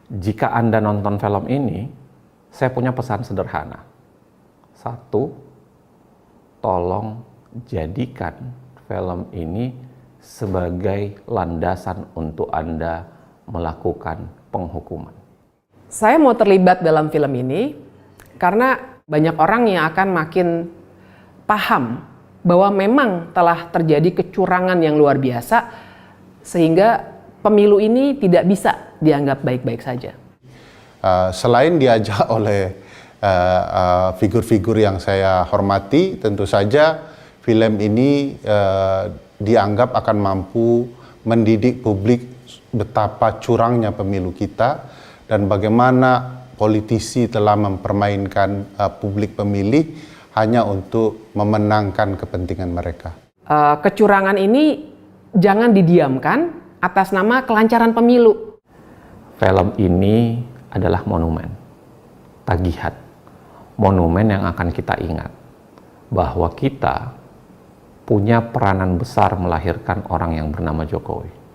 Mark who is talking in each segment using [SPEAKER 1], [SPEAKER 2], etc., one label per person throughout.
[SPEAKER 1] Jika Anda nonton film ini, saya punya pesan sederhana. Satu, tolong jadikan film ini sebagai landasan untuk Anda melakukan penghukuman.
[SPEAKER 2] Saya mau terlibat dalam film ini karena banyak orang yang akan makin paham bahwa memang telah terjadi kecurangan yang luar biasa sehingga pemilu ini tidak bisa dianggap baik-baik saja.
[SPEAKER 3] Selain diajak oleh figur-figur yang saya hormati, tentu saja film ini dianggap akan mampu mendidik publik betapa curangnya pemilu kita dan bagaimana politisi telah mempermainkan publik pemilih hanya untuk memenangkan kepentingan mereka.
[SPEAKER 2] Kecurangan ini jangan didiamkan atas nama kelancaran pemilu.
[SPEAKER 1] Film ini adalah monumen, tagihan, monumen yang akan kita ingat bahwa kita punya peranan besar melahirkan orang yang bernama Jokowi.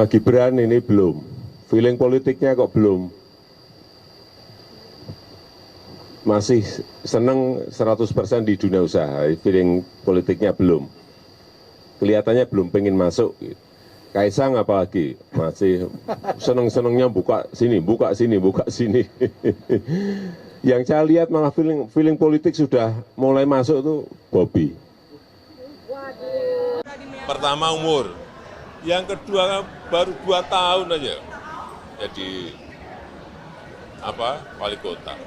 [SPEAKER 4] Gibran ini belum, feeling politiknya kok belum, masih seneng 100% di dunia usaha, feeling politiknya belum, kelihatannya belum pengen masuk. Kaisang apalagi masih seneng-senengnya buka sini, buka sini, buka sini. Yang saya lihat malah feeling politik sudah mulai masuk tuh Bobi.
[SPEAKER 5] Pertama umur, yang kedua baru 2 tahun aja jadi wali kota.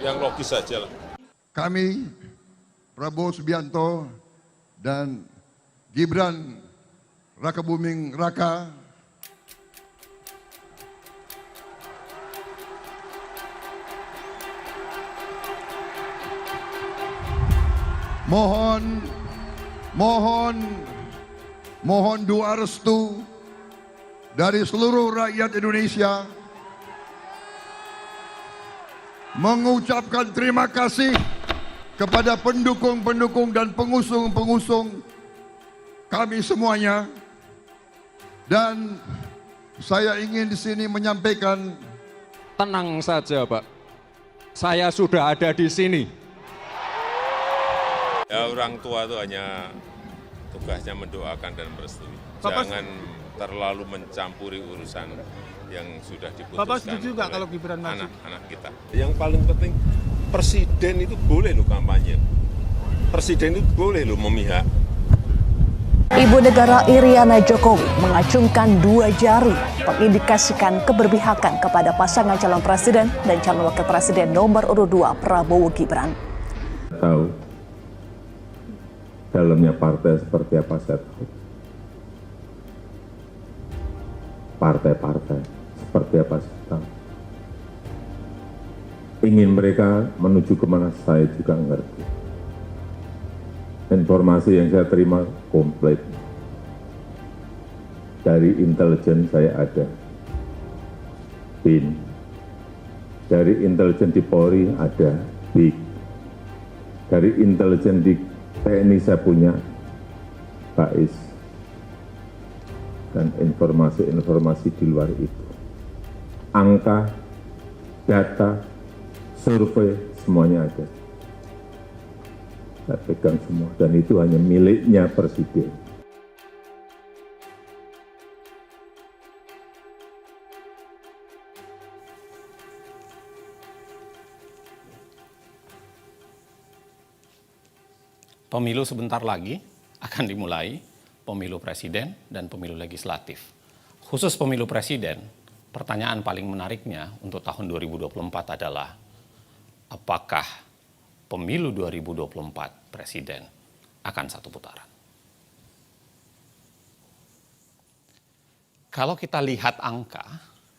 [SPEAKER 5] Yang logis saja lah.
[SPEAKER 6] Kami Prabowo Subianto dan Gibran Rakabuming Raka mohon doa restu dari seluruh rakyat Indonesia, mengucapkan terima kasih kepada pendukung-pendukung dan pengusung-pengusung kami semuanya. Dan saya ingin di sini menyampaikan,
[SPEAKER 7] tenang saja Pak, saya sudah ada di sini.
[SPEAKER 5] Ya, orang tua itu hanya tugasnya mendoakan dan merestui. Jangan terlalu mencampuri urusan yang sudah diputuskan.
[SPEAKER 8] Bapak setuju nggak kalau Gibran maju?
[SPEAKER 5] Anak-anak kita. Yang paling penting, presiden itu boleh loh kampanye. Presiden itu boleh loh memihak.
[SPEAKER 9] Ibu negara Iriana Jokowi mengacungkan 2 jari mengindikasikan keberpihakan kepada pasangan calon presiden dan calon wakil presiden nomor urut 2 Prabowo Gibran.
[SPEAKER 4] Tahu dalamnya partai seperti apa saya tahu. Partai-partai seperti apa saya tahu. Ingin mereka menuju kemana saya juga ngerti. Informasi yang saya terima komplit. Dari intelijen saya ada. BIN. Dari intelijen di Polri ada BIK. Dari intelijen di TNI saya punya BAIS. Dan informasi-informasi di luar itu. Angka, data, survei, semuanya ada. saya pegang semua, dan itu hanya miliknya Presiden.
[SPEAKER 1] Pemilu sebentar lagi akan dimulai, pemilu presiden dan pemilu legislatif. Khusus pemilu presiden, pertanyaan paling menariknya untuk tahun 2024 adalah, apakah pemilu 2024 presiden akan satu putaran? Kalau kita lihat angka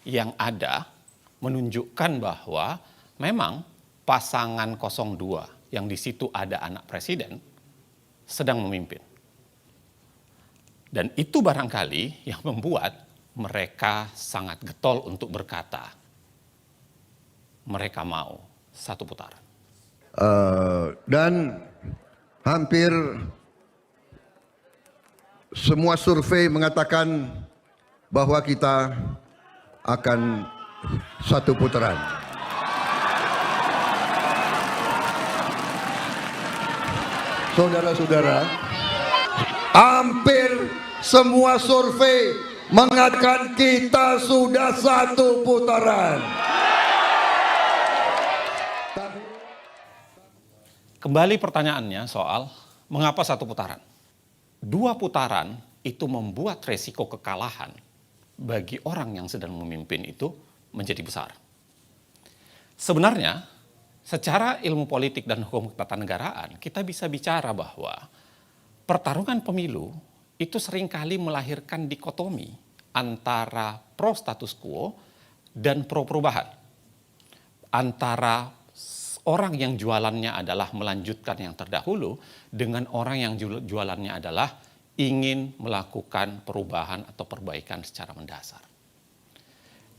[SPEAKER 1] yang ada menunjukkan bahwa memang pasangan 02 yang di situ ada anak presiden sedang memimpin. Dan itu barangkali yang membuat mereka sangat getol untuk berkata, mereka mau satu putaran.
[SPEAKER 6] Dan hampir semua survei mengatakan bahwa kita akan satu putaran. Saudara-saudara, hampir semua survei mengatakan kita sudah satu putaran.
[SPEAKER 1] Kembali pertanyaannya soal mengapa satu putaran? 2 putaran itu membuat resiko kekalahan bagi orang yang sedang memimpin itu menjadi besar. Sebenarnya, secara ilmu politik dan hukum ketatanegaraan, kita bisa bicara bahwa pertarungan pemilu itu seringkali melahirkan dikotomi antara pro status quo dan pro perubahan. Antara orang yang jualannya adalah melanjutkan yang terdahulu dengan orang yang jualannya adalah ingin melakukan perubahan atau perbaikan secara mendasar.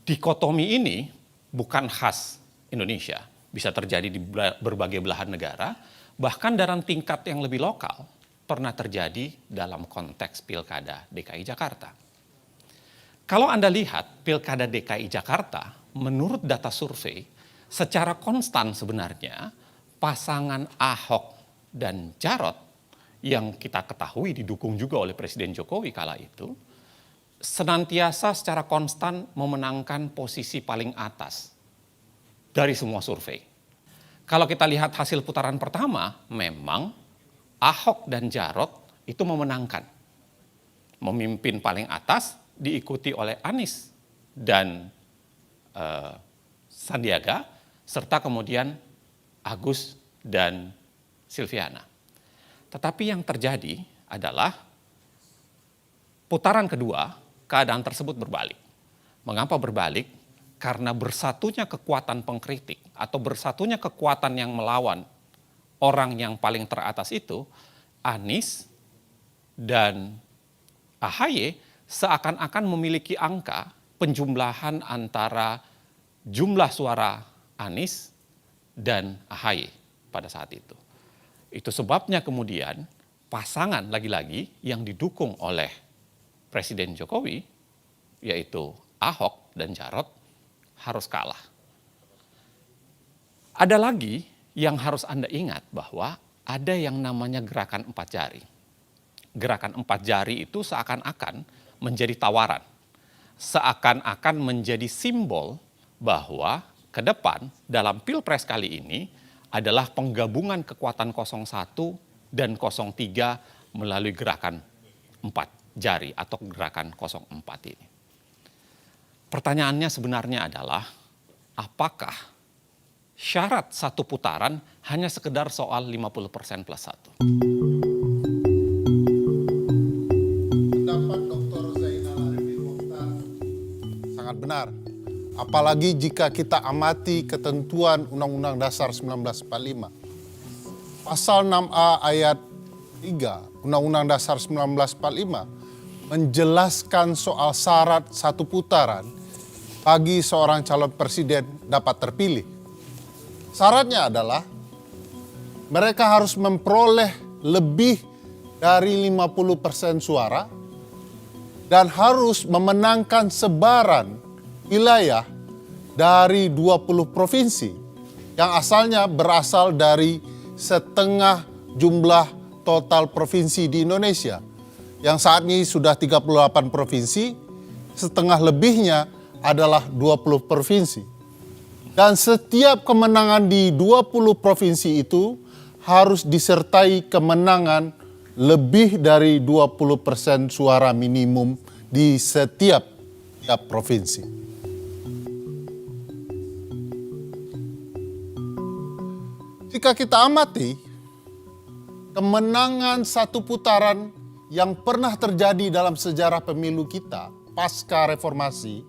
[SPEAKER 1] Dikotomi ini bukan khas Indonesia, bisa terjadi di berbagai belahan negara, bahkan dalam tingkat yang lebih lokal, pernah terjadi dalam konteks Pilkada DKI Jakarta. Kalau Anda lihat Pilkada DKI Jakarta, menurut data survei, secara konstan sebenarnya pasangan Ahok dan Jarot yang kita ketahui didukung juga oleh Presiden Jokowi kala itu, senantiasa secara konstan memenangkan posisi paling atas dari semua survei. Kalau kita lihat hasil putaran pertama, memang Ahok dan Jarot itu memenangkan. Memimpin paling atas, diikuti oleh Anies dan Sandiaga, serta kemudian Agus dan Silviana. Tetapi yang terjadi adalah putaran kedua, keadaan tersebut berbalik. Mengapa berbalik? Karena bersatunya kekuatan pengkritik atau bersatunya kekuatan yang melawan orang yang paling teratas itu, Anies dan AHY seakan-akan memiliki angka penjumlahan antara jumlah suara Anies dan AHY pada saat itu. Itu sebabnya kemudian pasangan lagi-lagi yang didukung oleh Presiden Jokowi, yaitu Ahok dan Jarot, harus kalah. Ada lagi yang harus Anda ingat bahwa ada yang namanya gerakan 4 jari. Gerakan 4 jari itu seakan-akan menjadi tawaran. Seakan-akan menjadi simbol bahwa ke depan dalam Pilpres kali ini adalah penggabungan kekuatan 01 dan 03 melalui gerakan 4 jari atau gerakan 04 ini. Pertanyaannya sebenarnya adalah, apakah syarat satu putaran hanya sekedar soal 50% plus 1?
[SPEAKER 3] Pendapat Dr. Zainal Arifin Mokhtar sangat benar. Apalagi jika kita amati ketentuan Undang-Undang Dasar 1945. Pasal 6A ayat 3 Undang-Undang Dasar 1945 menjelaskan soal syarat satu putaran bagi seorang calon presiden dapat terpilih. Syaratnya adalah mereka harus memperoleh lebih dari 50% suara dan harus memenangkan sebaran wilayah dari 20 provinsi yang asalnya berasal dari setengah jumlah total provinsi di Indonesia. Yang saat ini sudah 38 provinsi, setengah lebihnya adalah 20 provinsi. Dan setiap kemenangan di 20 provinsi itu harus disertai kemenangan lebih dari 20% suara minimum di setiap provinsi. Jika kita amati, kemenangan satu putaran yang pernah terjadi dalam sejarah pemilu kita pasca reformasi,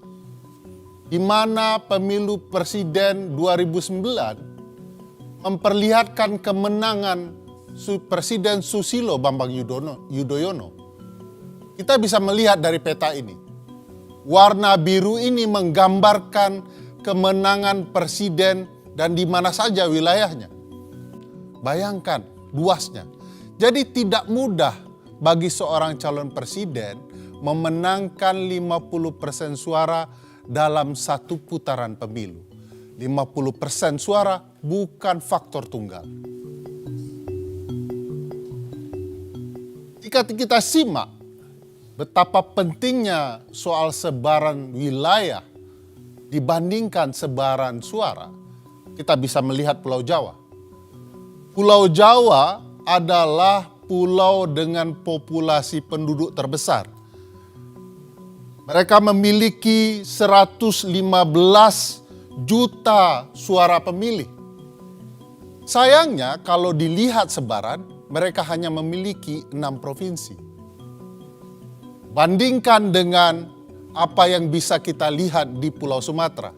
[SPEAKER 3] di mana pemilu presiden 2009 memperlihatkan kemenangan Presiden Susilo Bambang Yudhoyono. Kita bisa melihat dari peta ini. Warna biru ini menggambarkan kemenangan presiden dan di mana saja wilayahnya. Bayangkan luasnya. Jadi tidak mudah bagi seorang calon presiden memenangkan 50% suara dalam satu putaran pemilu. 50% suara bukan faktor tunggal. Jika kita simak betapa pentingnya soal sebaran wilayah dibandingkan sebaran suara, kita bisa melihat Pulau Jawa. Pulau Jawa adalah pulau dengan populasi penduduk terbesar. Mereka memiliki 115 juta suara pemilih. Sayangnya kalau dilihat sebaran, mereka hanya memiliki 6 provinsi. Bandingkan dengan apa yang bisa kita lihat di Pulau Sumatera.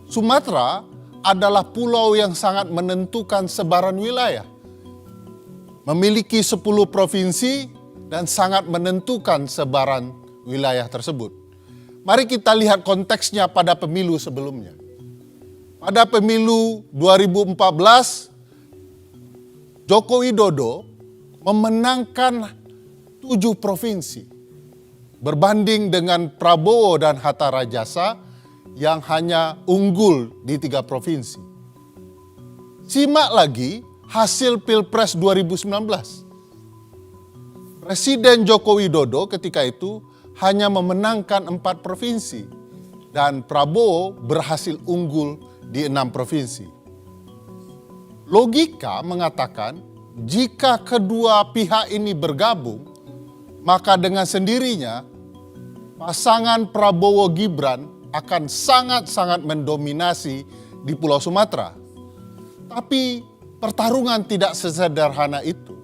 [SPEAKER 3] Sumatera adalah pulau yang sangat menentukan sebaran wilayah. Memiliki 10 provinsi dan sangat menentukan sebaran wilayah tersebut. Mari kita lihat konteksnya pada pemilu sebelumnya. Pada pemilu 2014, Joko Widodo memenangkan 7 provinsi. Berbanding dengan Prabowo dan Hatta Rajasa yang hanya unggul di 3 provinsi. Simak lagi hasil Pilpres 2019. Presiden Joko Widodo ketika itu hanya memenangkan 4 provinsi dan Prabowo berhasil unggul di 6 provinsi. Logika mengatakan jika kedua pihak ini bergabung, maka dengan sendirinya pasangan Prabowo Gibran akan sangat-sangat mendominasi di Pulau Sumatera. Tapi pertarungan tidak sesederhana itu.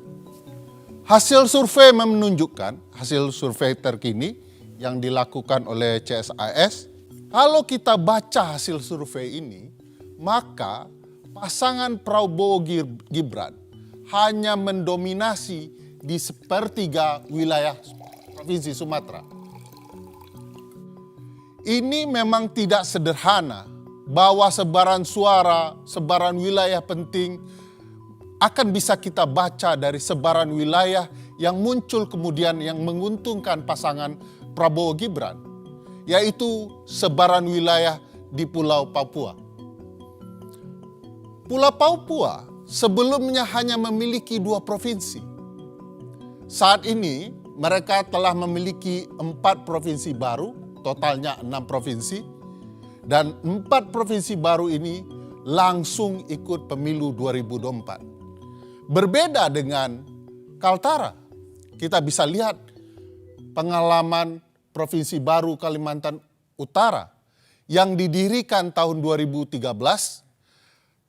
[SPEAKER 3] Hasil survei menunjukkan, hasil survei terkini yang dilakukan oleh CSIS, kalau kita baca hasil survei ini, maka pasangan Prabowo Gibran hanya mendominasi di sepertiga wilayah Provinsi Sumatera. Ini memang tidak sederhana bahwa sebaran suara, sebaran wilayah penting akan bisa kita baca dari sebaran wilayah yang muncul kemudian yang menguntungkan pasangan Prabowo Gibran, yaitu sebaran wilayah di Pulau Papua. Pulau Papua sebelumnya hanya memiliki 2 provinsi. Saat ini mereka telah memiliki 4 provinsi baru, totalnya 6 provinsi, dan 4 provinsi baru ini langsung ikut pemilu 2024. Berbeda dengan Kaltara, kita bisa lihat pengalaman Provinsi Baru Kalimantan Utara yang didirikan tahun 2013,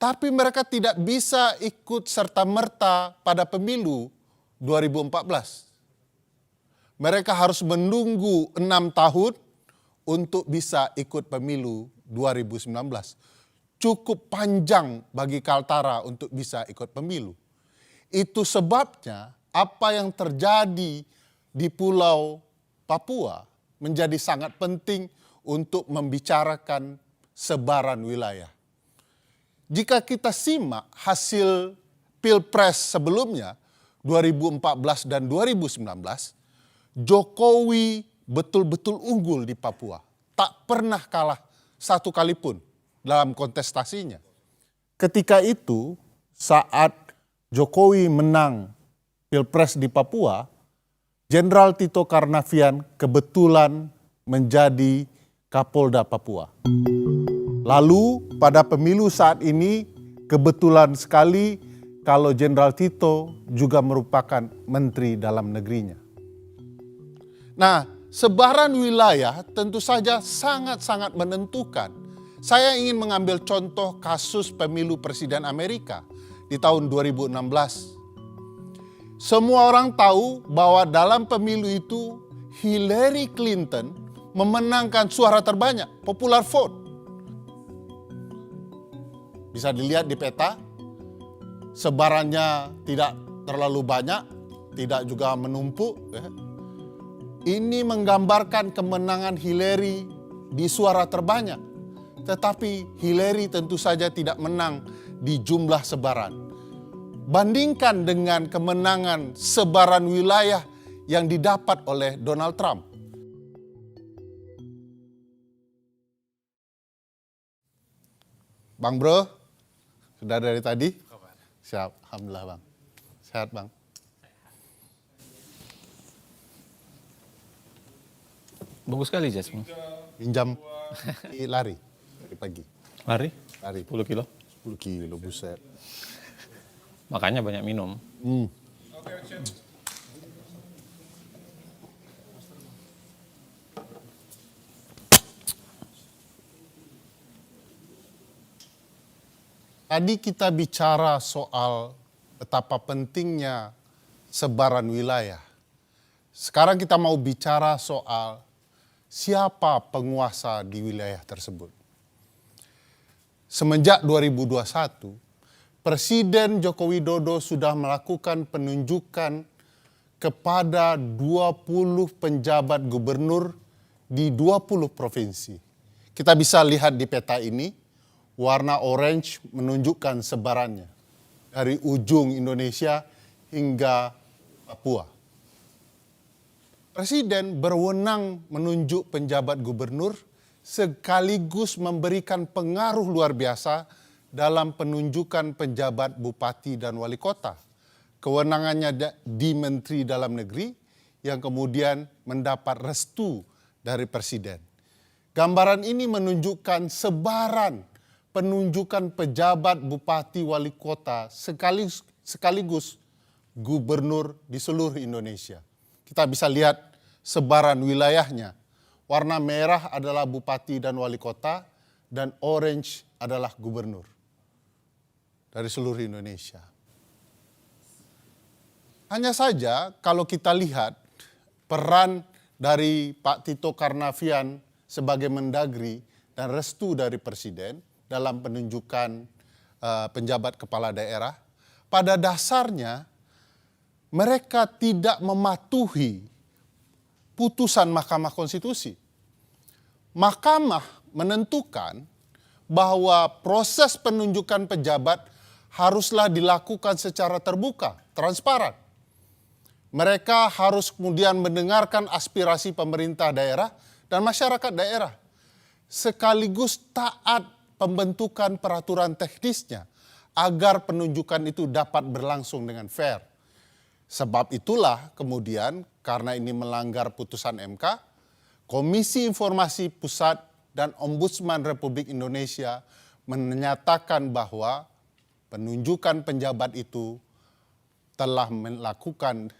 [SPEAKER 3] tapi mereka tidak bisa ikut serta-merta pada pemilu 2014. Mereka harus menunggu 6 tahun untuk bisa ikut pemilu 2019. Cukup panjang bagi Kaltara untuk bisa ikut pemilu. Itu sebabnya apa yang terjadi di Pulau Papua menjadi sangat penting untuk membicarakan sebaran wilayah. Jika kita simak hasil Pilpres sebelumnya, 2014 dan 2019, Jokowi betul-betul unggul di Papua. Tak pernah kalah satu kali pun dalam kontestasinya. Ketika itu, saat Jokowi menang Pilpres di Papua, Jenderal Tito Karnavian kebetulan menjadi Kapolda Papua. Lalu pada pemilu saat ini kebetulan sekali kalau Jenderal Tito juga merupakan Menteri Dalam Negerinya. Nah, sebaran wilayah tentu saja sangat-sangat menentukan. Saya ingin mengambil contoh kasus pemilu Presiden Amerika di tahun 2016. Semua orang tahu bahwa dalam pemilu itu Hillary Clinton memenangkan suara terbanyak, popular vote. Bisa dilihat di peta, sebarannya tidak terlalu banyak, tidak juga menumpuk. Ini menggambarkan kemenangan Hillary di suara terbanyak. Tetapi Hillary tentu saja tidak menang di jumlah sebaran. Bandingkan dengan kemenangan sebaran wilayah yang didapat oleh Donald Trump. Bang Bro, sudah dari tadi? Siap, Alhamdulillah Bang. Sehat Bang.
[SPEAKER 1] Bagus sekali Jas.
[SPEAKER 3] Pinjam lari dari pagi.
[SPEAKER 1] Lari?
[SPEAKER 3] Lari
[SPEAKER 1] 10 kilo.
[SPEAKER 3] 10 kilo, buset.
[SPEAKER 1] Makanya banyak minum.
[SPEAKER 3] Tadi kita bicara soal betapa pentingnya sebaran wilayah. Sekarang kita mau bicara soal siapa penguasa di wilayah tersebut. Semenjak 2021, Presiden Joko Widodo sudah melakukan penunjukan kepada 20 penjabat gubernur di 20 provinsi. Kita bisa lihat di peta ini, warna orange menunjukkan sebarannya dari ujung Indonesia hingga Papua. Presiden berwenang menunjuk penjabat gubernur sekaligus memberikan pengaruh luar biasa dalam penunjukan penjabat bupati dan wali kota. Kewenangannya di Menteri Dalam Negeri yang kemudian mendapat restu dari Presiden. Gambaran ini menunjukkan sebaran penunjukan pejabat bupati wali kota sekaligus gubernur di seluruh Indonesia. Kita bisa lihat sebaran wilayahnya. Warna merah adalah bupati dan wali kota, dan orange adalah gubernur dari seluruh Indonesia. Hanya saja kalau kita lihat peran dari Pak Tito Karnavian sebagai Mendagri dan restu dari Presiden dalam penunjukan penjabat kepala daerah, pada dasarnya mereka tidak mematuhi putusan Mahkamah Konstitusi. Mahkamah menentukan bahwa proses penunjukan pejabat haruslah dilakukan secara terbuka, transparan. Mereka harus kemudian mendengarkan aspirasi pemerintah daerah dan masyarakat daerah, sekaligus taat pembentukan peraturan teknisnya agar penunjukan itu dapat berlangsung dengan fair. Sebab itulah kemudian karena ini melanggar putusan MK, Komisi Informasi Pusat dan Ombudsman Republik Indonesia menyatakan bahwa penunjukan penjabat itu telah melakukan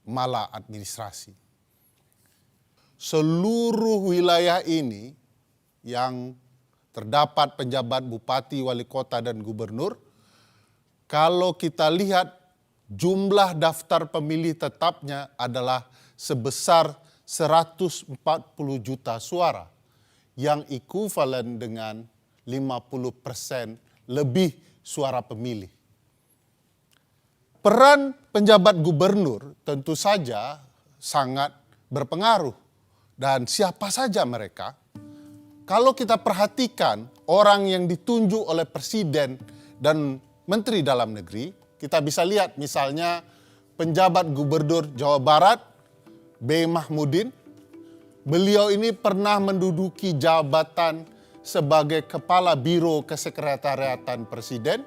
[SPEAKER 3] maladministrasi. Seluruh wilayah ini yang terdapat penjabat bupati, wali kota, dan gubernur, kalau kita lihat jumlah daftar pemilih tetapnya adalah sebesar 140 juta suara, yang ekuivalen dengan 50% lebih suara pemilih. Peran penjabat gubernur tentu saja sangat berpengaruh, dan siapa saja mereka. Kalau kita perhatikan orang yang ditunjuk oleh Presiden dan Menteri Dalam Negeri, kita bisa lihat misalnya penjabat gubernur Jawa Barat, B. Mahmudin. Beliau ini pernah menduduki jabatan sebagai Kepala Biro Kesekretariatan Presiden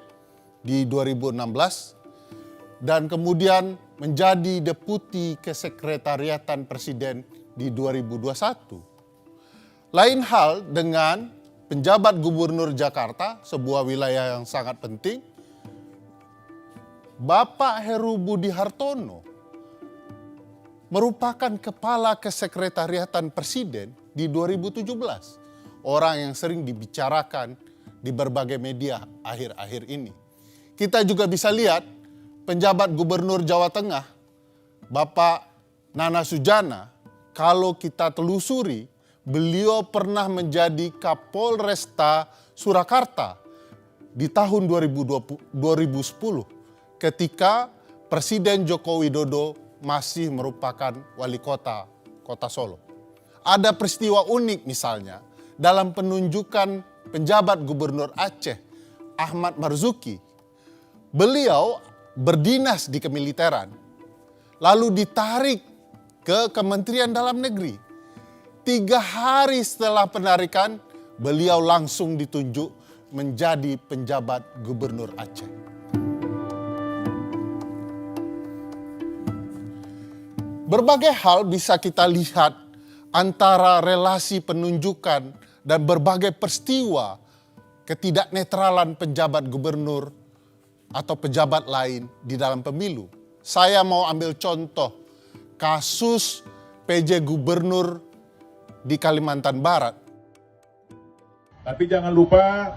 [SPEAKER 3] di 2016. dan kemudian menjadi deputi kesekretariatan presiden di 2021. Lain hal dengan penjabat gubernur Jakarta, sebuah wilayah yang sangat penting, Bapak Heru Budi Hartono merupakan kepala kesekretariatan presiden di 2017. Orang yang sering dibicarakan di berbagai media akhir-akhir ini. Kita juga bisa lihat penjabat gubernur Jawa Tengah, Bapak Nana Sujana, kalau kita telusuri, beliau pernah menjadi Kapolresta Surakarta di tahun 2010 ketika Presiden Joko Widodo masih merupakan wali kota Solo. Ada peristiwa unik misalnya dalam penunjukan penjabat gubernur Aceh, Ahmad Marzuki. Beliau berdinas di kemiliteran, lalu ditarik ke Kementerian Dalam Negeri. 3 hari setelah penarikan, beliau langsung ditunjuk menjadi penjabat gubernur Aceh. Berbagai hal bisa kita lihat antara relasi penunjukan dan berbagai peristiwa ketidaknetralan penjabat gubernur atau pejabat lain di dalam pemilu. Saya mau ambil contoh kasus PJ Gubernur di Kalimantan Barat.
[SPEAKER 8] Tapi jangan lupa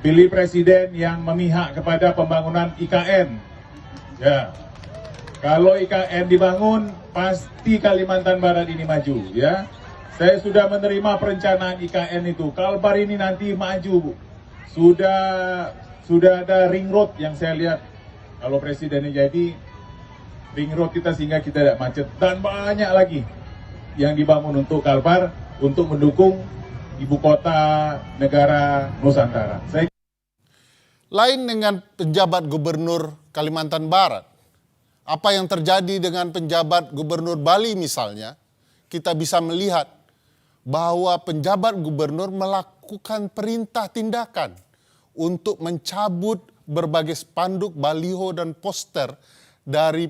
[SPEAKER 8] pilih presiden yang memihak kepada pembangunan IKN. Ya, kalau IKN dibangun, pasti Kalimantan Barat ini maju. Ya, saya sudah menerima perencanaan IKN itu. Kalbar ini nanti maju. Sudah ada ring road yang saya lihat. Kalau presidennya jadi, ring road kita sehingga kita tidak macet. Dan banyak lagi yang dibangun untuk Kalbar, untuk mendukung ibu kota negara Nusantara.
[SPEAKER 3] Lain dengan penjabat gubernur Kalimantan Barat, apa yang terjadi dengan penjabat gubernur Bali misalnya, kita bisa melihat bahwa penjabat gubernur melakukan perintah tindakan untuk mencabut berbagai spanduk, baliho, dan poster dari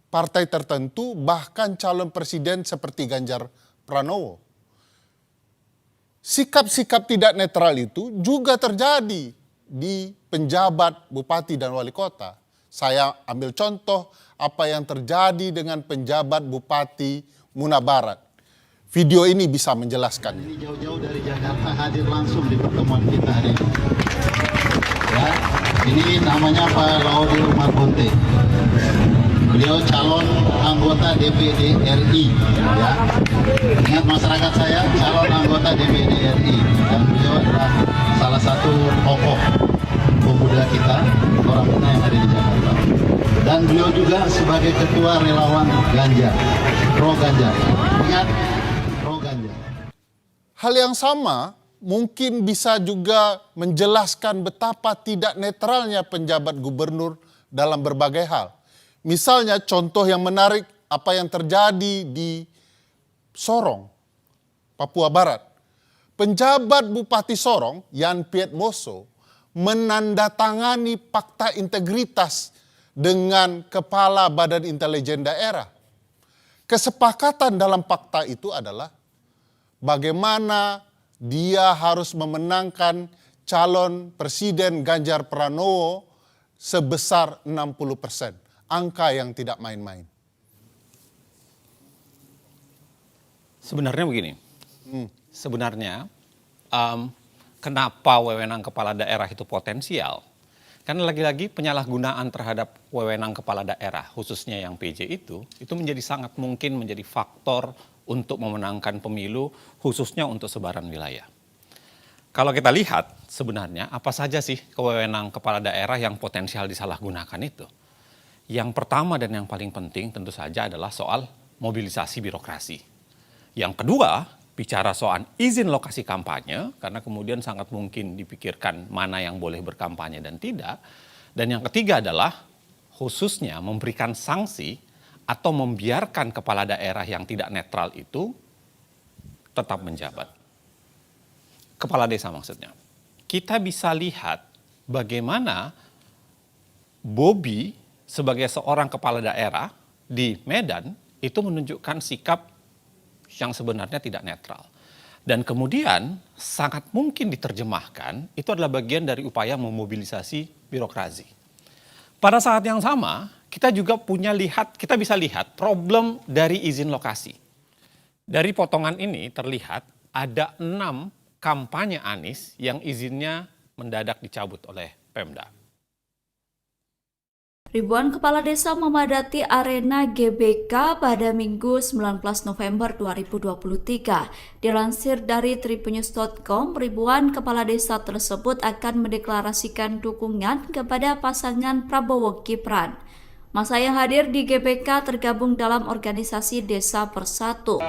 [SPEAKER 3] partai tertentu, bahkan calon presiden seperti Ganjar Pranowo. Sikap-sikap tidak netral itu juga terjadi di penjabat bupati dan wali kota. Saya ambil contoh apa yang terjadi dengan penjabat bupati Muna Barat. Video ini bisa menjelaskan.
[SPEAKER 10] Ini jauh-jauh dari Jakarta hadir langsung di pertemuan kita hari ini. Ya, ini namanya Pak Laudio Marbonte. Beliau calon anggota DPD RI. Ya. Ingat masyarakat saya, calon anggota DPD RI. Dan beliau adalah salah satu tokoh pemuda kita, orang Muna yang ada di Jakarta. Dan beliau juga sebagai ketua relawan Ganjar, pro Ganjar. Ingat, pro Ganjar.
[SPEAKER 3] Hal yang sama mungkin bisa juga menjelaskan betapa tidak netralnya penjabat gubernur dalam berbagai hal. Misalnya contoh yang menarik apa yang terjadi di Sorong, Papua Barat. Penjabat Bupati Sorong, Yan Piet Moso, menandatangani fakta integritas dengan Kepala Badan Intelijen Daerah. Kesepakatan dalam fakta itu adalah bagaimana dia harus memenangkan calon Presiden Ganjar Pranowo sebesar 60%. Angka yang tidak main-main.
[SPEAKER 1] Sebenarnya begini, sebenarnya kenapa wewenang kepala daerah itu potensial? Karena lagi-lagi penyalahgunaan terhadap wewenang kepala daerah, khususnya yang PJ itu menjadi sangat mungkin menjadi faktor untuk memenangkan pemilu, khususnya untuk sebaran wilayah. Kalau kita lihat sebenarnya apa saja sih wewenang kepala daerah yang potensial disalahgunakan itu? Yang pertama dan yang paling penting tentu saja adalah soal mobilisasi birokrasi. Yang kedua, bicara soal izin lokasi kampanye, karena kemudian sangat mungkin dipikirkan mana yang boleh berkampanye dan tidak. Dan yang ketiga adalah khususnya memberikan sanksi atau membiarkan kepala daerah yang tidak netral itu tetap menjabat. Kepala desa maksudnya. Kita bisa lihat bagaimana Bobi sebagai seorang kepala daerah di Medan itu menunjukkan sikap yang sebenarnya tidak netral. Dan kemudian sangat mungkin diterjemahkan itu adalah bagian dari upaya memobilisasi birokrasi. Pada saat yang sama, kita juga kita bisa lihat problem dari izin lokasi. Dari potongan ini terlihat ada 6 kampanye Anies yang izinnya mendadak dicabut oleh Pemda.
[SPEAKER 11] Ribuan kepala desa memadati arena GBK pada Minggu 19 November 2023. Dilansir dari tribunnews.com, ribuan kepala desa tersebut akan mendeklarasikan dukungan kepada pasangan Prabowo Gibran. Masa yang hadir di GBK tergabung dalam organisasi Desa Bersatu.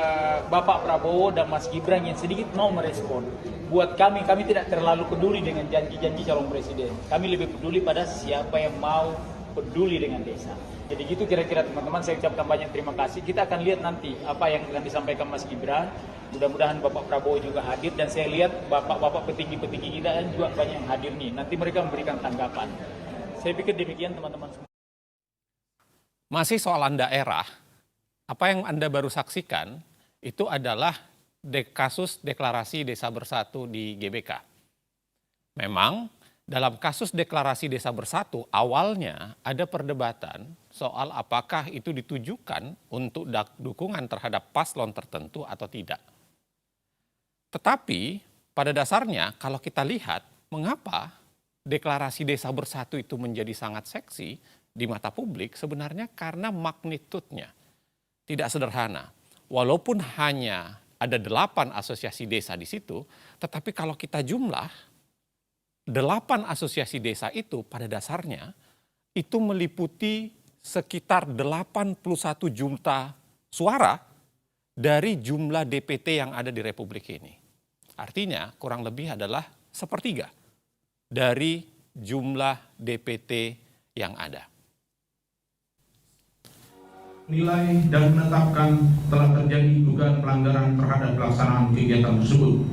[SPEAKER 12] Bapak Prabowo dan Mas Gibran yang sedikit mau merespon. Buat kami tidak terlalu peduli dengan janji-janji calon presiden. Kami lebih peduli pada siapa yang mau peduli dengan desa. Jadi gitu kira-kira teman-teman, saya ucapkan banyak terima kasih. Kita akan lihat nanti apa yang akan disampaikan Mas Gibran. Mudah-mudahan Bapak Prabowo juga hadir, dan saya lihat bapak-bapak petinggi-petinggi kita juga banyak yang hadir nih. Nanti mereka memberikan tanggapan. Saya pikir demikian teman-teman semua.
[SPEAKER 1] Masih soalan daerah, apa yang Anda baru saksikan itu adalah kasus deklarasi Desa Bersatu di GBK. Memang dalam kasus deklarasi Desa Bersatu awalnya ada perdebatan soal apakah itu ditujukan untuk dukungan terhadap paslon tertentu atau tidak. Tetapi pada dasarnya kalau kita lihat mengapa deklarasi Desa Bersatu itu menjadi sangat seksi di mata publik, sebenarnya karena magnitudenya tidak sederhana. Walaupun hanya ada 8 asosiasi desa di situ, tetapi kalau kita jumlah 8 asosiasi desa itu pada dasarnya itu meliputi sekitar 81 juta suara dari jumlah DPT yang ada di Republik ini. Artinya kurang lebih adalah 1/3 dari jumlah DPT yang ada.
[SPEAKER 8] Nilai dan menetapkan telah terjadi dugaan pelanggaran terhadap pelaksanaan kegiatan tersebut.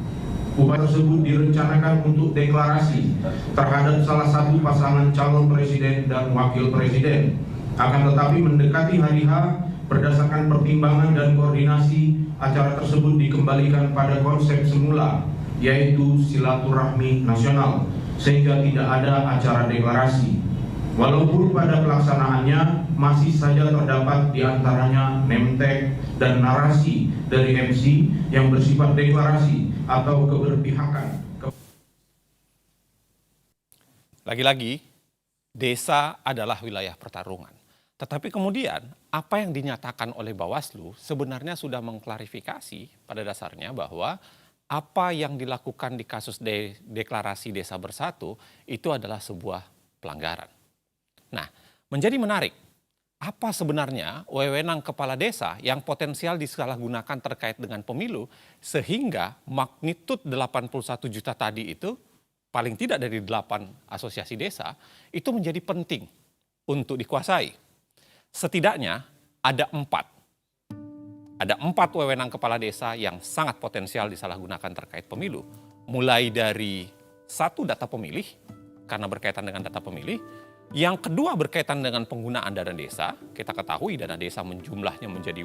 [SPEAKER 8] Upaya tersebut direncanakan untuk deklarasi terhadap salah satu pasangan calon presiden dan wakil presiden. Akan tetapi mendekati hari H, berdasarkan pertimbangan dan koordinasi, acara tersebut dikembalikan pada konsep semula, yaitu silaturahmi nasional, sehingga tidak ada acara deklarasi. Walaupun pada pelaksanaannya masih saja terdapat di antaranya nemtek dan narasi dari MC yang bersifat deklarasi atau keberpihakan.
[SPEAKER 1] Lagi-lagi, desa adalah wilayah pertarungan. Tetapi kemudian apa yang dinyatakan oleh Bawaslu sebenarnya sudah mengklarifikasi pada dasarnya bahwa apa yang dilakukan di kasus deklarasi Desa Bersatu itu adalah sebuah pelanggaran. Nah, menjadi menarik, apa sebenarnya wewenang kepala desa yang potensial disalahgunakan terkait dengan pemilu sehingga magnitud 81 juta tadi itu paling tidak dari 8 asosiasi desa itu menjadi penting untuk dikuasai. Setidaknya ada 4. Ada 4 wewenang kepala desa yang sangat potensial disalahgunakan terkait pemilu. Mulai dari 1 data pemilih, karena berkaitan dengan data pemilih. Yang kedua berkaitan dengan penggunaan dana desa. Kita ketahui dana desa jumlahnya menjadi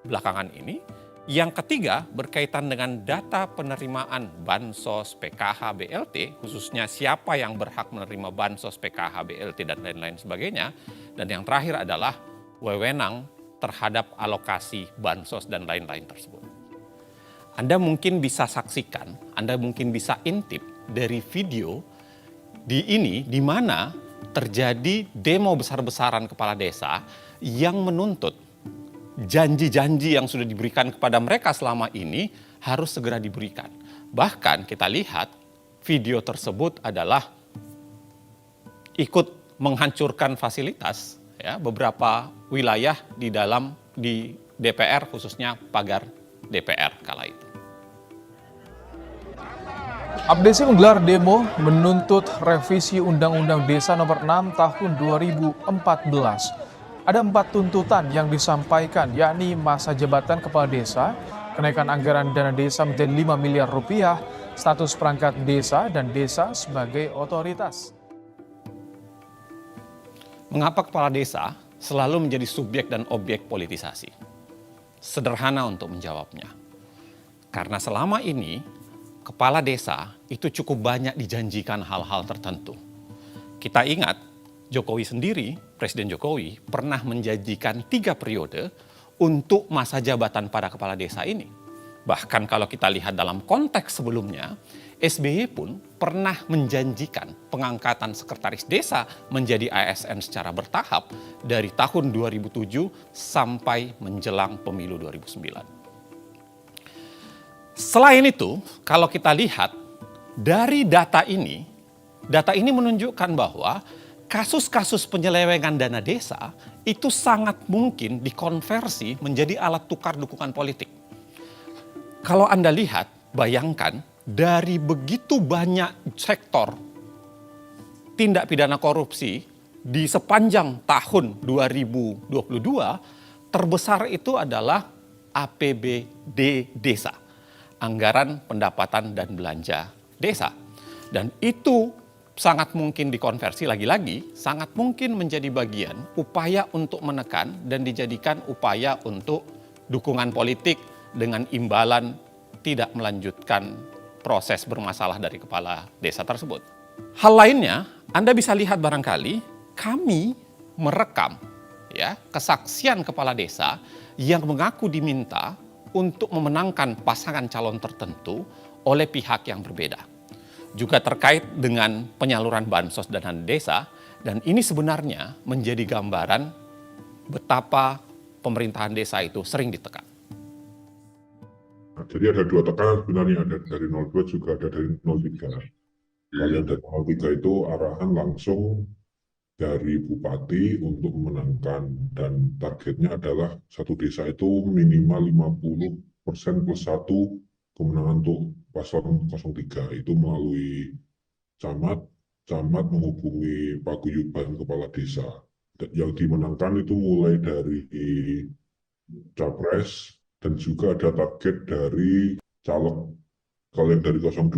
[SPEAKER 1] belakangan ini. Yang ketiga berkaitan dengan data penerimaan Bansos, PKH, BLT, khususnya siapa yang berhak menerima Bansos, PKH, BLT, dan lain-lain sebagainya. Dan yang terakhir adalah wewenang terhadap alokasi Bansos dan lain-lain tersebut. Anda mungkin bisa saksikan, Anda mungkin bisa intip dari video di mana terjadi demo besar-besaran kepala desa yang menuntut janji-janji yang sudah diberikan kepada mereka selama ini harus segera diberikan. Bahkan kita lihat video tersebut adalah ikut menghancurkan fasilitas ya, beberapa wilayah di DPR, khususnya pagar DPR kala itu.
[SPEAKER 13] Abdesi menggelar demo menuntut revisi Undang-Undang Desa Nomor 6 Tahun 2014. Ada 4 tuntutan yang disampaikan, yakni masa jabatan kepala desa, kenaikan anggaran dana desa menjadi 5 miliar rupiah, status perangkat desa dan desa sebagai otoritas.
[SPEAKER 1] Mengapa kepala desa selalu menjadi subjek dan objek politisasi? Sederhana untuk menjawabnya. Karena selama ini, kepala desa itu cukup banyak dijanjikan hal-hal tertentu. Kita ingat, Jokowi sendiri, Presiden Jokowi, pernah menjanjikan 3 periode untuk masa jabatan para kepala desa ini. Bahkan kalau kita lihat dalam konteks sebelumnya, SBY pun pernah menjanjikan pengangkatan sekretaris desa menjadi ASN secara bertahap dari tahun 2007 sampai menjelang pemilu 2009. Selain itu, kalau kita lihat dari data ini menunjukkan bahwa kasus-kasus penyelewengan dana desa itu sangat mungkin dikonversi menjadi alat tukar dukungan politik. Kalau Anda lihat, bayangkan dari begitu banyak sektor tindak pidana korupsi di sepanjang tahun 2022, terbesar itu adalah APBD desa, anggaran pendapatan dan belanja desa. Dan itu sangat mungkin dikonversi lagi-lagi, sangat mungkin menjadi bagian upaya untuk menekan dan dijadikan upaya untuk dukungan politik dengan imbalan tidak melanjutkan proses bermasalah dari kepala desa tersebut. Hal lainnya, Anda bisa lihat barangkali kami merekam kesaksian kepala desa yang mengaku diminta untuk memenangkan pasangan calon tertentu oleh pihak yang berbeda. Juga terkait dengan penyaluran bansos dana desa, dan ini sebenarnya menjadi gambaran betapa pemerintahan desa itu sering ditekan.
[SPEAKER 14] Jadi ada 2 tekanan sebenarnya, ada dari 02 juga ada dari 03. Kalau yang dari 03 itu arahan langsung dari bupati untuk memenangkan, dan targetnya adalah satu desa itu minimal 50% plus 1 kemenangan untuk paslon 03. Itu melalui camat menghubungi paguyuban kepala desa. Yang dimenangkan itu mulai dari capres, dan juga ada target dari caleg. Kalau yang dari 02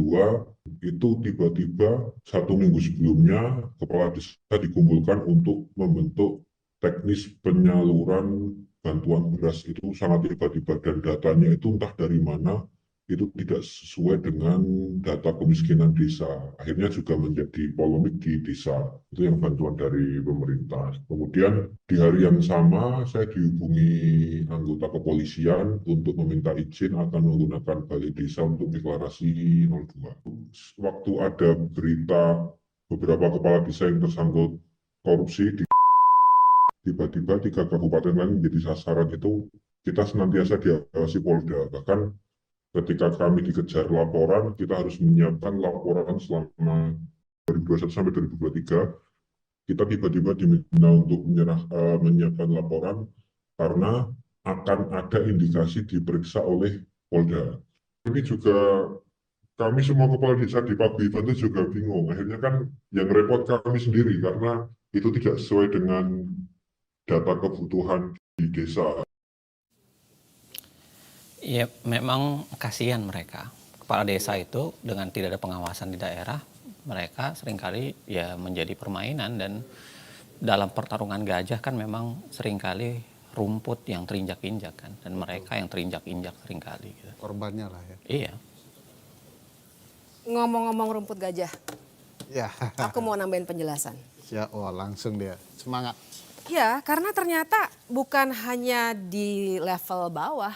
[SPEAKER 14] itu tiba-tiba 1 minggu sebelumnya kepala desa dikumpulkan untuk membentuk teknis penyaluran bantuan beras. Itu sangat tiba-tiba, dan datanya itu entah dari mana, itu tidak sesuai dengan data kemiskinan desa. Akhirnya juga menjadi polemik di desa. Itu yang bantuan dari pemerintah. Kemudian di hari yang sama saya dihubungi anggota kepolisian untuk meminta izin akan menggunakan balai desa untuk deklarasi 02. Waktu ada berita beberapa kepala desa yang tersangkut korupsi, tiba-tiba 3 kabupaten lain menjadi sasaran. Itu kita senantiasa diawasi Polda. Bahkan ketika kami dikejar laporan, kita harus menyiapkan laporan selama 2021 sampai 2023. Kita tiba-tiba diminta untuk menyiapkan laporan karena akan ada indikasi diperiksa oleh Polda. Ini juga kami semua kepala desa di paguyuban itu juga bingung. Akhirnya kan yang repot kami sendiri karena itu tidak sesuai dengan data kebutuhan di desa.
[SPEAKER 1] Ya, memang kasihan mereka. Kepala desa itu dengan tidak ada pengawasan di daerah, mereka seringkali ya menjadi permainan, dan dalam pertarungan gajah kan memang seringkali rumput yang terinjak-injak kan, dan mereka yang terinjak-injak seringkali. Gitu.
[SPEAKER 3] Korbannya lah ya.
[SPEAKER 1] Iya.
[SPEAKER 15] Ngomong-ngomong rumput gajah,
[SPEAKER 3] Ya.
[SPEAKER 15] aku mau nambahin penjelasan.
[SPEAKER 3] Ya, langsung dia semangat.
[SPEAKER 15] Ya, karena ternyata bukan hanya di level bawah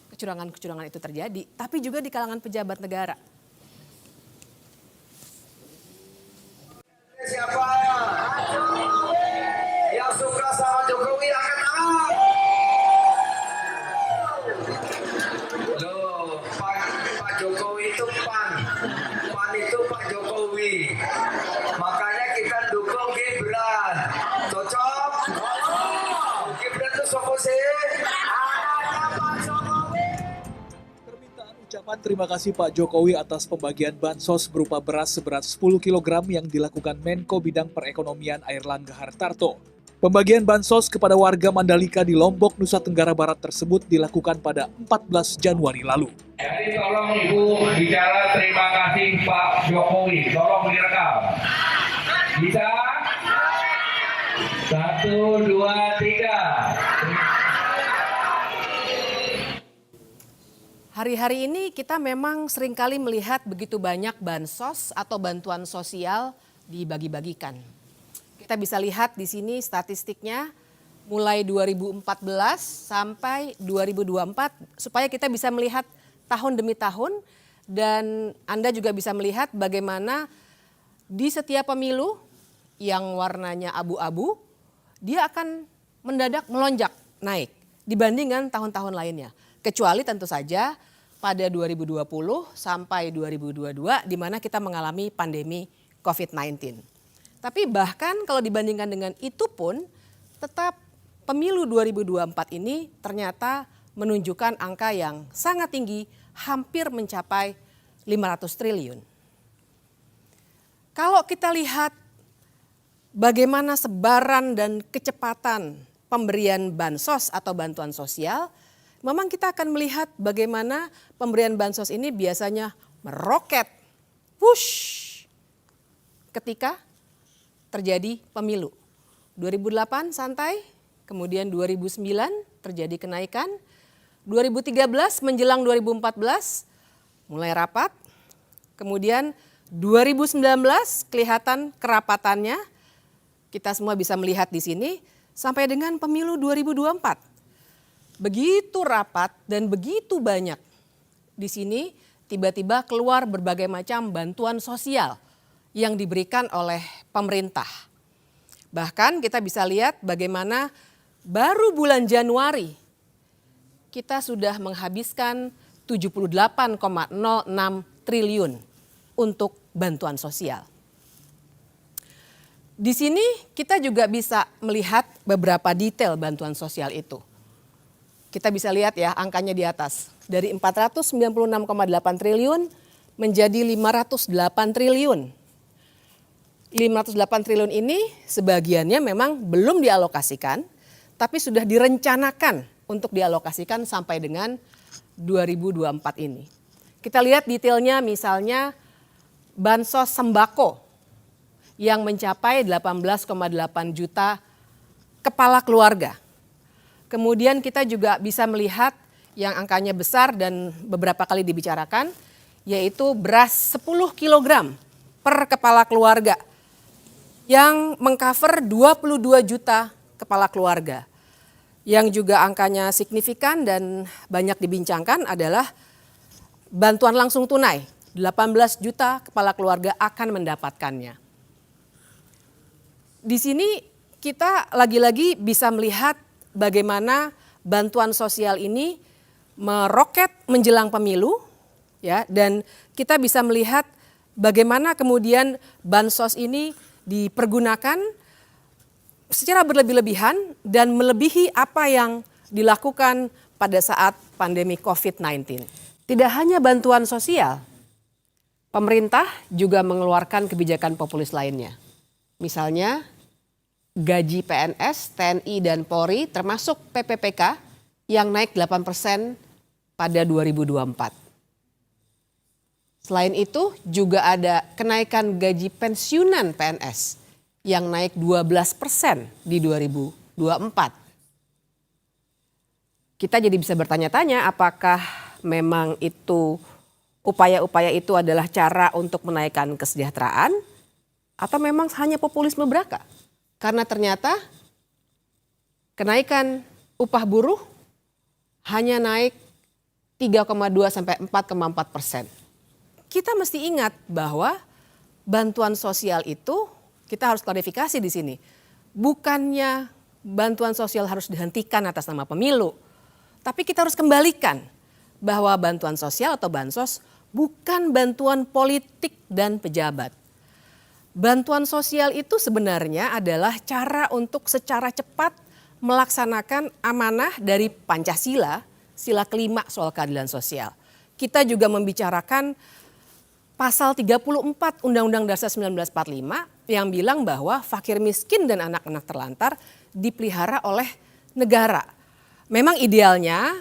[SPEAKER 15] kecurangan-kecurangan itu terjadi, tapi juga di kalangan pejabat negara.
[SPEAKER 16] Siapa yang suka sama Jokowi angkat tangan. Loh, Pak Jokowi itu PAN itu Pak Jokowi. Makanya kita dukung Gibran. Cocok? Gibran itu sopo sih?
[SPEAKER 17] Ucapan terima kasih Pak Jokowi atas pembagian bansos berupa beras seberat 10 kg yang dilakukan Menko Bidang Perekonomian Airlangga Hartarto. Pembagian bansos kepada warga Mandalika di Lombok, Nusa Tenggara Barat tersebut dilakukan pada 14 Januari lalu.
[SPEAKER 16] Jadi tolong Ibu bicara terima kasih Pak Jokowi, tolong direkam. Bisa? 1, 2, 3.
[SPEAKER 15] Hari-hari ini kita memang seringkali melihat begitu banyak bansos atau bantuan sosial dibagi-bagikan. Kita bisa lihat di sini statistiknya mulai 2014 sampai 2024 supaya kita bisa melihat tahun demi tahun dan Anda juga bisa melihat bagaimana di setiap pemilu yang warnanya abu-abu dia akan mendadak melonjak naik dibandingkan tahun-tahun lainnya. Kecuali tentu saja pada 2020 sampai 2022 di mana kita mengalami pandemi COVID-19. Tapi bahkan kalau dibandingkan dengan itu pun tetap pemilu 2024 ini ternyata menunjukkan angka yang sangat tinggi, hampir mencapai 500 triliun. Kalau kita lihat bagaimana sebaran dan kecepatan pemberian bansos atau bantuan sosial, memang kita akan melihat bagaimana pemberian bansos ini biasanya meroket, whoosh, ketika terjadi pemilu. 2008 santai, kemudian 2009 terjadi kenaikan, 2013 menjelang 2014 mulai rapat, kemudian 2019 kelihatan kerapatannya, kita semua bisa melihat di sini, sampai dengan pemilu 2024. Begitu rapat dan begitu banyak. Di sini tiba-tiba keluar berbagai macam bantuan sosial yang diberikan oleh pemerintah. Bahkan kita bisa lihat bagaimana baru bulan Januari kita sudah menghabiskan 78,06 triliun untuk bantuan sosial. Di sini kita juga bisa melihat beberapa detail bantuan sosial itu. Kita bisa lihat ya angkanya di atas. Dari 496,8 triliun menjadi 508 triliun. 508 triliun ini sebagiannya memang belum dialokasikan, tapi sudah direncanakan untuk dialokasikan sampai dengan 2024 ini. Kita lihat detailnya misalnya bansos sembako yang mencapai 18,8 juta kepala keluarga. Kemudian kita juga bisa melihat yang angkanya besar dan beberapa kali dibicarakan, yaitu beras 10 kg per kepala keluarga yang mengcover 22 juta kepala keluarga. Yang juga angkanya signifikan dan banyak dibincangkan adalah bantuan langsung tunai. 18 juta kepala keluarga akan mendapatkannya. Di sini kita lagi-lagi bisa melihat bagaimana bantuan sosial ini meroket menjelang pemilu, ya, dan kita bisa melihat bagaimana kemudian bansos ini dipergunakan secara berlebih-lebihan dan melebihi apa yang dilakukan pada saat pandemi COVID-19. Tidak hanya bantuan sosial, pemerintah juga mengeluarkan kebijakan populis lainnya. Misalnya gaji PNS, TNI dan Polri termasuk PPPK yang naik 8% pada 2024. Selain itu juga ada kenaikan gaji pensiunan PNS yang naik 12% di 2024. Kita jadi bisa bertanya-tanya apakah memang itu upaya-upaya itu adalah cara untuk menaikkan kesejahteraan atau memang hanya populisme belaka? Karena ternyata kenaikan upah buruh hanya naik 3,2 sampai 4,4%. Kita mesti ingat bahwa bantuan sosial itu kita harus klarifikasi di sini. Bukannya bantuan sosial harus dihentikan atas nama pemilu, tapi kita harus kembalikan bahwa bantuan sosial atau bansos bukan bantuan politik dan pejabat. Bantuan sosial itu sebenarnya adalah cara untuk secara cepat melaksanakan amanah dari Pancasila, sila kelima soal keadilan sosial. Kita juga membicarakan pasal 34 Undang-Undang Dasar 1945 yang bilang bahwa fakir miskin dan anak-anak terlantar dipelihara oleh negara. Memang idealnya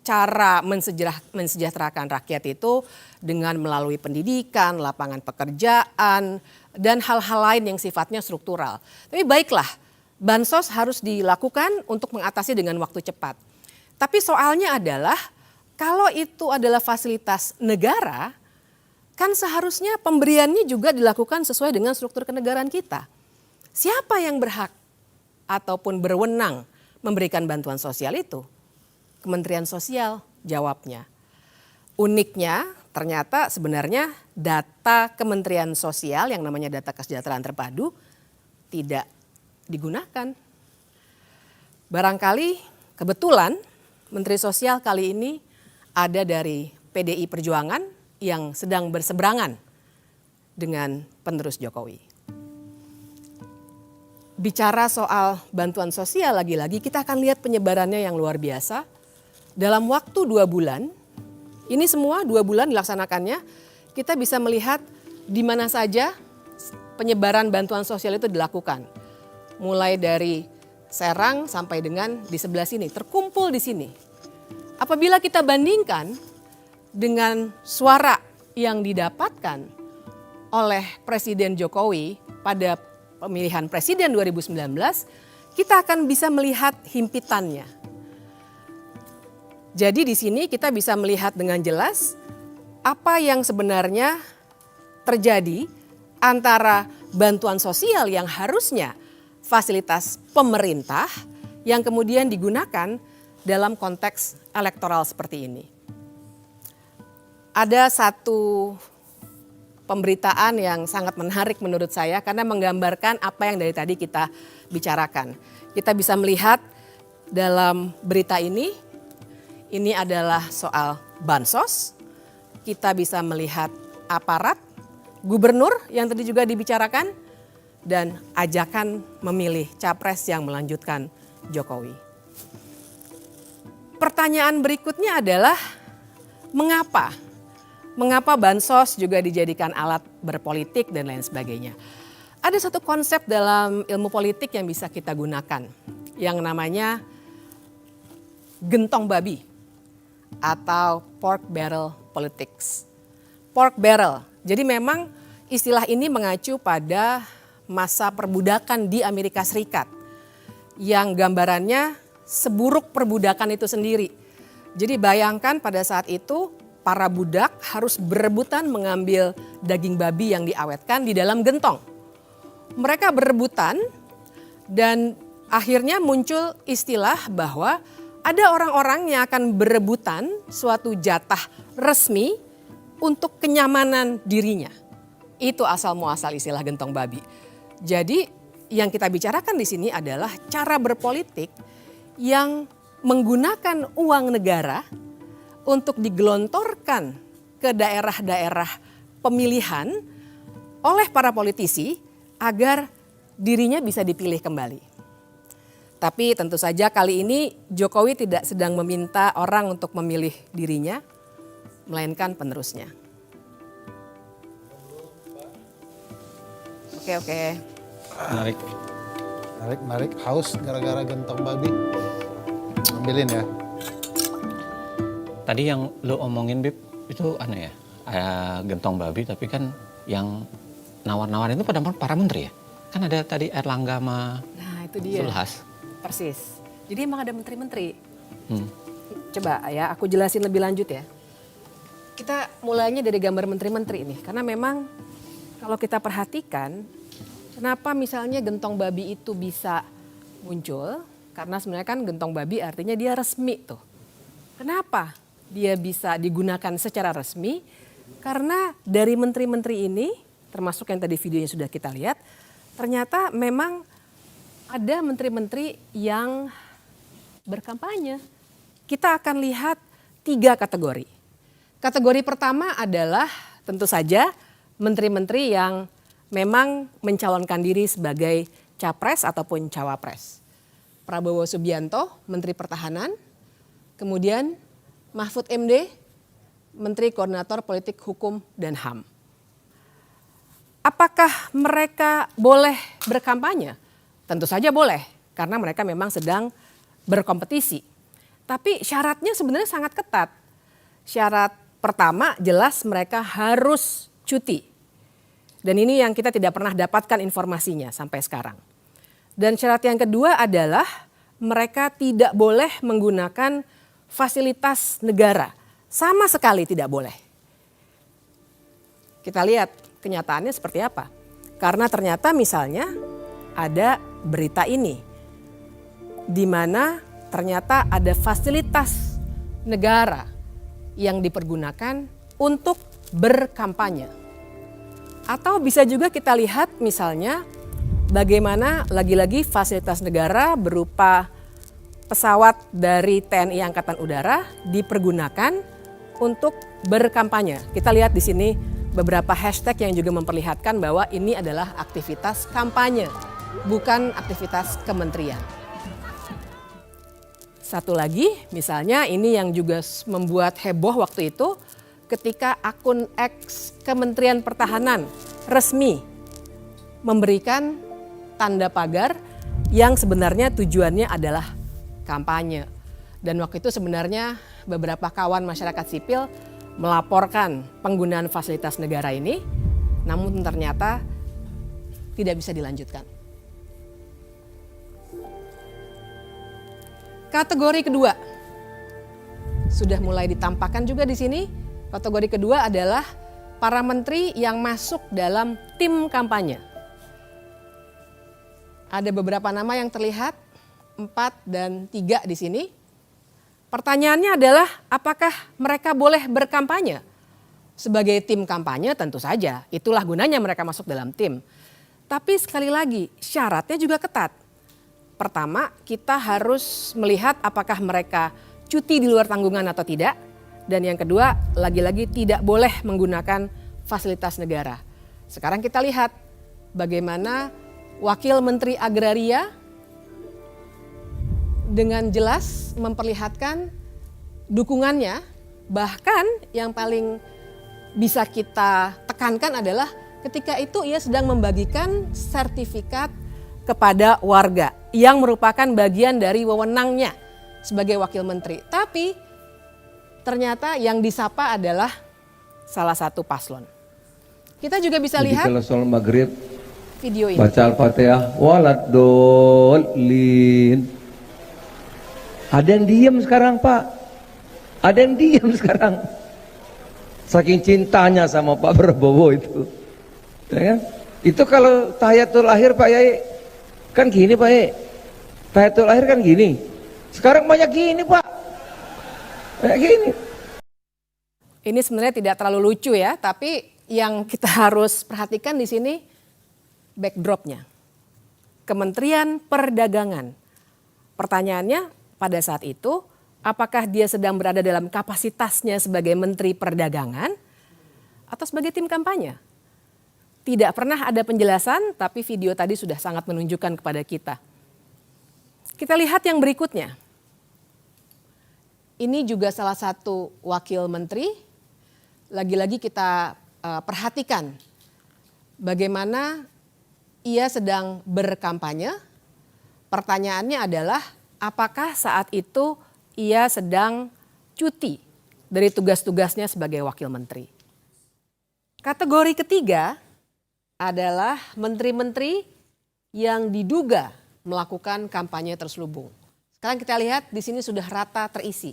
[SPEAKER 15] cara mensejahterakan rakyat itu dengan melalui pendidikan, lapangan pekerjaan, dan hal-hal lain yang sifatnya struktural. Tapi baiklah, bansos harus dilakukan untuk mengatasi dengan waktu cepat. Tapi soalnya adalah kalau itu adalah fasilitas negara, kan seharusnya pemberiannya juga dilakukan sesuai dengan struktur kenegaraan kita. Siapa yang berhak ataupun berwenang memberikan bantuan sosial itu? Kementerian Sosial jawabnya. Uniknya ternyata sebenarnya data Kementerian Sosial yang namanya data kesejahteraan terpadu tidak digunakan. Barangkali kebetulan Menteri Sosial kali ini ada dari PDI Perjuangan yang sedang berseberangan dengan penerus Jokowi. Bicara soal bantuan sosial lagi-lagi kita akan lihat penyebarannya yang luar biasa. Dalam waktu 2 bulan, ini semua 2 bulan dilaksanakannya, kita bisa melihat di mana saja penyebaran bantuan sosial itu dilakukan. Mulai dari Serang sampai dengan di sebelah sini, terkumpul di sini. Apabila kita bandingkan dengan suara yang didapatkan oleh Presiden Jokowi pada pemilihan presiden 2019, kita akan bisa melihat himpitannya. Jadi di sini kita bisa melihat dengan jelas apa yang sebenarnya terjadi antara bantuan sosial yang harusnya fasilitas pemerintah yang kemudian digunakan dalam konteks elektoral seperti ini. Ada satu pemberitaan yang sangat menarik menurut saya karena menggambarkan apa yang dari tadi kita bicarakan. Kita bisa melihat dalam berita ini adalah soal bansos. Kita bisa melihat aparat, gubernur yang tadi juga dibicarakan, dan ajakan memilih capres yang melanjutkan Jokowi. Pertanyaan berikutnya adalah mengapa? Mengapa bansos juga dijadikan alat berpolitik dan lain sebagainya? Ada satu konsep dalam ilmu politik yang bisa kita gunakan yang namanya gentong babi atau pork barrel politics. Pork barrel, jadi memang istilah ini mengacu pada masa perbudakan di Amerika Serikat yang gambarannya seburuk perbudakan itu sendiri. Jadi bayangkan pada saat itu para budak harus berebutan mengambil daging babi yang diawetkan di dalam gentong. Mereka berebutan dan akhirnya muncul istilah bahwa ada orang-orang yang akan berebutan suatu jatah resmi untuk kenyamanan dirinya. Itu asal muasal istilah gentong babi. Jadi yang kita bicarakan di sini adalah cara berpolitik yang menggunakan uang negara untuk digelontorkan ke daerah-daerah pemilihan oleh para politisi agar dirinya bisa dipilih kembali. Tapi tentu saja kali ini Jokowi tidak sedang meminta orang untuk memilih dirinya, melainkan penerusnya. Oke.
[SPEAKER 3] Menarik. Haus gara-gara gentong babi. Ambilin ya.
[SPEAKER 1] Tadi yang lo omongin, Bib, itu aneh ya, gentong babi, tapi kan yang nawar-nawarin itu pada para menteri ya? Kan ada tadi Erlangga sama
[SPEAKER 15] itu dia.
[SPEAKER 1] Zulhas.
[SPEAKER 15] Persis. Jadi emang ada menteri-menteri. Coba ya, aku jelasin lebih lanjut ya. Kita mulainya dari gambar menteri-menteri ini. Karena memang kalau kita perhatikan, kenapa misalnya gentong babi itu bisa muncul? Karena sebenarnya kan gentong babi artinya dia resmi tuh. Kenapa dia bisa digunakan secara resmi? Karena dari menteri-menteri ini, termasuk yang tadi videonya sudah kita lihat, ternyata memang ada menteri-menteri yang berkampanye. Kita akan lihat 3 kategori. Kategori pertama adalah tentu saja menteri-menteri yang memang mencalonkan diri sebagai capres ataupun cawapres. Prabowo Subianto, Menteri Pertahanan, kemudian Mahfud MD, Menteri Koordinator Politik Hukum dan HAM. Apakah mereka boleh berkampanye? Tentu saja boleh, karena mereka memang sedang berkompetisi. Tapi syaratnya sebenarnya sangat ketat. Syarat pertama jelas mereka harus cuti. Dan ini yang kita tidak pernah dapatkan informasinya sampai sekarang. Dan syarat yang kedua adalah mereka tidak boleh menggunakan fasilitas negara. Sama sekali tidak boleh. Kita lihat kenyataannya seperti apa. Karena ternyata misalnya ada berita ini, di mana ternyata ada fasilitas negara yang dipergunakan untuk berkampanye. Atau bisa juga kita lihat misalnya bagaimana lagi-lagi fasilitas negara berupa pesawat dari TNI Angkatan Udara dipergunakan untuk berkampanye. Kita lihat di sini beberapa hashtag yang juga memperlihatkan bahwa ini adalah aktivitas kampanye, bukan aktivitas kementerian. Satu lagi, misalnya ini yang juga membuat heboh waktu itu ketika akun X Kementerian Pertahanan resmi memberikan tanda pagar yang sebenarnya tujuannya adalah kampanye. Dan waktu itu sebenarnya beberapa kawan masyarakat sipil melaporkan penggunaan fasilitas negara ini, namun ternyata tidak bisa dilanjutkan. Kategori kedua sudah mulai ditampakkan juga di sini. Kategori kedua adalah para menteri yang masuk dalam tim kampanye. Ada beberapa nama yang terlihat, 4 dan 3 di sini. Pertanyaannya adalah apakah mereka boleh berkampanye? Sebagai tim kampanye tentu saja, itulah gunanya mereka masuk dalam tim. Tapi sekali lagi syaratnya juga ketat. Pertama, kita harus melihat apakah mereka cuti di luar tanggungan atau tidak. Dan yang kedua, lagi-lagi tidak boleh menggunakan fasilitas negara. Sekarang kita lihat bagaimana Wakil Menteri Agraria dengan jelas memperlihatkan dukungannya. Bahkan yang paling bisa kita tekankan adalah ketika itu ia sedang membagikan sertifikat kepada warga yang merupakan bagian dari wewenangnya sebagai wakil menteri. Tapi ternyata yang disapa adalah salah satu paslon. Kita juga bisa lihat
[SPEAKER 18] kalau soal maghrib
[SPEAKER 15] video ini.
[SPEAKER 18] Baca Al-Fatihah waladolin. Ada yang diam sekarang, Pak. Ada yang diam sekarang. Saking cintanya sama Pak Prabowo itu. Ya kan? Itu kalau tahiyatul akhir Pak Yai kan gini Pak Yai. Tahiyatul akhir kan gini. Sekarang banyak gini Pak. Kayak gini.
[SPEAKER 15] Ini sebenarnya tidak terlalu lucu ya, tapi yang kita harus perhatikan di sini backdropnya. Kementerian Perdagangan. Pertanyaannya pada saat itu, apakah dia sedang berada dalam kapasitasnya sebagai Menteri Perdagangan atau sebagai tim kampanye? Tidak pernah ada penjelasan, tapi video tadi sudah sangat menunjukkan kepada kita. Kita lihat yang berikutnya. Ini juga salah satu wakil menteri. Lagi-lagi kita perhatikan bagaimana ia sedang berkampanye. Pertanyaannya adalah apakah saat itu ia sedang cuti dari tugas-tugasnya sebagai wakil menteri. Kategori ketiga adalah menteri-menteri yang diduga melakukan kampanye terselubung. Sekarang kita lihat di sini sudah rata terisi.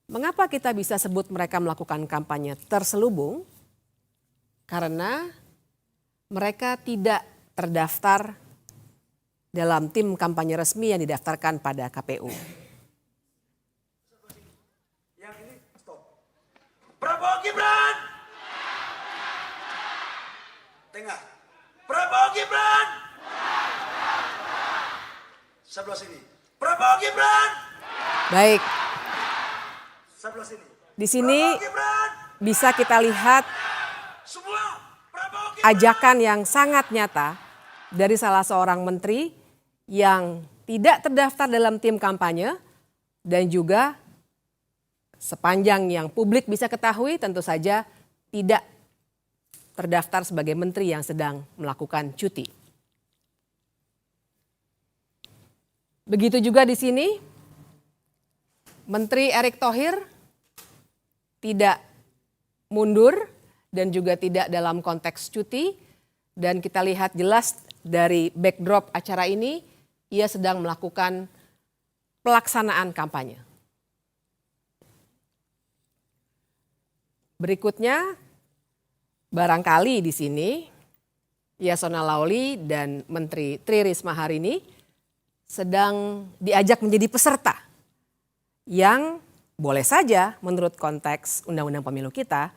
[SPEAKER 15] Mengapa kita bisa sebut mereka melakukan kampanye terselubung? Karena mereka tidak terdaftar dalam tim kampanye resmi yang didaftarkan pada KPU.
[SPEAKER 19] Yang ini stop. Prabowo Gibran. Tengah. Prabowo Gibran. Sebelah sini. Prabowo Gibran.
[SPEAKER 15] Baik.
[SPEAKER 19] Sebelah sini.
[SPEAKER 15] Di sini bisa kita lihat ajakan yang sangat nyata dari salah seorang menteri yang tidak terdaftar dalam tim kampanye dan juga sepanjang yang publik bisa ketahui tentu saja tidak terdaftar sebagai menteri yang sedang melakukan cuti. Begitu juga di sini Menteri Erick Thohir tidak mundur dan juga tidak dalam konteks cuti dan kita lihat jelas dari backdrop acara ini, ia sedang melakukan pelaksanaan kampanye. Berikutnya, barangkali di sini Yasona Lawli dan Menteri Tri Risma hari ini sedang diajak menjadi peserta yang boleh saja menurut konteks Undang-Undang Pemilu kita,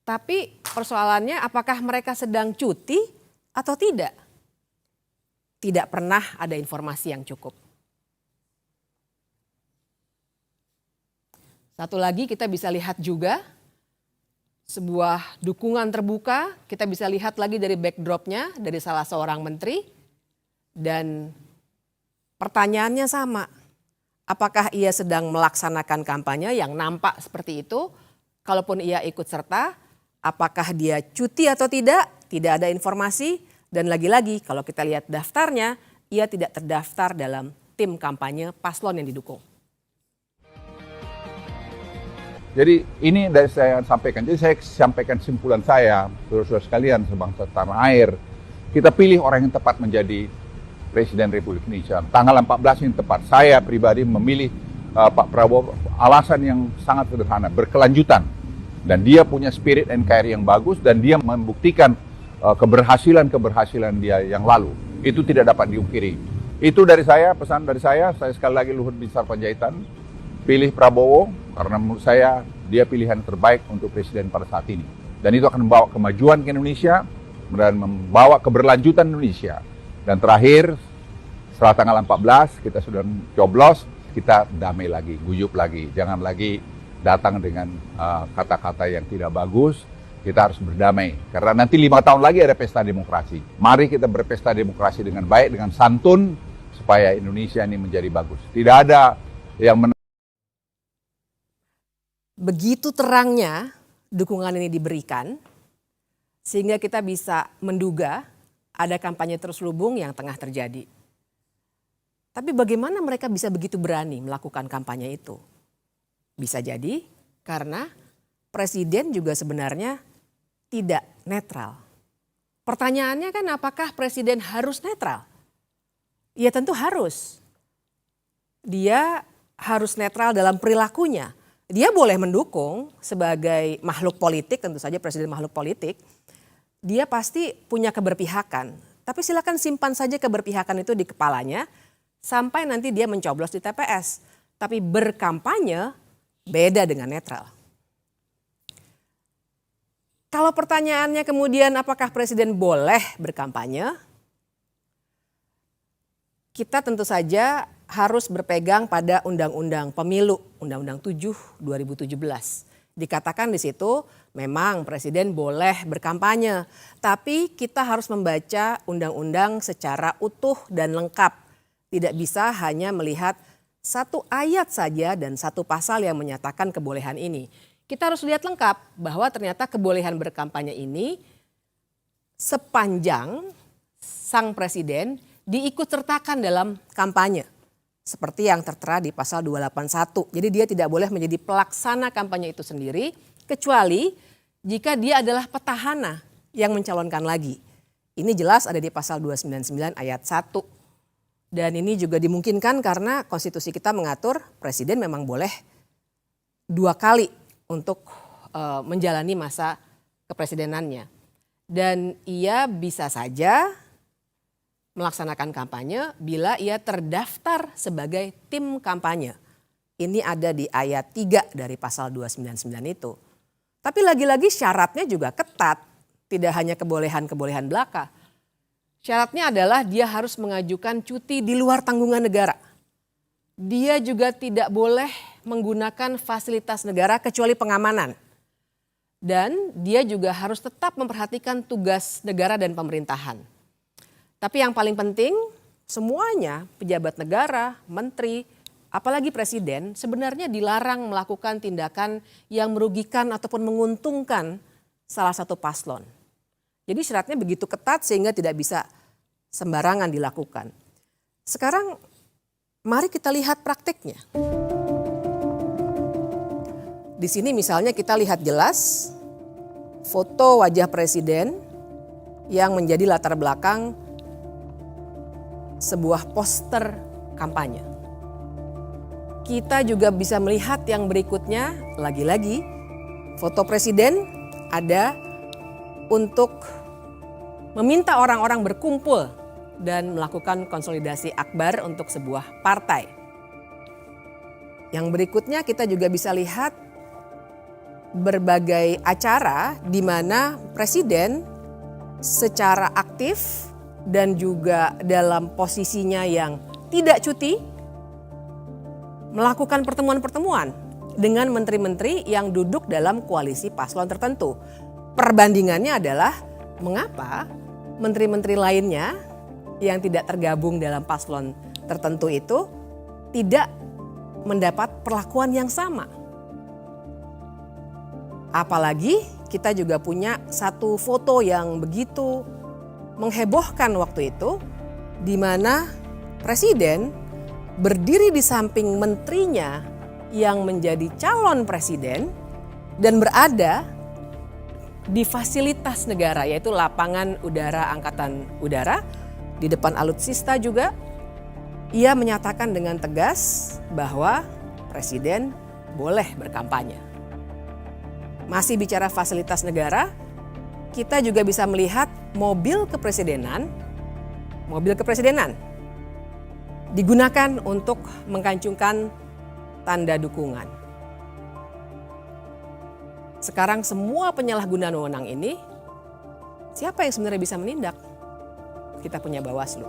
[SPEAKER 15] tapi persoalannya apakah mereka sedang cuti atau tidak? Tidak pernah ada informasi yang cukup. Satu lagi kita bisa lihat juga sebuah dukungan terbuka, kita bisa lihat lagi dari backdropnya dari salah seorang menteri, dan pertanyaannya sama. Apakah ia sedang melaksanakan kampanye yang nampak seperti itu? Kalaupun ia ikut serta, apakah dia cuti atau tidak? Tidak ada informasi. Dan lagi-lagi kalau kita lihat daftarnya, ia tidak terdaftar dalam tim kampanye paslon yang didukung.
[SPEAKER 20] Jadi ini dari saya sampaikan. Jadi saya sampaikan simpulan saya, saudara-saudara sekalian sebangsa tanah air. Kita pilih orang yang tepat menjadi Presiden Republik Indonesia. Tanggal 14 yang tepat. Saya pribadi memilih Pak Prabowo alasan yang sangat sederhana, berkelanjutan. Dan dia punya spirit NKRI yang bagus dan dia membuktikan keberhasilan dia yang lalu. Itu tidak dapat diungkiri. Itu dari saya, pesan dari saya sekali lagi Luhut Binsar Panjaitan, pilih Prabowo karena menurut saya dia pilihan terbaik untuk presiden pada saat ini. Dan itu akan membawa kemajuan ke Indonesia dan membawa keberlanjutan Indonesia. Dan terakhir, setelah tanggal 14 kita sudah coblos, kita damai lagi, guyup lagi. Jangan lagi datang dengan kata-kata yang tidak bagus. Kita harus berdamai. Karena nanti 5 tahun lagi ada pesta demokrasi. Mari kita berpesta demokrasi dengan baik, dengan santun, supaya Indonesia ini menjadi bagus. Tidak ada yang
[SPEAKER 15] Begitu terangnya dukungan ini diberikan, sehingga kita bisa menduga ada kampanye terselubung yang tengah terjadi. Tapi bagaimana mereka bisa begitu berani melakukan kampanye itu? Bisa jadi karena presiden juga sebenarnya tidak netral. Pertanyaannya kan apakah presiden harus netral? Ya tentu harus. Dia harus netral dalam perilakunya. Dia boleh mendukung sebagai makhluk politik, tentu saja presiden makhluk politik. Dia pasti punya keberpihakan. Tapi silakan simpan saja keberpihakan itu di kepalanya sampai nanti dia mencoblos di TPS. Tapi berkampanye beda dengan netral. Kalau pertanyaannya kemudian apakah presiden boleh berkampanye? Kita tentu saja harus berpegang pada Undang-Undang Pemilu, Undang-Undang 7 2017. Dikatakan di situ memang presiden boleh berkampanye, tapi kita harus membaca undang-undang secara utuh dan lengkap. Tidak bisa hanya melihat satu ayat saja dan satu pasal yang menyatakan kebolehan ini. Kita harus lihat lengkap bahwa ternyata kebolehan berkampanye ini sepanjang sang presiden diikutsertakan dalam kampanye. Seperti yang tertera di pasal 281. Jadi dia tidak boleh menjadi pelaksana kampanye itu sendiri kecuali jika dia adalah petahana yang mencalonkan lagi. Ini jelas ada di pasal 299 ayat 1. Dan ini juga dimungkinkan karena konstitusi kita mengatur presiden memang boleh 2 kali untuk menjalani masa kepresidenannya. Dan ia bisa saja melaksanakan kampanye bila ia terdaftar sebagai tim kampanye. Ini ada di ayat 3 dari pasal 299 itu. Tapi lagi-lagi syaratnya juga ketat. Tidak hanya kebolehan-kebolehan belaka. Syaratnya adalah dia harus mengajukan cuti di luar tanggungan negara. Dia juga tidak boleh menggunakan fasilitas negara kecuali pengamanan. Dan dia juga harus tetap memperhatikan tugas negara dan pemerintahan. Tapi yang paling penting semuanya pejabat negara, menteri, apalagi presiden sebenarnya dilarang melakukan tindakan yang merugikan ataupun menguntungkan salah satu paslon. Jadi syaratnya begitu ketat sehingga tidak bisa sembarangan dilakukan. Sekarang mari kita lihat praktiknya. Di sini misalnya kita lihat jelas foto wajah presiden yang menjadi latar belakang sebuah poster kampanye. Kita juga bisa melihat yang berikutnya, lagi-lagi foto presiden ada untuk meminta orang-orang berkumpul dan melakukan konsolidasi akbar untuk sebuah partai. Yang berikutnya kita juga bisa lihat berbagai acara di mana presiden secara aktif dan juga dalam posisinya yang tidak cuti melakukan pertemuan-pertemuan dengan menteri-menteri yang duduk dalam koalisi paslon tertentu. Perbandingannya adalah mengapa menteri-menteri lainnya yang tidak tergabung dalam paslon tertentu itu tidak mendapat perlakuan yang sama. Apalagi kita juga punya satu foto yang begitu menghebohkan waktu itu, di mana presiden berdiri di samping menterinya yang menjadi calon presiden dan berada di fasilitas negara, yaitu lapangan udara Angkatan Udara di depan alutsista juga. Ia menyatakan dengan tegas bahwa presiden boleh berkampanye. Masih bicara fasilitas negara, kita juga bisa melihat mobil kepresidenan digunakan untuk mengkancungkan tanda dukungan. Sekarang semua penyalahgunaan wewenang ini, siapa yang sebenarnya bisa menindak? Kita punya Bawaslu.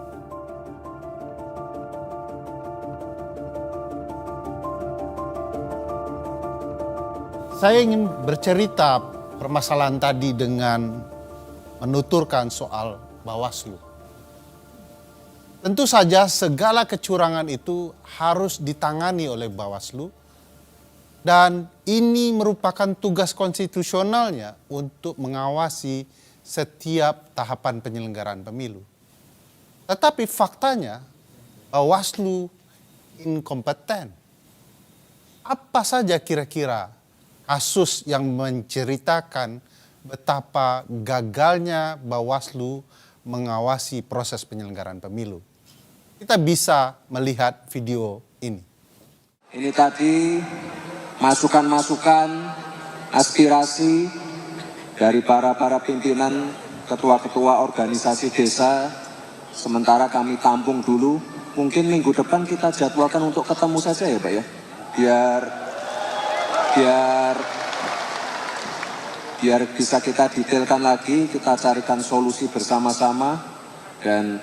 [SPEAKER 3] Saya ingin bercerita permasalahan tadi dengan menuturkan soal Bawaslu. Tentu saja segala kecurangan itu harus ditangani oleh Bawaslu dan ini merupakan tugas konstitusionalnya untuk mengawasi setiap tahapan penyelenggaraan pemilu. Tetapi faktanya Bawaslu inkompeten. Apa saja kira-kira kasus yang menceritakan betapa gagalnya Bawaslu mengawasi proses penyelenggaraan pemilu? Kita bisa melihat video ini.
[SPEAKER 21] Ini tadi masukan-masukan, aspirasi dari para pimpinan ketua-ketua organisasi desa. Sementara kami tampung dulu. Mungkin minggu depan kita jadwalkan untuk ketemu saja ya Pak ya. Biar bisa kita detailkan lagi, kita carikan solusi bersama-sama. Dan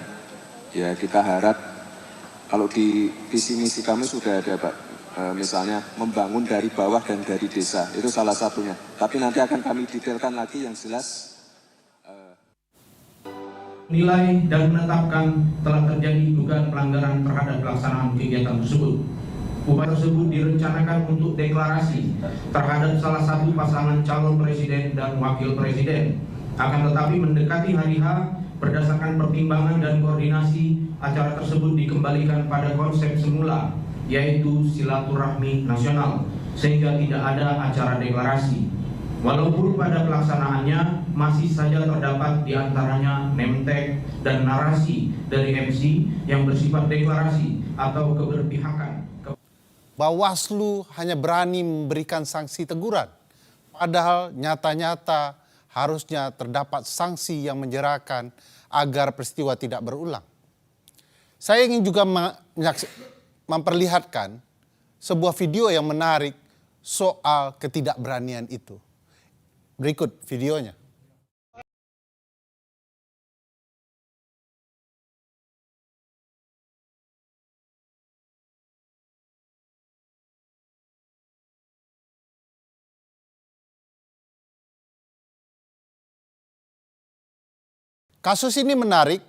[SPEAKER 21] ya kita harap kalau di visi misi kami sudah ada Pak, misalnya membangun dari bawah dan dari desa, itu salah satunya. Tapi nanti akan kami detailkan lagi yang jelas.
[SPEAKER 16] Nilai dan menetapkan telah terjadi dugaan pelanggaran terhadap pelaksanaan kegiatan tersebut. Upaya tersebut direncanakan untuk deklarasi terhadap salah satu pasangan calon presiden dan wakil presiden. Akan tetapi mendekati hari H, berdasarkan pertimbangan dan koordinasi, acara tersebut dikembalikan pada konsep semula, yaitu silaturahmi nasional, sehingga tidak ada acara deklarasi. Walaupun pada pelaksanaannya masih saja terdapat di antaranya name tag dan narasi dari MC yang bersifat deklarasi atau keberpihakan.
[SPEAKER 3] Bawaslu hanya berani memberikan sanksi teguran, padahal nyata-nyata harusnya terdapat sanksi yang menjerahkan agar peristiwa tidak berulang. Saya ingin juga memperlihatkan sebuah video yang menarik soal ketidakberanian itu. Berikut videonya. Kasus ini menarik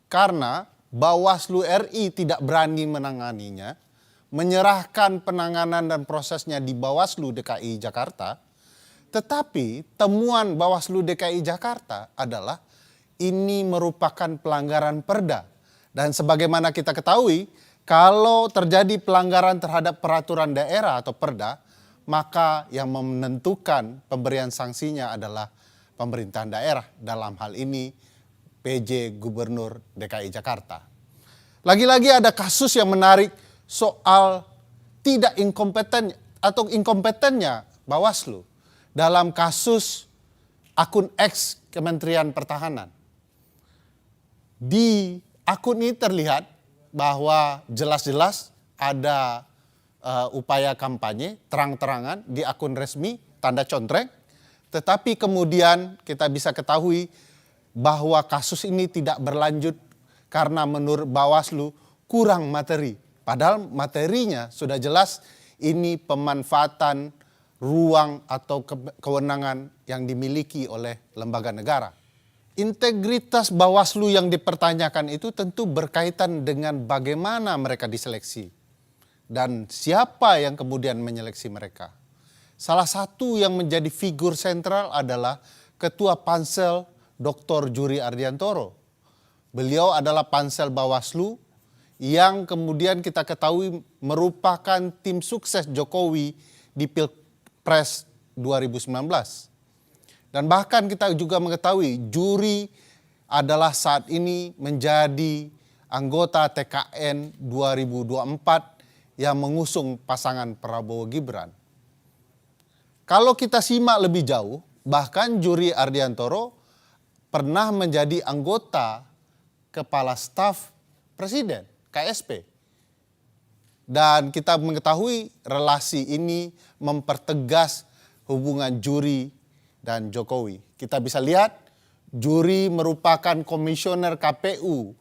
[SPEAKER 3] karena Bawaslu RI tidak berani menanganinya, menyerahkan penanganan dan prosesnya di Bawaslu DKI Jakarta. Tetapi temuan Bawaslu DKI Jakarta adalah ini merupakan pelanggaran perda. Dan sebagaimana kita ketahui, kalau terjadi pelanggaran terhadap peraturan daerah atau perda, maka yang menentukan pemberian sanksinya adalah pemerintahan daerah, dalam hal ini PJ Gubernur DKI Jakarta. Lagi-lagi ada kasus yang menarik soal tidak inkompeten atau inkompetennya Bawaslu dalam kasus akun X Kementerian Pertahanan. Di akun ini terlihat bahwa jelas-jelas ada upaya kampanye terang-terangan di akun resmi, tanda contreng, tetapi kemudian kita bisa ketahui bahwa kasus ini tidak berlanjut karena menurut Bawaslu kurang materi. Padahal materinya sudah jelas ini pemanfaatan ruang atau kewenangan yang dimiliki oleh lembaga negara. Integritas Bawaslu yang dipertanyakan itu tentu berkaitan dengan bagaimana mereka diseleksi dan siapa yang kemudian menyeleksi mereka. Salah satu yang menjadi figur sentral adalah Ketua Pansel Dr. Juri Ardiantoro. Beliau adalah Pansel Bawaslu yang kemudian kita ketahui merupakan tim sukses Jokowi di Pilpres 2019. Dan bahkan kita juga mengetahui juri adalah saat ini menjadi anggota TKN 2024 yang mengusung pasangan Prabowo Gibran. Kalau kita simak lebih jauh, bahkan Juri Ardiantoro pernah menjadi anggota Kepala Staf Presiden, KSP. Dan kita mengetahui relasi ini mempertegas hubungan Juri dan Jokowi. Kita bisa lihat Juri merupakan komisioner KPU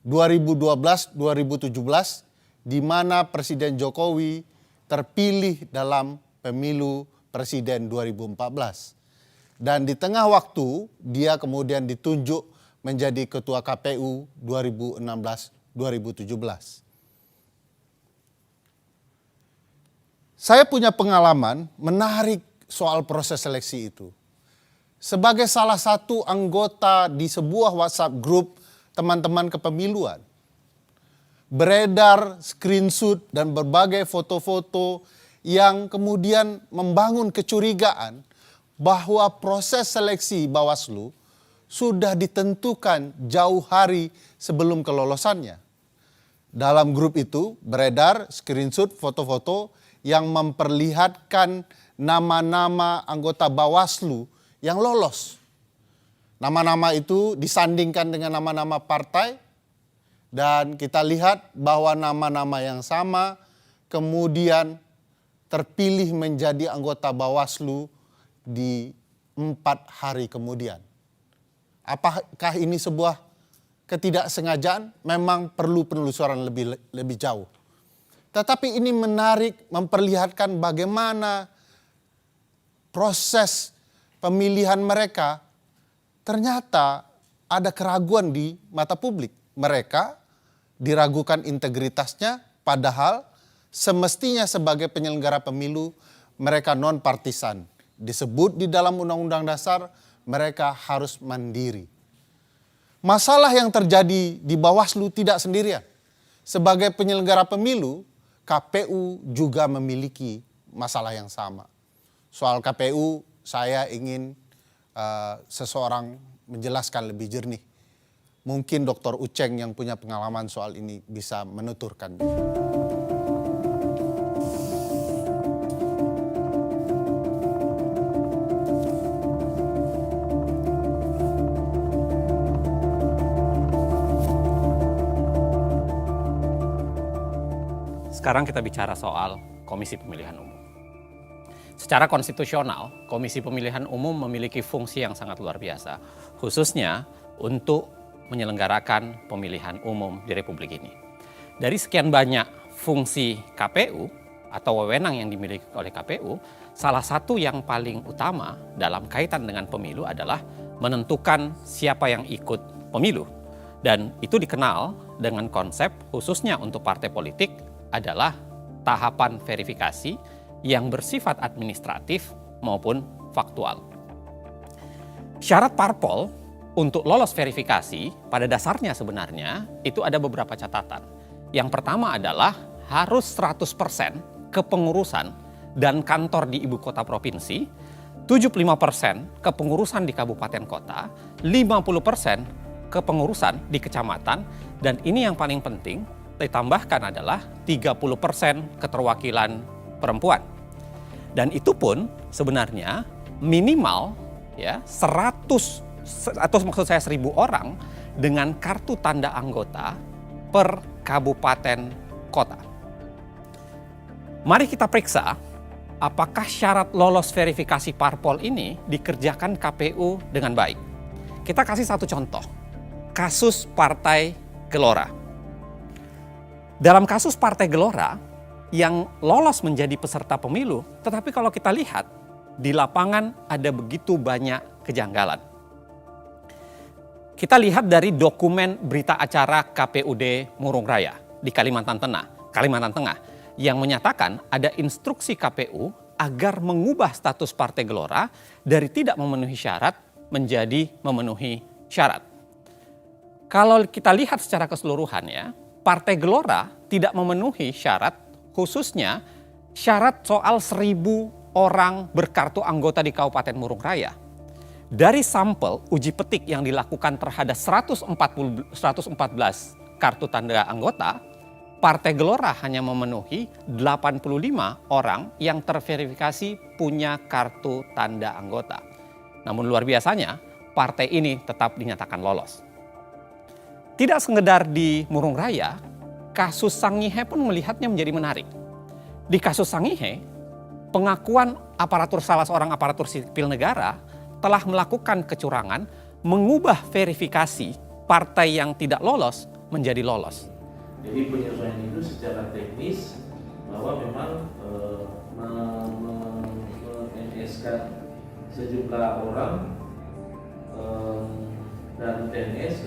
[SPEAKER 3] 2012-2017 di mana Presiden Jokowi terpilih dalam pemilu Presiden 2014. Dan di tengah waktu dia kemudian ditunjuk menjadi Ketua KPU 2016-2017. Saya punya pengalaman menarik soal proses seleksi itu. Sebagai salah satu anggota di sebuah WhatsApp group teman-teman kepemiluan, beredar screenshot dan berbagai foto-foto yang kemudian membangun kecurigaan bahwa proses seleksi Bawaslu sudah ditentukan jauh hari sebelum kelolosannya. Dalam grup itu beredar screenshot foto-foto yang memperlihatkan nama-nama anggota Bawaslu yang lolos. Nama-nama itu disandingkan dengan nama-nama partai. Dan kita lihat bahwa nama-nama yang sama kemudian terpilih menjadi anggota Bawaslu di 4 hari kemudian. Apakah ini sebuah ketidaksengajaan? Memang perlu penelusuran lebih jauh. Tetapi ini menarik memperlihatkan bagaimana proses pemilihan mereka ternyata ada keraguan di mata publik. Mereka diragukan integritasnya, padahal semestinya sebagai penyelenggara pemilu mereka non-partisan. Disebut di dalam Undang-Undang Dasar mereka harus mandiri. Masalah yang terjadi di Bawaslu tidak sendirian. Sebagai penyelenggara pemilu, KPU juga memiliki masalah yang sama. Soal KPU saya ingin seseorang menjelaskan lebih jernih. Mungkin Dr. Uceng yang punya pengalaman soal ini bisa menuturkan.
[SPEAKER 1] Sekarang kita bicara soal Komisi Pemilihan Umum. Secara konstitusional, Komisi Pemilihan Umum memiliki fungsi yang sangat luar biasa, khususnya untuk menyelenggarakan pemilihan umum di Republik ini. Dari sekian banyak fungsi KPU atau wewenang yang dimiliki oleh KPU, salah satu yang paling utama dalam kaitan dengan pemilu adalah menentukan siapa yang ikut pemilu. Dan itu dikenal dengan konsep khususnya untuk partai politik adalah tahapan verifikasi yang bersifat administratif maupun faktual. Syarat parpol untuk lolos verifikasi pada dasarnya sebenarnya itu ada beberapa catatan. Yang pertama adalah harus 100% kepengurusan dan kantor di ibu kota provinsi, 75% kepengurusan di kabupaten kota, 50% kepengurusan di kecamatan, dan ini yang paling penting, ditambahkan adalah 30% keterwakilan perempuan. Dan itu pun sebenarnya minimal ya 100 atau maksud saya 1.000 orang dengan kartu tanda anggota per kabupaten kota. Mari kita periksa apakah syarat lolos verifikasi parpol ini dikerjakan KPU dengan baik. Kita kasih satu contoh, kasus Partai Gelora. Dalam kasus Partai Gelora yang lolos menjadi peserta pemilu, tetapi kalau kita lihat di lapangan ada begitu banyak kejanggalan. Kita lihat dari dokumen berita acara KPUD Murung Raya di Kalimantan Tengah yang menyatakan ada instruksi KPU agar mengubah status Partai Gelora dari tidak memenuhi syarat menjadi memenuhi syarat. Kalau kita lihat secara keseluruhan ya, Partai Gelora tidak memenuhi syarat, khususnya syarat soal 1.000 orang berkartu anggota di Kabupaten Murung Raya. Dari sampel uji petik yang dilakukan terhadap 114 kartu tanda anggota, Partai Gelora hanya memenuhi 85 orang yang terverifikasi punya kartu tanda anggota. Namun luar biasanya, partai ini tetap dinyatakan lolos. Tidak sekedar di Murung Raya, kasus Sangihe pun melihatnya menjadi menarik. Di kasus Sangihe, pengakuan salah seorang aparatur sipil negara telah melakukan kecurangan, mengubah verifikasi partai yang tidak lolos menjadi lolos.
[SPEAKER 2] Jadi penyesuaian itu secara teknis bahwa memang men-NS sejumlah orang dan PNS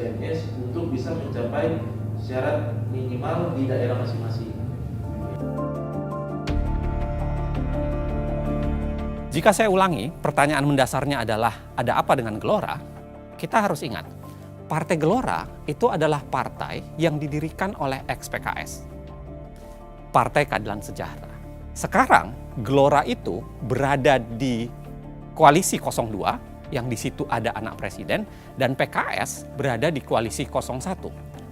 [SPEAKER 2] untuk bisa mencapai syarat minimal di daerah masing-masing.
[SPEAKER 1] Jika saya ulangi, pertanyaan mendasarnya adalah ada apa dengan Gelora? Kita harus ingat, Partai Gelora itu adalah partai yang didirikan oleh ex-PKS. Partai Keadilan Sejahtera. Sekarang Gelora itu berada di koalisi 02 yang di situ ada anak presiden, dan PKS berada di koalisi 01.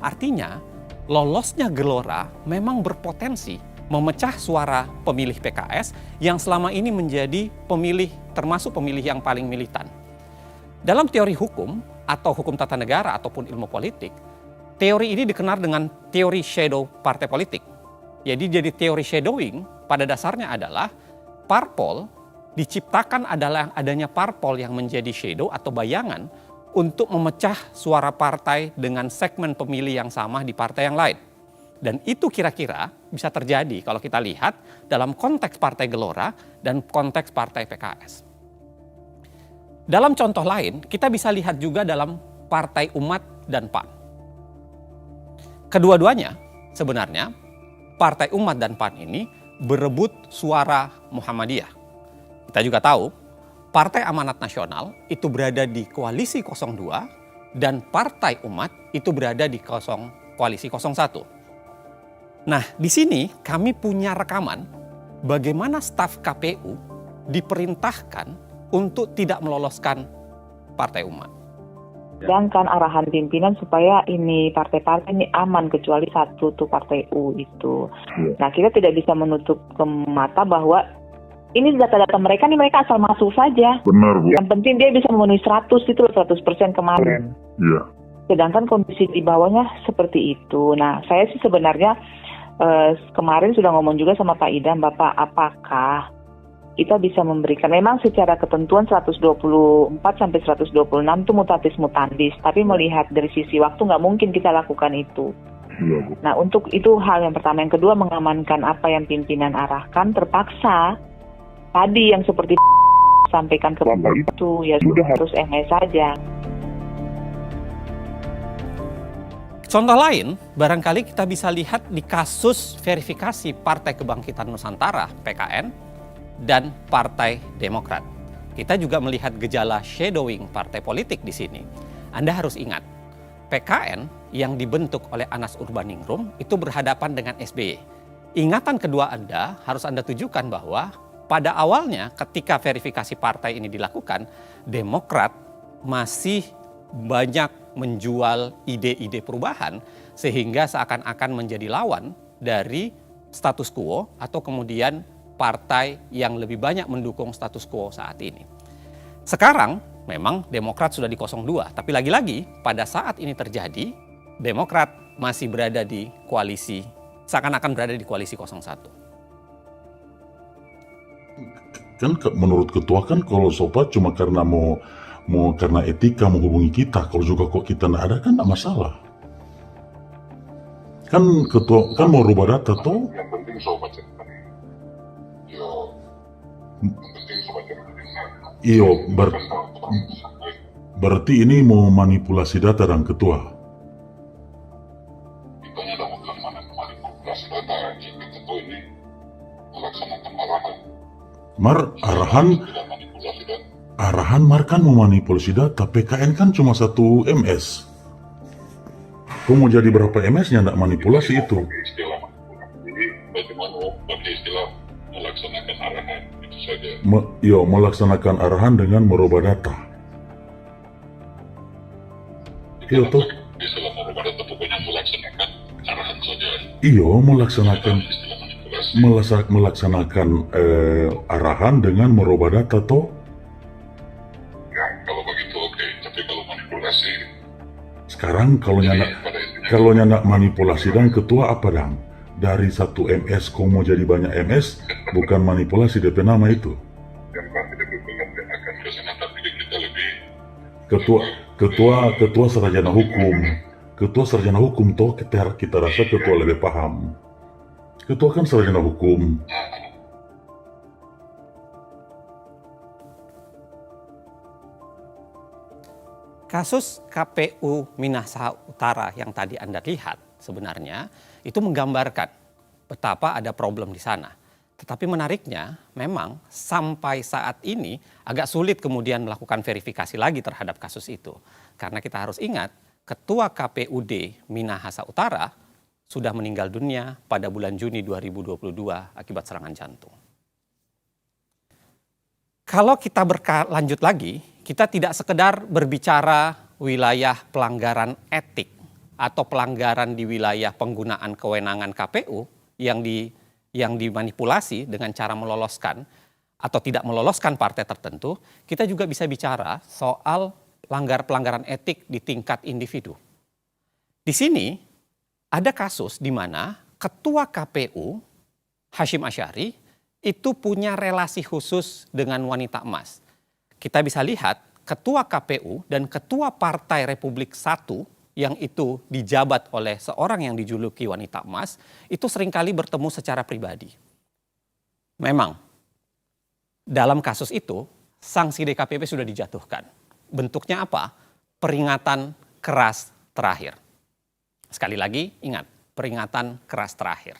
[SPEAKER 1] Artinya lolosnya Gelora memang berpotensi memecah suara pemilih PKS yang selama ini menjadi termasuk pemilih yang paling militan. Dalam teori hukum atau hukum tata negara ataupun ilmu politik, teori ini dikenal dengan teori shadow partai politik. Jadi teori shadowing pada dasarnya adalah parpol diciptakan adalah adanya parpol yang menjadi shadow atau bayangan untuk memecah suara partai dengan segmen pemilih yang sama di partai yang lain. Dan itu kira-kira bisa terjadi kalau kita lihat dalam konteks Partai Gelora dan konteks Partai PKS. Dalam contoh lain, kita bisa lihat juga dalam Partai Umat dan PAN. Kedua-duanya sebenarnya Partai Umat dan PAN ini berebut suara Muhammadiyah. Kita juga tahu Partai Amanat Nasional itu berada di koalisi 02 dan Partai Umat itu berada di koalisi 01. Nah, di sini kami punya rekaman bagaimana staf KPU diperintahkan untuk tidak meloloskan Partai Umat.
[SPEAKER 22] Sedangkan arahan pimpinan supaya ini partai-partai ini aman kecuali satu tuh Partai U itu. Nah, kita tidak bisa menutup ke mata bahwa ini data-data mereka nih, mereka asal masuk saja.
[SPEAKER 14] Benar, Bu.
[SPEAKER 22] Yang penting dia bisa memenuhi 100% kemarin.
[SPEAKER 14] Iya.
[SPEAKER 22] Sedangkan kondisi di bawahnya seperti itu. Nah, saya sih sebenarnya kemarin sudah ngomong juga sama Pak Idam, Bapak, apakah kita bisa memberikan, memang secara ketentuan 124 sampai 126 itu mutatis mutandis, tapi melihat dari sisi waktu nggak mungkin kita lakukan itu.
[SPEAKER 14] Iya, Bu.
[SPEAKER 22] Nah, untuk itu hal yang pertama. Yang kedua, mengamankan apa yang pimpinan arahkan, terpaksa tadi yang seperti sampaikan ke Bapak itu, ya sudah harus MS saja.
[SPEAKER 1] Contoh lain, barangkali kita bisa lihat di kasus verifikasi Partai Kebangkitan Nusantara, PKN, dan Partai Demokrat. Kita juga melihat gejala shadowing partai politik di sini. Anda harus ingat, PKN yang dibentuk oleh Anas Urbaningrum itu berhadapan dengan SBY. Ingatan kedua Anda harus Anda tujukan bahwa pada awalnya ketika verifikasi partai ini dilakukan, Demokrat masih banyak menjual ide-ide perubahan sehingga seakan-akan menjadi lawan dari status quo atau kemudian partai yang lebih banyak mendukung status quo saat ini. Sekarang memang Demokrat sudah di 02, tapi lagi-lagi pada saat ini terjadi, Demokrat masih berada di koalisi, seakan-akan berada di koalisi 01.
[SPEAKER 14] Kan menurut ketua kan kalau sobat cuma karena mau karena etika menghubungi kita, kalau juga kok kita nggak ada kan nggak masalah. Kan ketua kan mau rubah data tuh. Yang penting sobat Iyo, berarti ini mau manipulasi data dan ketua.
[SPEAKER 5] Kita tidak bukan manipulasi data, jika ketua ini melaksanakan arahan.
[SPEAKER 14] Arahan Mar kan memanipulasi data. PKN kan cuma 1 MS. Kau mau jadi berapa MS-nya nggak manipulasi itu?
[SPEAKER 5] Jadi bagaimana pakai istilah melaksanakan arahan itu saja.
[SPEAKER 14] Melaksanakan arahan dengan merubah data. Iya tuh.
[SPEAKER 5] Istilah merubah data pokoknya melaksanakan arahan saja.
[SPEAKER 14] Iya, melaksanakan arahan dengan merubah data toh.
[SPEAKER 5] Ya, kalau begitu oke. Tapi kalau manipulasi.
[SPEAKER 14] Sekarang kalau nyandak manipulasi dan ketua apa dang? Dari 1 MS kau mau jadi banyak MS, bukan manipulasi DP nama itu.
[SPEAKER 5] Yang pasti akan kesana, tapi kita lebih.
[SPEAKER 14] Ketua sarjana hukum. Ketua sarjana hukum toh kita rasa ketua lebih paham. Ketua kan sarjana hukum.
[SPEAKER 1] Kasus KPU Minahasa Utara yang tadi Anda lihat sebenarnya itu menggambarkan betapa ada problem di sana. Tetapi menariknya memang sampai saat ini agak sulit kemudian melakukan verifikasi lagi terhadap kasus itu. Karena kita harus ingat Ketua KPUD Minahasa Utara sudah meninggal dunia pada bulan Juni 2022 akibat serangan jantung. Kalau kita berlanjut lagi, kita tidak sekedar berbicara wilayah pelanggaran etik atau pelanggaran di wilayah penggunaan kewenangan KPU yang dimanipulasi dengan cara meloloskan atau tidak meloloskan partai tertentu, kita juga bisa bicara soal pelanggaran etik di tingkat individu. Di sini ada kasus di mana Ketua KPU Hashim Asyari itu punya relasi khusus dengan wanita emas. Kita bisa lihat Ketua KPU dan Ketua Partai Republik I yang itu dijabat oleh seorang yang dijuluki wanita emas, itu seringkali bertemu secara pribadi. Memang, dalam kasus itu, sanksi DKPP sudah dijatuhkan. Bentuknya apa? Peringatan keras terakhir. Sekali lagi, ingat, peringatan keras terakhir.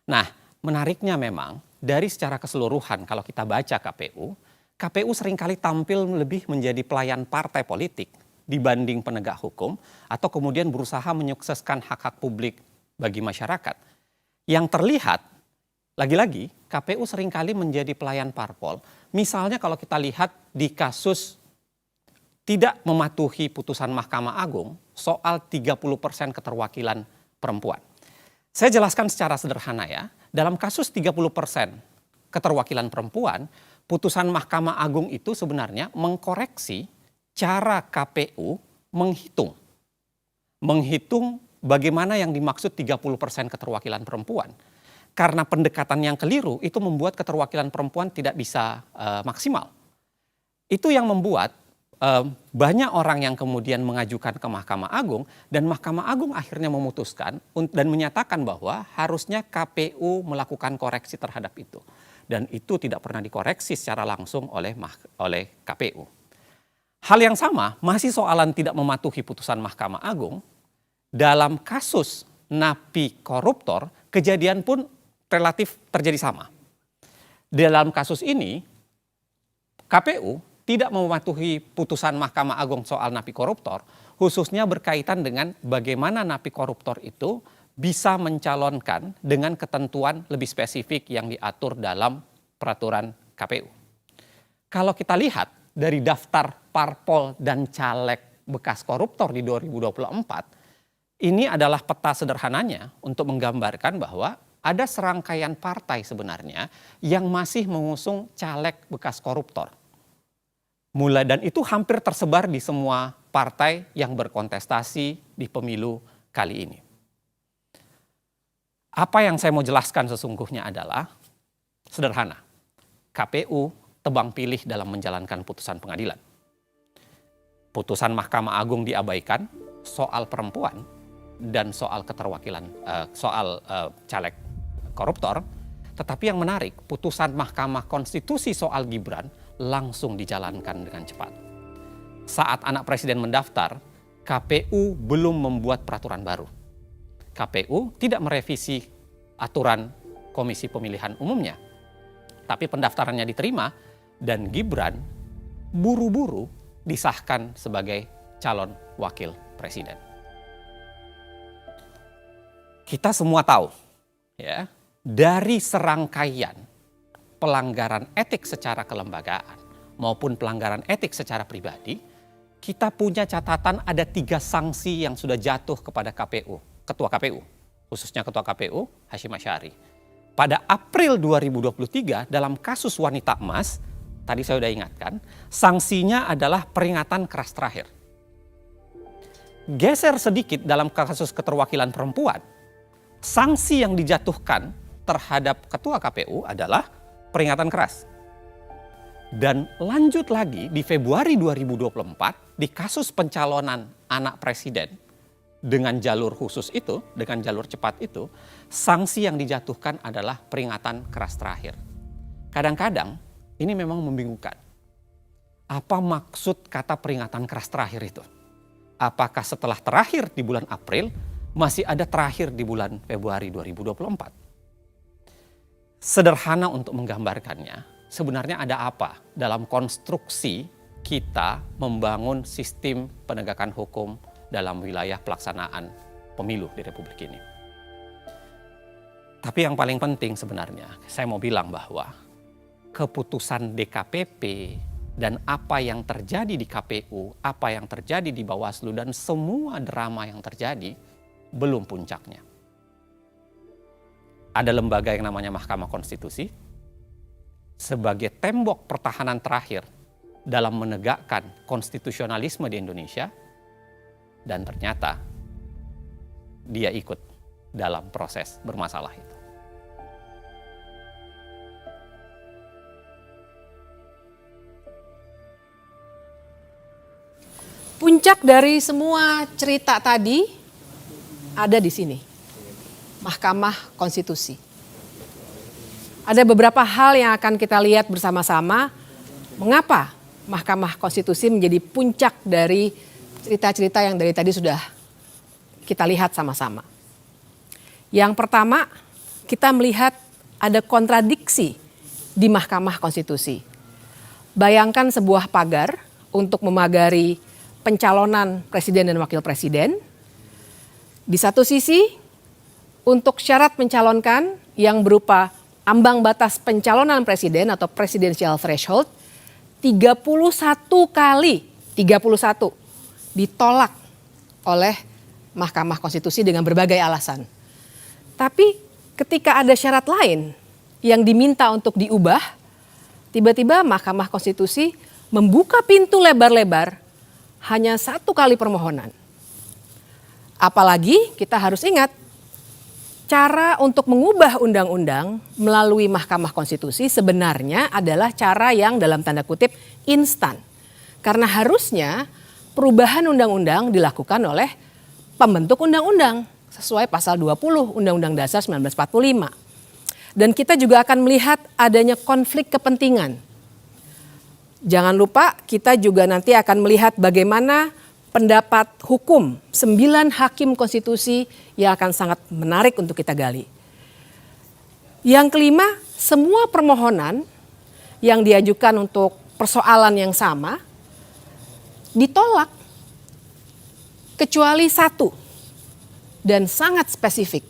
[SPEAKER 1] Nah, menariknya memang, dari secara keseluruhan kalau kita baca KPU seringkali tampil lebih menjadi pelayan partai politik dibanding penegak hukum atau kemudian berusaha menyukseskan hak-hak publik bagi masyarakat. Yang terlihat, lagi-lagi KPU seringkali menjadi pelayan parpol. Misalnya kalau kita lihat di kasus tidak mematuhi putusan Mahkamah Agung soal 30% keterwakilan perempuan. Saya jelaskan secara sederhana ya, dalam kasus 30% keterwakilan perempuan, putusan Mahkamah Agung itu sebenarnya mengkoreksi cara KPU menghitung bagaimana yang dimaksud 30% keterwakilan perempuan. Karena pendekatan yang keliru itu membuat keterwakilan perempuan tidak bisa maksimal. Itu yang membuat banyak orang yang kemudian mengajukan ke Mahkamah Agung dan Mahkamah Agung akhirnya memutuskan dan menyatakan bahwa harusnya KPU melakukan koreksi terhadap itu. Dan itu tidak pernah dikoreksi secara langsung oleh KPU. Hal yang sama masih soalan tidak mematuhi putusan Mahkamah Agung. Dalam kasus napi koruptor, kejadian pun relatif terjadi sama. Dalam kasus ini, KPU tidak mematuhi putusan Mahkamah Agung soal napi koruptor, khususnya berkaitan dengan bagaimana napi koruptor itu bisa mencalonkan dengan ketentuan lebih spesifik yang diatur dalam peraturan KPU. Kalau kita lihat dari daftar parpol dan caleg bekas koruptor di 2024, ini adalah peta sederhananya untuk menggambarkan bahwa ada serangkaian partai sebenarnya yang masih mengusung caleg bekas koruptor. Dan itu hampir tersebar di semua partai yang berkontestasi di pemilu kali ini. Apa yang saya mau jelaskan sesungguhnya adalah sederhana. KPU tebang pilih dalam menjalankan putusan pengadilan. Putusan Mahkamah Agung diabaikan soal perempuan dan soal keterwakilan, soal caleg koruptor. Tetapi yang menarik, putusan Mahkamah Konstitusi soal Gibran langsung dijalankan dengan cepat. Saat anak presiden mendaftar, KPU belum membuat peraturan baru. KPU tidak merevisi aturan Komisi Pemilihan Umumnya. Tapi pendaftarannya diterima dan Gibran buru-buru disahkan sebagai calon wakil presiden. Kita semua tahu, ya, dari serangkaian pelanggaran etik secara kelembagaan maupun pelanggaran etik secara pribadi, kita punya catatan ada 3 sanksi yang sudah jatuh kepada KPU, Ketua KPU, khususnya Ketua KPU Hashim Asy'ari. Pada April 2023 dalam kasus wanita emas, tadi saya sudah ingatkan, sanksinya adalah peringatan keras terakhir. Geser sedikit dalam kasus keterwakilan perempuan, sanksi yang dijatuhkan terhadap Ketua KPU adalah peringatan keras. Dan lanjut lagi di Februari 2024 di kasus pencalonan anak presiden dengan jalur khusus itu, dengan jalur cepat itu, sanksi yang dijatuhkan adalah peringatan keras terakhir. Kadang-kadang ini memang membingungkan. Apa maksud kata peringatan keras terakhir itu? Apakah setelah terakhir di bulan April masih ada terakhir di bulan Februari 2024? Sederhana untuk menggambarkannya, sebenarnya ada apa dalam konstruksi kita membangun sistem penegakan hukum dalam wilayah pelaksanaan pemilu di Republik ini. Tapi yang paling penting sebenarnya, saya mau bilang bahwa keputusan DKPP dan apa yang terjadi di KPU, apa yang terjadi di Bawaslu dan semua drama yang terjadi belum puncaknya. Ada lembaga yang namanya Mahkamah Konstitusi sebagai tembok pertahanan terakhir dalam menegakkan konstitusionalisme di Indonesia, dan ternyata dia ikut dalam proses bermasalah itu.
[SPEAKER 15] Puncak dari semua cerita tadi ada di sini, Mahkamah Konstitusi. Ada beberapa hal yang akan kita lihat bersama-sama, mengapa Mahkamah Konstitusi menjadi puncak dari cerita-cerita yang dari tadi sudah kita lihat sama-sama. Yang pertama, kita melihat ada kontradiksi di Mahkamah Konstitusi. Bayangkan sebuah pagar untuk memagari pencalonan presiden dan wakil presiden. Di satu sisi, untuk syarat mencalonkan yang berupa ambang batas pencalonan presiden atau presidential threshold 31 kali, 31 ditolak oleh Mahkamah Konstitusi dengan berbagai alasan. Tapi ketika ada syarat lain yang diminta untuk diubah, tiba-tiba Mahkamah Konstitusi membuka pintu lebar-lebar hanya 1 kali permohonan. Apalagi kita harus ingat, cara untuk mengubah undang-undang melalui Mahkamah Konstitusi sebenarnya adalah cara yang dalam tanda kutip instan. Karena harusnya perubahan undang-undang dilakukan oleh pembentuk undang-undang sesuai pasal 20 Undang-Undang Dasar 1945. Dan kita juga akan melihat adanya konflik kepentingan. Jangan lupa kita juga nanti akan melihat bagaimana pendapat hukum 9 hakim konstitusi yang akan sangat menarik untuk kita gali. Yang kelima, semua permohonan yang diajukan untuk persoalan yang sama ditolak kecuali 1 dan sangat spesifik.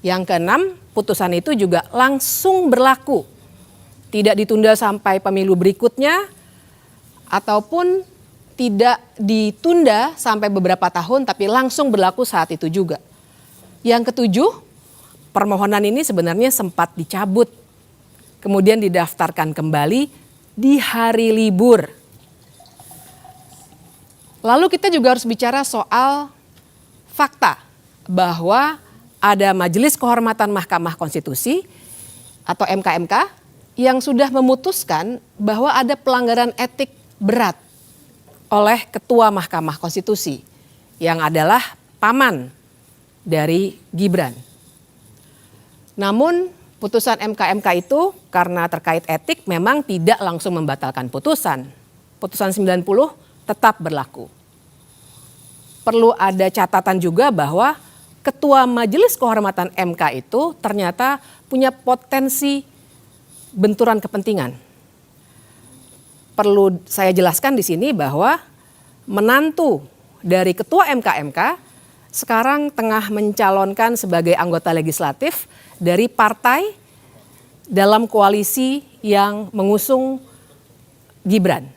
[SPEAKER 15] Yang keenam, putusan itu juga langsung berlaku. Tidak ditunda sampai pemilu berikutnya ataupun tidak ditunda sampai beberapa tahun tapi langsung berlaku saat itu juga. Yang ketujuh, permohonan ini sebenarnya sempat dicabut, kemudian didaftarkan kembali di hari libur. Lalu kita juga harus bicara soal fakta bahwa ada Majelis Kehormatan Mahkamah Konstitusi atau MKMK yang sudah memutuskan bahwa ada pelanggaran etik berat oleh Ketua Mahkamah Konstitusi yang adalah paman dari Gibran. Namun putusan MKMK itu karena terkait etik memang tidak langsung membatalkan putusan. Putusan 90 tetap berlaku. Perlu ada catatan juga bahwa Ketua Majelis Kehormatan MK itu ternyata punya potensi benturan kepentingan. Perlu saya jelaskan di sini bahwa menantu dari Ketua MKMK sekarang tengah mencalonkan sebagai anggota legislatif dari partai dalam koalisi yang mengusung Gibran.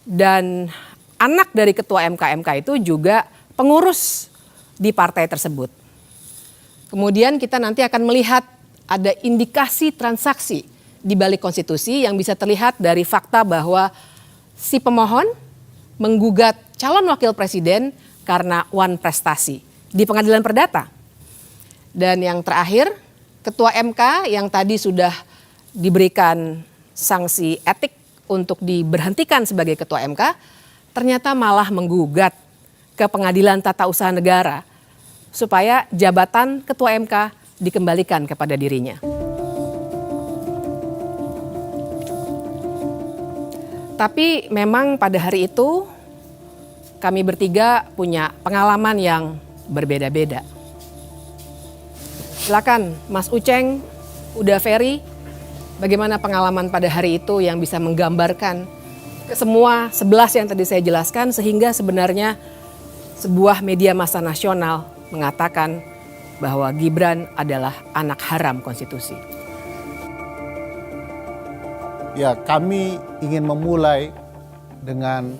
[SPEAKER 15] Dan anak dari Ketua MKMK itu juga pengurus di partai tersebut. Kemudian kita nanti akan melihat ada indikasi transaksi di balik konstitusi yang bisa terlihat dari fakta bahwa si pemohon menggugat calon wakil presiden karena wan prestasi di pengadilan perdata. Dan yang terakhir, Ketua MK yang tadi sudah diberikan sanksi etik untuk diberhentikan sebagai Ketua MK, ternyata malah menggugat ke Pengadilan Tata Usaha Negara supaya jabatan Ketua MK dikembalikan kepada dirinya. Tapi memang pada hari itu kami bertiga punya pengalaman yang berbeda-beda. Silakan Mas Uceng, Uda Ferry, bagaimana pengalaman pada hari itu yang bisa menggambarkan semua 11 yang tadi saya jelaskan sehingga sebenarnya sebuah media massa nasional mengatakan bahwa Gibran adalah anak haram konstitusi.
[SPEAKER 3] Ya, kami ingin memulai dengan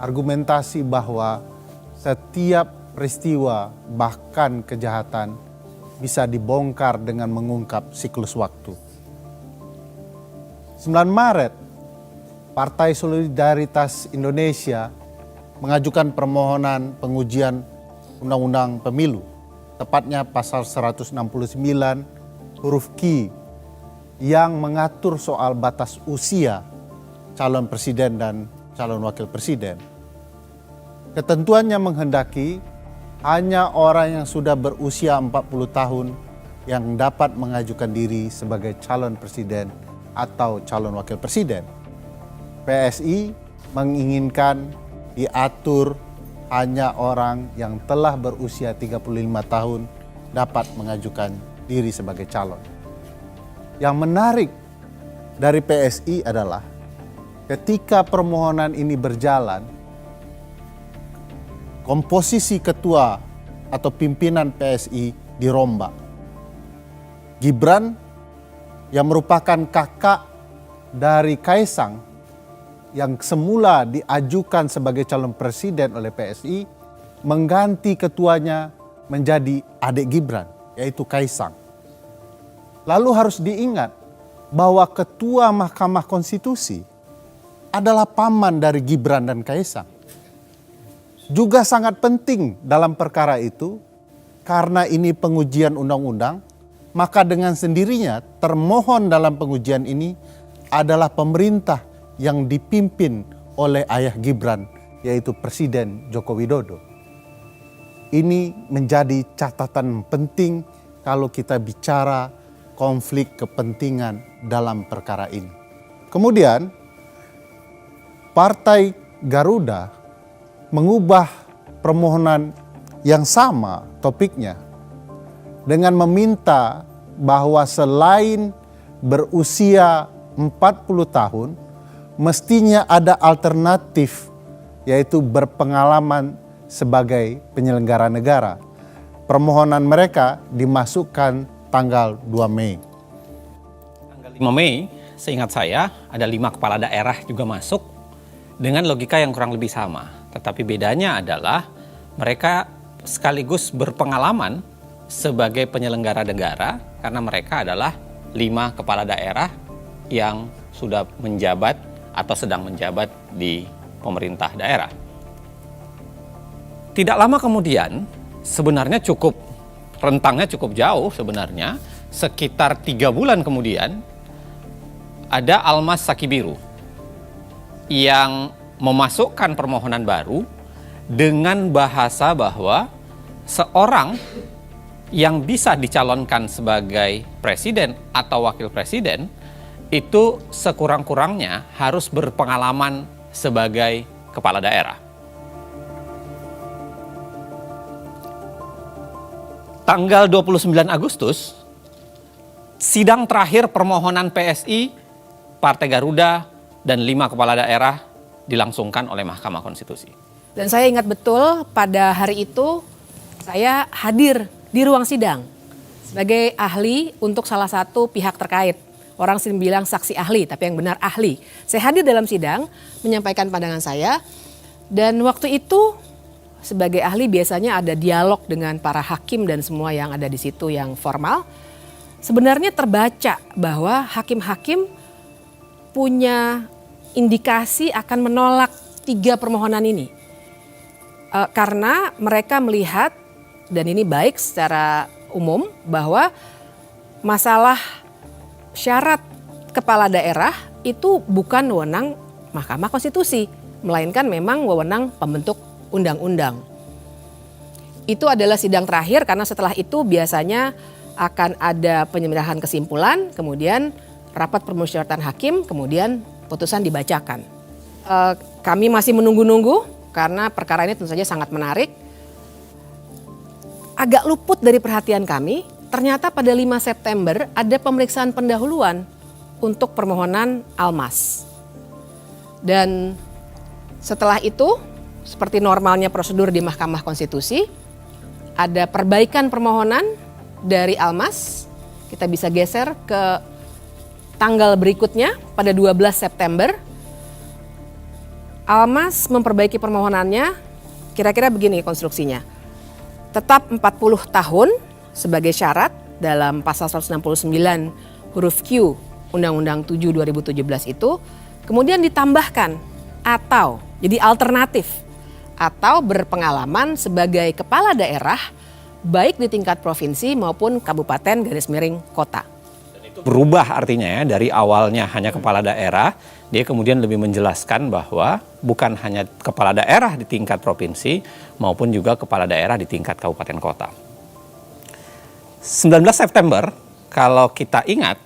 [SPEAKER 3] argumentasi bahwa setiap peristiwa bahkan kejahatan bisa dibongkar dengan mengungkap siklus waktu. 9 Maret, Partai Solidaritas Indonesia mengajukan permohonan pengujian Undang-Undang Pemilu, tepatnya pasal 169 huruf Q yang mengatur soal batas usia calon presiden dan calon wakil presiden. Ketentuannya menghendaki hanya orang yang sudah berusia 40 tahun yang dapat mengajukan diri sebagai calon presiden atau calon wakil presiden. PSI menginginkan diatur hanya orang yang telah berusia 35 tahun dapat mengajukan diri sebagai calon. Yang menarik dari PSI adalah ketika permohonan ini berjalan, komposisi ketua atau pimpinan PSI dirombak. Gibran yang merupakan kakak dari Kaisang yang semula diajukan sebagai calon presiden oleh PSI mengganti ketuanya menjadi adik Gibran, yaitu Kaisang. Lalu harus diingat bahwa Ketua Mahkamah Konstitusi adalah paman dari Gibran dan Kaisang. Juga sangat penting dalam perkara itu karena ini pengujian undang-undang, maka dengan sendirinya termohon dalam pengujian ini adalah pemerintah yang dipimpin oleh ayah Gibran, yaitu Presiden Joko Widodo. Ini menjadi catatan penting kalau kita bicara konflik kepentingan dalam perkara ini. Kemudian Partai Garuda mengubah permohonan yang sama topiknya dengan meminta bahwa selain berusia 40 tahun mestinya ada alternatif, yaitu berpengalaman sebagai penyelenggara negara. Permohonan mereka dimasukkan tanggal 2 Mei.
[SPEAKER 1] Tanggal 5 Mei, seingat saya ada 5 kepala daerah juga masuk dengan logika yang kurang lebih sama. Tetapi bedanya adalah mereka sekaligus berpengalaman sebagai penyelenggara negara karena mereka adalah 5 kepala daerah yang sudah menjabat atau sedang menjabat di pemerintah daerah. Tidak lama kemudian, sebenarnya rentangnya cukup jauh sebenarnya, sekitar 3 bulan kemudian, ada Almas Sakibiru yang memasukkan permohonan baru dengan bahasa bahwa seorang yang bisa dicalonkan sebagai presiden atau wakil presiden itu sekurang-kurangnya harus berpengalaman sebagai kepala daerah. Tanggal 29 Agustus, sidang terakhir permohonan PSI, Partai Garuda, dan 5 kepala daerah dilangsungkan oleh Mahkamah Konstitusi.
[SPEAKER 15] Dan saya ingat betul pada hari itu saya hadir di ruang sidang sebagai ahli untuk salah satu pihak terkait. Orang sering bilang saksi ahli, tapi yang benar ahli. Saya hadir dalam sidang menyampaikan pandangan saya, dan waktu itu sebagai ahli biasanya ada dialog dengan para hakim dan semua yang ada di situ yang formal. Sebenarnya terbaca bahwa hakim-hakim punya indikasi akan menolak 3 permohonan ini. Karena mereka melihat, dan ini baik secara umum, bahwa masalah syarat kepala daerah itu bukan wewenang Mahkamah Konstitusi, melainkan memang wewenang pembentuk undang-undang. Itu adalah sidang terakhir karena setelah itu biasanya akan ada penyerahan kesimpulan, kemudian rapat permusyawaratan hakim, kemudian putusan dibacakan. Kami masih menunggu-nunggu karena perkara ini tentu saja sangat menarik. Agak luput dari perhatian kami, ternyata pada 5 September ada pemeriksaan pendahuluan untuk permohonan Almas. Dan setelah itu, seperti normalnya prosedur di Mahkamah Konstitusi, ada perbaikan permohonan dari Almas. Kita bisa geser ke tanggal berikutnya pada 12 September. Almas memperbaiki permohonannya, kira-kira begini konstruksinya. Tetap 40 tahun sebagai syarat dalam pasal 169 huruf Q Undang-Undang 7 2017 itu, kemudian ditambahkan atau jadi alternatif atau berpengalaman sebagai kepala daerah baik di tingkat provinsi maupun kabupaten _kota.
[SPEAKER 1] Berubah artinya ya, dari awalnya hanya kepala daerah, dia kemudian lebih menjelaskan bahwa bukan hanya kepala daerah di tingkat provinsi maupun juga kepala daerah di tingkat kabupaten kota. 19 September, kalau kita ingat,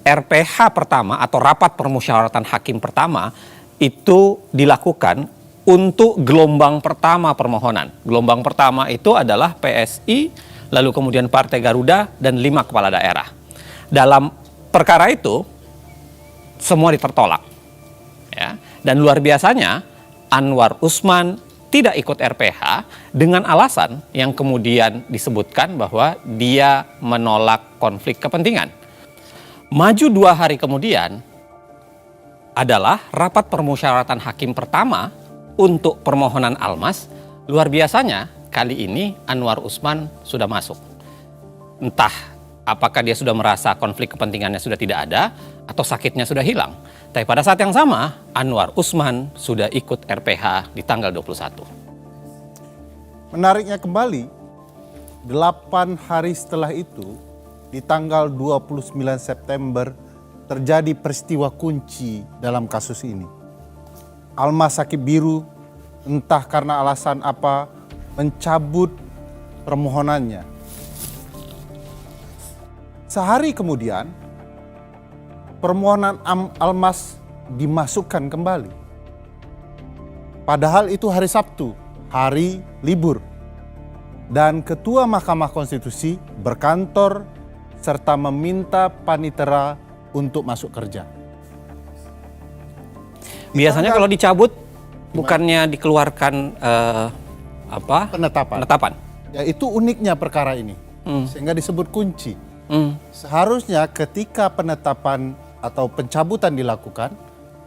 [SPEAKER 1] RPH pertama atau rapat permusyawaratan hakim pertama itu dilakukan untuk gelombang pertama permohonan. Gelombang pertama itu adalah PSI, lalu kemudian Partai Garuda, dan 5 kepala daerah. Dalam perkara itu, semua ditertolak. Ya. Dan luar biasanya, Anwar Usman tidak ikut RPH dengan alasan yang kemudian disebutkan bahwa dia menolak konflik kepentingan. Maju 2 hari kemudian adalah rapat permusyawaratan hakim pertama untuk permohonan Almas. Luar biasanya, kali ini Anwar Usman sudah masuk. Entah apakah dia sudah merasa konflik kepentingannya sudah tidak ada atau sakitnya sudah hilang. Tapi pada saat yang sama, Anwar Usman sudah ikut RPH di tanggal 21.
[SPEAKER 3] Menariknya kembali, 8 hari setelah itu, di tanggal 29 September, terjadi peristiwa kunci dalam kasus ini. Almas Sakibiru, entah karena alasan apa, mencabut permohonannya. Sehari kemudian, permohonan Almas dimasukkan kembali. Padahal itu hari Sabtu, hari libur. Dan Ketua Mahkamah Konstitusi berkantor serta meminta panitera untuk masuk kerja.
[SPEAKER 1] Biasanya kalau dicabut, bukannya dikeluarkan penetapan.
[SPEAKER 3] Ya, itu uniknya perkara ini, sehingga disebut kunci. Seharusnya ketika penetapan atau pencabutan dilakukan,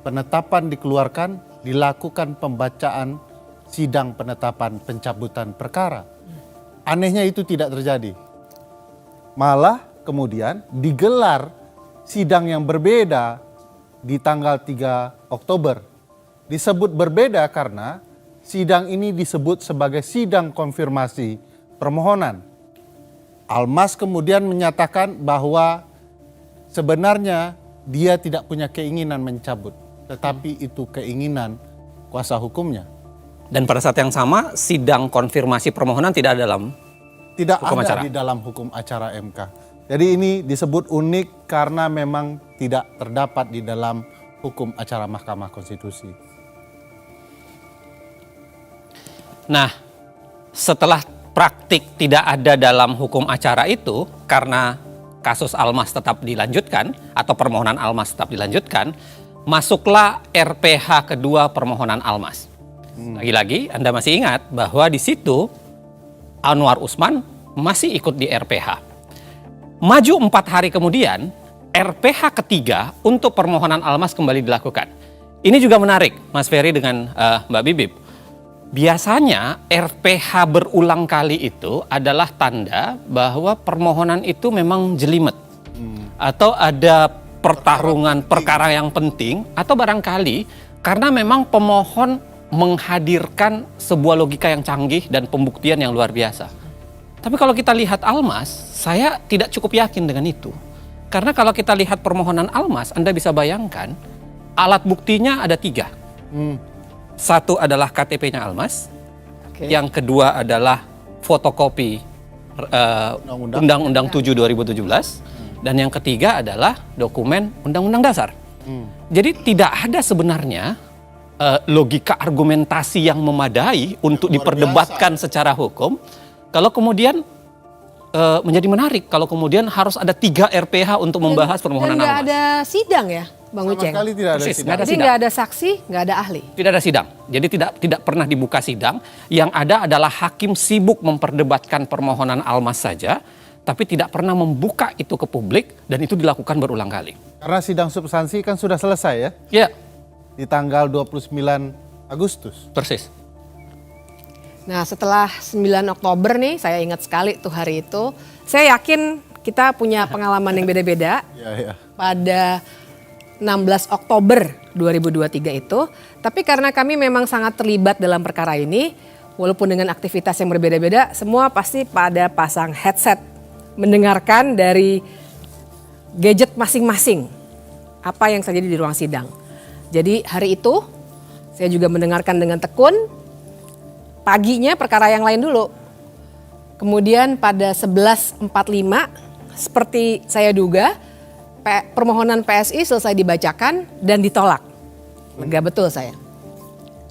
[SPEAKER 3] penetapan dikeluarkan, dilakukan pembacaan sidang penetapan pencabutan perkara. Anehnya itu tidak terjadi. Malah kemudian digelar sidang yang berbeda di tanggal 3 Oktober. Disebut berbeda karena sidang ini disebut sebagai sidang konfirmasi permohonan. Almas kemudian menyatakan bahwa sebenarnya dia tidak punya keinginan mencabut, tetapi itu keinginan kuasa hukumnya.
[SPEAKER 1] Dan pada saat yang sama, sidang konfirmasi permohonan tidak ada dalam hukum acara.
[SPEAKER 3] Di dalam hukum acara MK. Jadi ini disebut unik karena memang tidak terdapat di dalam hukum acara Mahkamah Konstitusi.
[SPEAKER 1] Nah, setelah praktik tidak ada dalam hukum acara itu, karena kasus Almas tetap dilanjutkan atau permohonan Almas tetap dilanjutkan, masuklah RPH kedua permohonan Almas. Lagi-lagi Anda masih ingat bahwa di situ Anwar Usman masih ikut di RPH. Maju 4 hari kemudian, RPH ketiga untuk permohonan Almas kembali dilakukan. Ini juga menarik, Mas Ferry dengan Mbak Bibip. Biasanya RPH berulang kali itu adalah tanda bahwa permohonan itu memang jelimet. Atau ada pertarungan perkara yang penting, atau barangkali karena memang pemohon menghadirkan sebuah logika yang canggih dan pembuktian yang luar biasa. Tapi kalau kita lihat Almas, saya tidak cukup yakin dengan itu. Karena kalau kita lihat permohonan Almas, Anda bisa bayangkan alat buktinya ada 3. Satu adalah KTP-nya Almas, yang kedua adalah fotokopi Undang-Undang 7 2017, dan yang ketiga adalah dokumen Undang-Undang Dasar. Jadi tidak ada sebenarnya logika argumentasi yang memadai untuk diperdebatkan secara hukum. Kalau kemudian menjadi menarik kalau kemudian harus ada 3 RPH untuk membahas permohonan Almas.
[SPEAKER 15] Dan nggak ada sidang ya, Bang Uceng?
[SPEAKER 3] Sama sekali tidak ada sidang.
[SPEAKER 15] Jadi nggak ada saksi, nggak ada ahli.
[SPEAKER 1] Tidak ada sidang. Jadi tidak pernah dibuka sidang. Yang ada adalah hakim sibuk memperdebatkan permohonan Almas saja, tapi tidak pernah membuka itu ke publik, dan itu dilakukan berulang kali.
[SPEAKER 3] Karena sidang substansi kan sudah selesai ya?
[SPEAKER 1] Ya.
[SPEAKER 3] Di tanggal 29 Agustus.
[SPEAKER 1] Persis.
[SPEAKER 15] Nah setelah 9 Oktober nih, saya ingat sekali tuh hari itu. Saya yakin kita punya pengalaman yang beda-beda. Pada 16 Oktober 2023 itu. Tapi karena kami memang sangat terlibat dalam perkara ini, walaupun dengan aktivitas yang berbeda-beda, semua pasti pada pasang headset mendengarkan dari gadget masing-masing apa yang terjadi di ruang sidang. Jadi hari itu saya juga mendengarkan dengan tekun. Paginya perkara yang lain dulu. Kemudian pada 11.45 seperti saya duga permohonan PSI selesai dibacakan dan ditolak. Lega betul saya.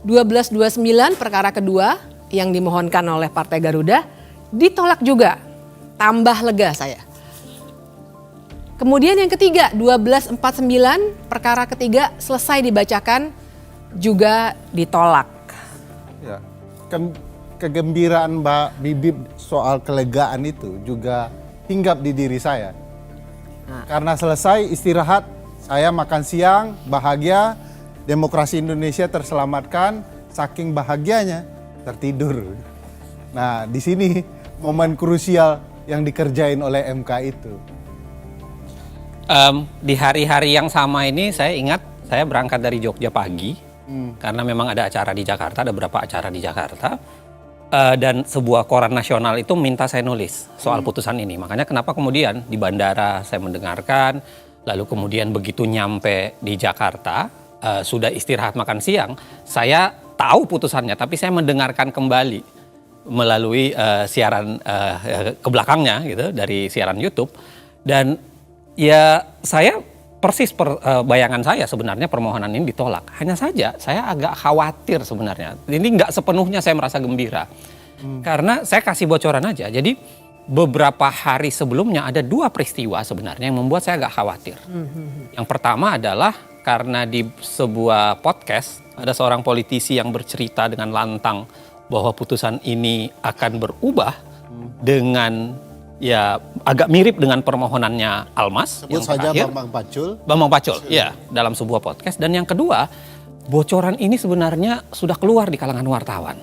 [SPEAKER 15] 12.29 perkara kedua yang dimohonkan oleh Partai Garuda ditolak juga. Tambah lega saya. Kemudian yang ketiga 12.49 perkara ketiga selesai dibacakan juga ditolak.
[SPEAKER 3] Ya. Kegembiraan Mbak Bibip soal kelegaan itu juga hinggap di diri saya. Karena selesai istirahat, saya makan siang, bahagia, demokrasi Indonesia terselamatkan, saking bahagianya tertidur. Nah, di sini momen krusial yang dikerjain oleh MK itu.
[SPEAKER 1] Di hari-hari yang sama ini saya ingat saya berangkat dari Jogja pagi karena memang ada acara di Jakarta, ada beberapa acara di Jakarta, dan sebuah koran nasional itu minta saya nulis soal putusan ini. Makanya kenapa kemudian di bandara saya mendengarkan, lalu kemudian begitu nyampe di Jakarta sudah istirahat makan siang, saya tahu putusannya tapi saya mendengarkan kembali melalui siaran ke belakangnya gitu dari siaran YouTube. Dan ya saya persis bayangan saya sebenarnya permohonan ini ditolak. Hanya saja saya agak khawatir sebenarnya. Ini nggak sepenuhnya saya merasa gembira. Karena saya kasih bocoran aja. Jadi beberapa hari sebelumnya ada 2 peristiwa sebenarnya yang membuat saya agak khawatir. Yang pertama adalah karena di sebuah podcast ada seorang politisi yang bercerita dengan lantang bahwa putusan ini akan berubah dengan ya agak mirip dengan permohonannya Almas.
[SPEAKER 3] Sebut
[SPEAKER 1] yang
[SPEAKER 3] saja
[SPEAKER 1] terakhir.
[SPEAKER 3] Bambang Pacul.
[SPEAKER 1] Ya, dalam sebuah podcast. Dan yang kedua, bocoran ini sebenarnya sudah keluar di kalangan wartawan.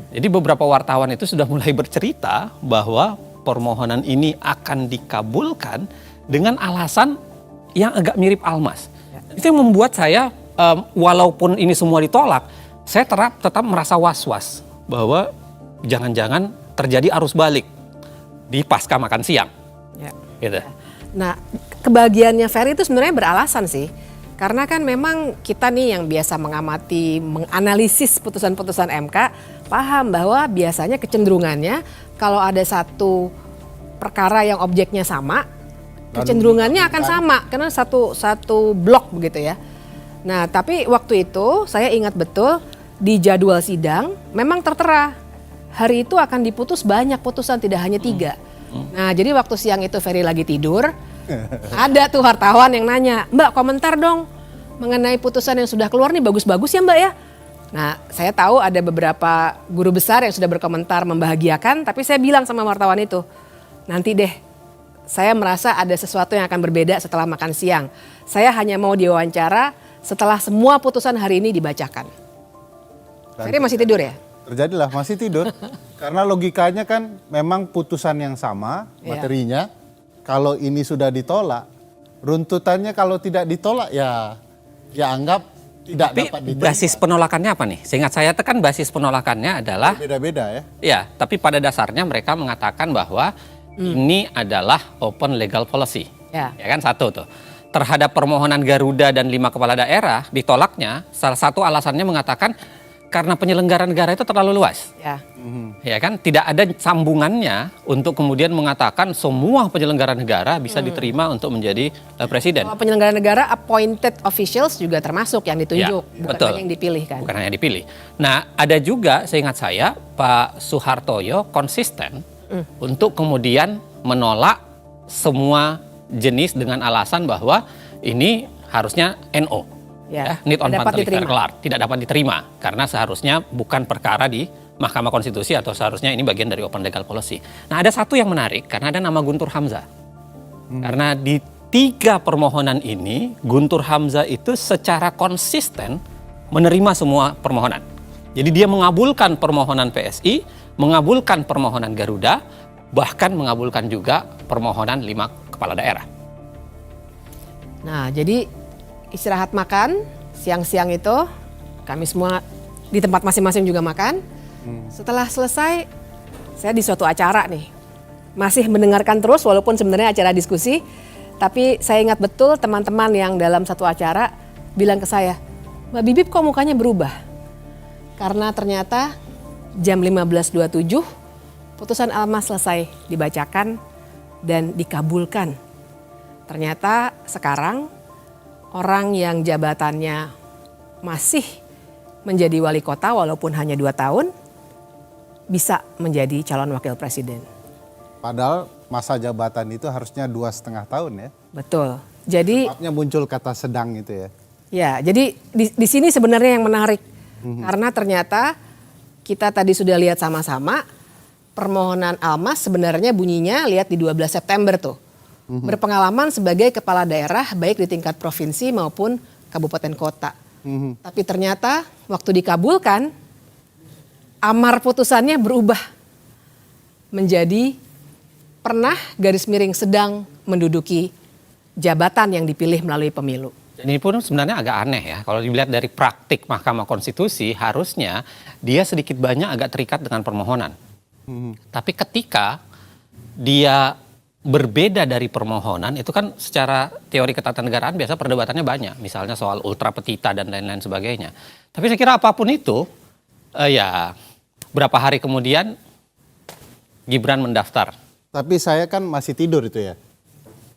[SPEAKER 1] Jadi beberapa wartawan itu sudah mulai bercerita bahwa permohonan ini akan dikabulkan dengan alasan yang agak mirip Almas. Itu yang membuat saya, walaupun ini semua ditolak, saya tetap merasa was-was bahwa jangan-jangan terjadi arus balik di pasca makan siang.
[SPEAKER 15] Ya.
[SPEAKER 1] Gitu.
[SPEAKER 15] Nah, kebahagiaannya Ferry itu sebenarnya beralasan sih. Karena kan memang kita nih yang biasa mengamati, menganalisis putusan-putusan MK, paham bahwa biasanya kecenderungannya kalau ada satu perkara yang objeknya sama, kecenderungannya akan sama karena satu blok begitu ya. Nah, tapi waktu itu saya ingat betul di jadwal sidang memang tertera hari itu akan diputus banyak putusan, tidak hanya 3. Nah, jadi waktu siang itu Ferry lagi tidur, ada tuh wartawan yang nanya, "Mbak, komentar dong mengenai putusan yang sudah keluar nih, bagus-bagus ya Mbak ya?" Nah, saya tahu ada beberapa guru besar yang sudah berkomentar membahagiakan, tapi saya bilang sama wartawan itu, nanti deh, saya merasa ada sesuatu yang akan berbeda setelah makan siang. Saya hanya mau diwawancara setelah semua putusan hari ini dibacakan. Ferry masih tidur ya?
[SPEAKER 3] Terjadilah, masih tidur. Karena logikanya kan memang putusan yang sama materinya. Kalau ini sudah ditolak, runtutannya kalau tidak ditolak ya anggap tidak dapat diterima.
[SPEAKER 1] Basis penolakannya apa nih? Seingat saya kan basis penolakannya adalah
[SPEAKER 3] beda-beda ya.
[SPEAKER 1] Ya, tapi pada dasarnya mereka mengatakan bahwa ini adalah open legal policy. Ya kan, satu tuh. Terhadap permohonan Garuda dan 5 kepala daerah ditolaknya, salah satu alasannya mengatakan karena penyelenggara negara itu terlalu luas. Ya kan, tidak ada sambungannya untuk kemudian mengatakan semua penyelenggara negara bisa diterima untuk menjadi presiden.
[SPEAKER 15] Penyelenggara negara appointed officials juga termasuk yang ditunjuk, bukan
[SPEAKER 1] betul.
[SPEAKER 15] hanya yang dipilih kan.
[SPEAKER 1] Bukan hanya dipilih. Nah, ada juga seingat saya Pak Suhartoyo konsisten untuk kemudian menolak semua jenis dengan alasan bahwa ini harusnya NO. Need on Pantelic Verklar, tidak dapat diterima karena seharusnya bukan perkara di Mahkamah Konstitusi atau seharusnya ini bagian dari open legal policy. Nah, ada satu yang menarik karena ada nama Guntur Hamzah. Karena di 3 permohonan ini Guntur Hamzah itu secara konsisten menerima semua permohonan. Jadi dia mengabulkan permohonan PSI, mengabulkan permohonan Garuda, bahkan mengabulkan juga permohonan 5 kepala daerah.
[SPEAKER 15] Nah, jadi istirahat makan, siang-siang itu kami semua di tempat masing-masing juga makan. Setelah selesai, saya di suatu acara nih. Masih mendengarkan terus walaupun sebenarnya acara diskusi. Tapi saya ingat betul teman-teman yang dalam satu acara bilang ke saya, "Mbak Bibip kok mukanya berubah?" Karena ternyata jam 15.27 putusan Almas selesai dibacakan dan dikabulkan. Ternyata sekarang orang yang jabatannya masih menjadi wali kota walaupun hanya 2 tahun bisa menjadi calon wakil presiden.
[SPEAKER 3] Padahal masa jabatan itu harusnya 2,5 tahun ya.
[SPEAKER 15] Betul. Jadi
[SPEAKER 3] sebabnya muncul kata sedang itu ya.
[SPEAKER 15] Ya, jadi di sini sebenarnya yang menarik. Karena ternyata kita tadi sudah lihat sama-sama permohonan Almas sebenarnya bunyinya lihat di 12 September tuh. Berpengalaman sebagai kepala daerah baik di tingkat provinsi maupun kabupaten kota. Tapi ternyata waktu dikabulkan, amar putusannya berubah menjadi pernah garis miring sedang menduduki jabatan yang dipilih melalui pemilu.
[SPEAKER 1] Ini pun sebenarnya agak aneh ya, kalau dilihat dari praktik Mahkamah Konstitusi harusnya dia sedikit banyak agak terikat dengan permohonan. Tapi ketika dia berbeda dari permohonan, itu kan secara teori ketatanegaraan biasa perdebatannya banyak. Misalnya soal ultra petita dan lain-lain sebagainya. Tapi saya kira apapun itu, ya berapa hari kemudian Gibran mendaftar.
[SPEAKER 3] Tapi saya kan masih tidur itu ya.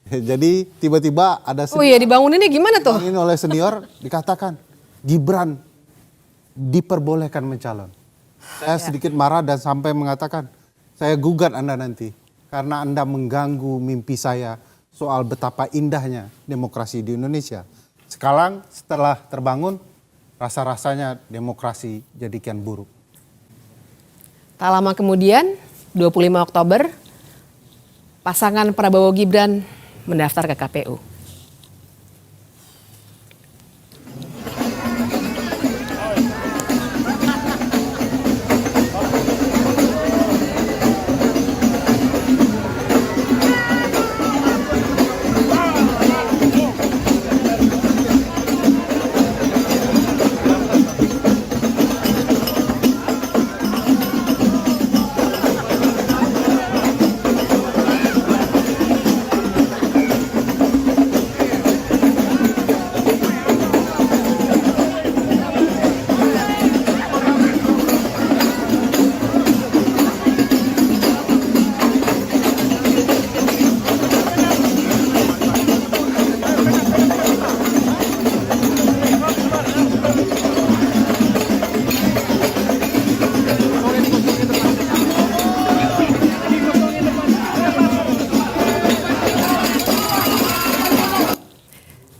[SPEAKER 3] Jadi tiba-tiba ada
[SPEAKER 15] senior. Oh iya, dibanguninnya gimana tuh?
[SPEAKER 3] Dibangunin oleh senior dikatakan Gibran diperbolehkan mencalon. Saya sedikit marah dan sampai mengatakan saya gugat Anda nanti. Karena Anda mengganggu mimpi saya soal betapa indahnya demokrasi di Indonesia. Sekarang setelah terbangun, rasa-rasanya demokrasi jadi kian buruk.
[SPEAKER 15] Tak lama kemudian, 25 Oktober, pasangan Prabowo Gibran mendaftar ke KPU.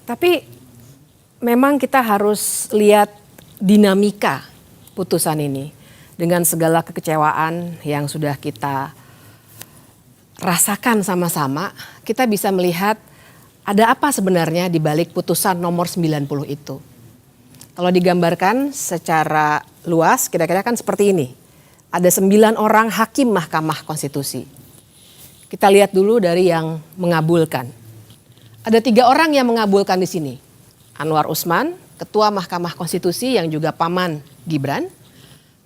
[SPEAKER 15] Tapi memang kita harus lihat dinamika putusan ini dengan segala kekecewaan yang sudah kita rasakan sama-sama. Kita bisa melihat ada apa sebenarnya di balik putusan nomor 90 itu. Kalau digambarkan secara luas kira-kira kan seperti ini. Ada 9 orang hakim Mahkamah Konstitusi. Kita lihat dulu dari yang mengabulkan. Ada 3 orang yang mengabulkan di sini. Anwar Usman, Ketua Mahkamah Konstitusi yang juga paman Gibran.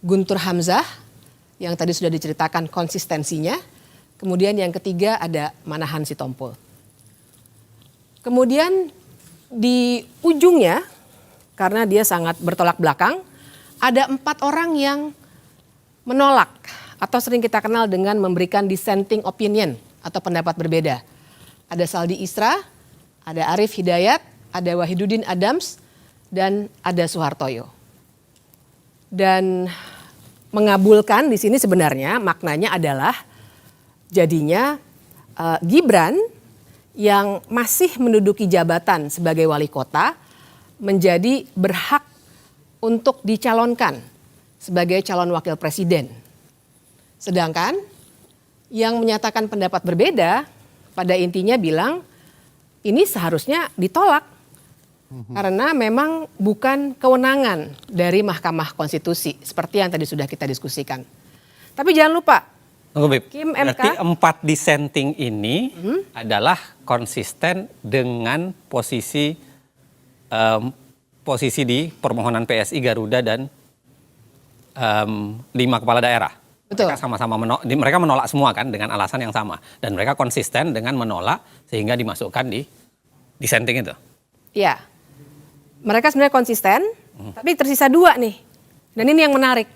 [SPEAKER 15] Guntur Hamzah, yang tadi sudah diceritakan konsistensinya. Kemudian yang ketiga ada Manahan Sitompul. Kemudian di ujungnya, karena dia sangat bertolak belakang, ada 4 orang yang menolak atau sering kita kenal dengan memberikan dissenting opinion atau pendapat berbeda. Ada Saldi Isra, ada Arief Hidayat, ada Wahidudin Adams, dan ada Soehartoyo. Dan mengabulkan di sini sebenarnya maknanya adalah jadinya Gibran yang masih menduduki jabatan sebagai wali kota menjadi berhak untuk dicalonkan sebagai calon wakil presiden. Sedangkan yang menyatakan pendapat berbeda pada intinya bilang ini seharusnya ditolak karena memang bukan kewenangan dari Mahkamah Konstitusi seperti yang tadi sudah kita diskusikan. Tapi jangan lupa, Kim MK,
[SPEAKER 1] berarti 4 dissenting ini adalah konsisten dengan posisi di permohonan PSI, Garuda dan 5 kepala daerah.
[SPEAKER 15] Betul.
[SPEAKER 1] Mereka sama-sama mereka menolak semua kan dengan alasan yang sama dan mereka konsisten dengan menolak sehingga dimasukkan di dissenting itu.
[SPEAKER 15] Iya, mereka sebenarnya konsisten, tapi tersisa 2 nih, dan ini yang menarik.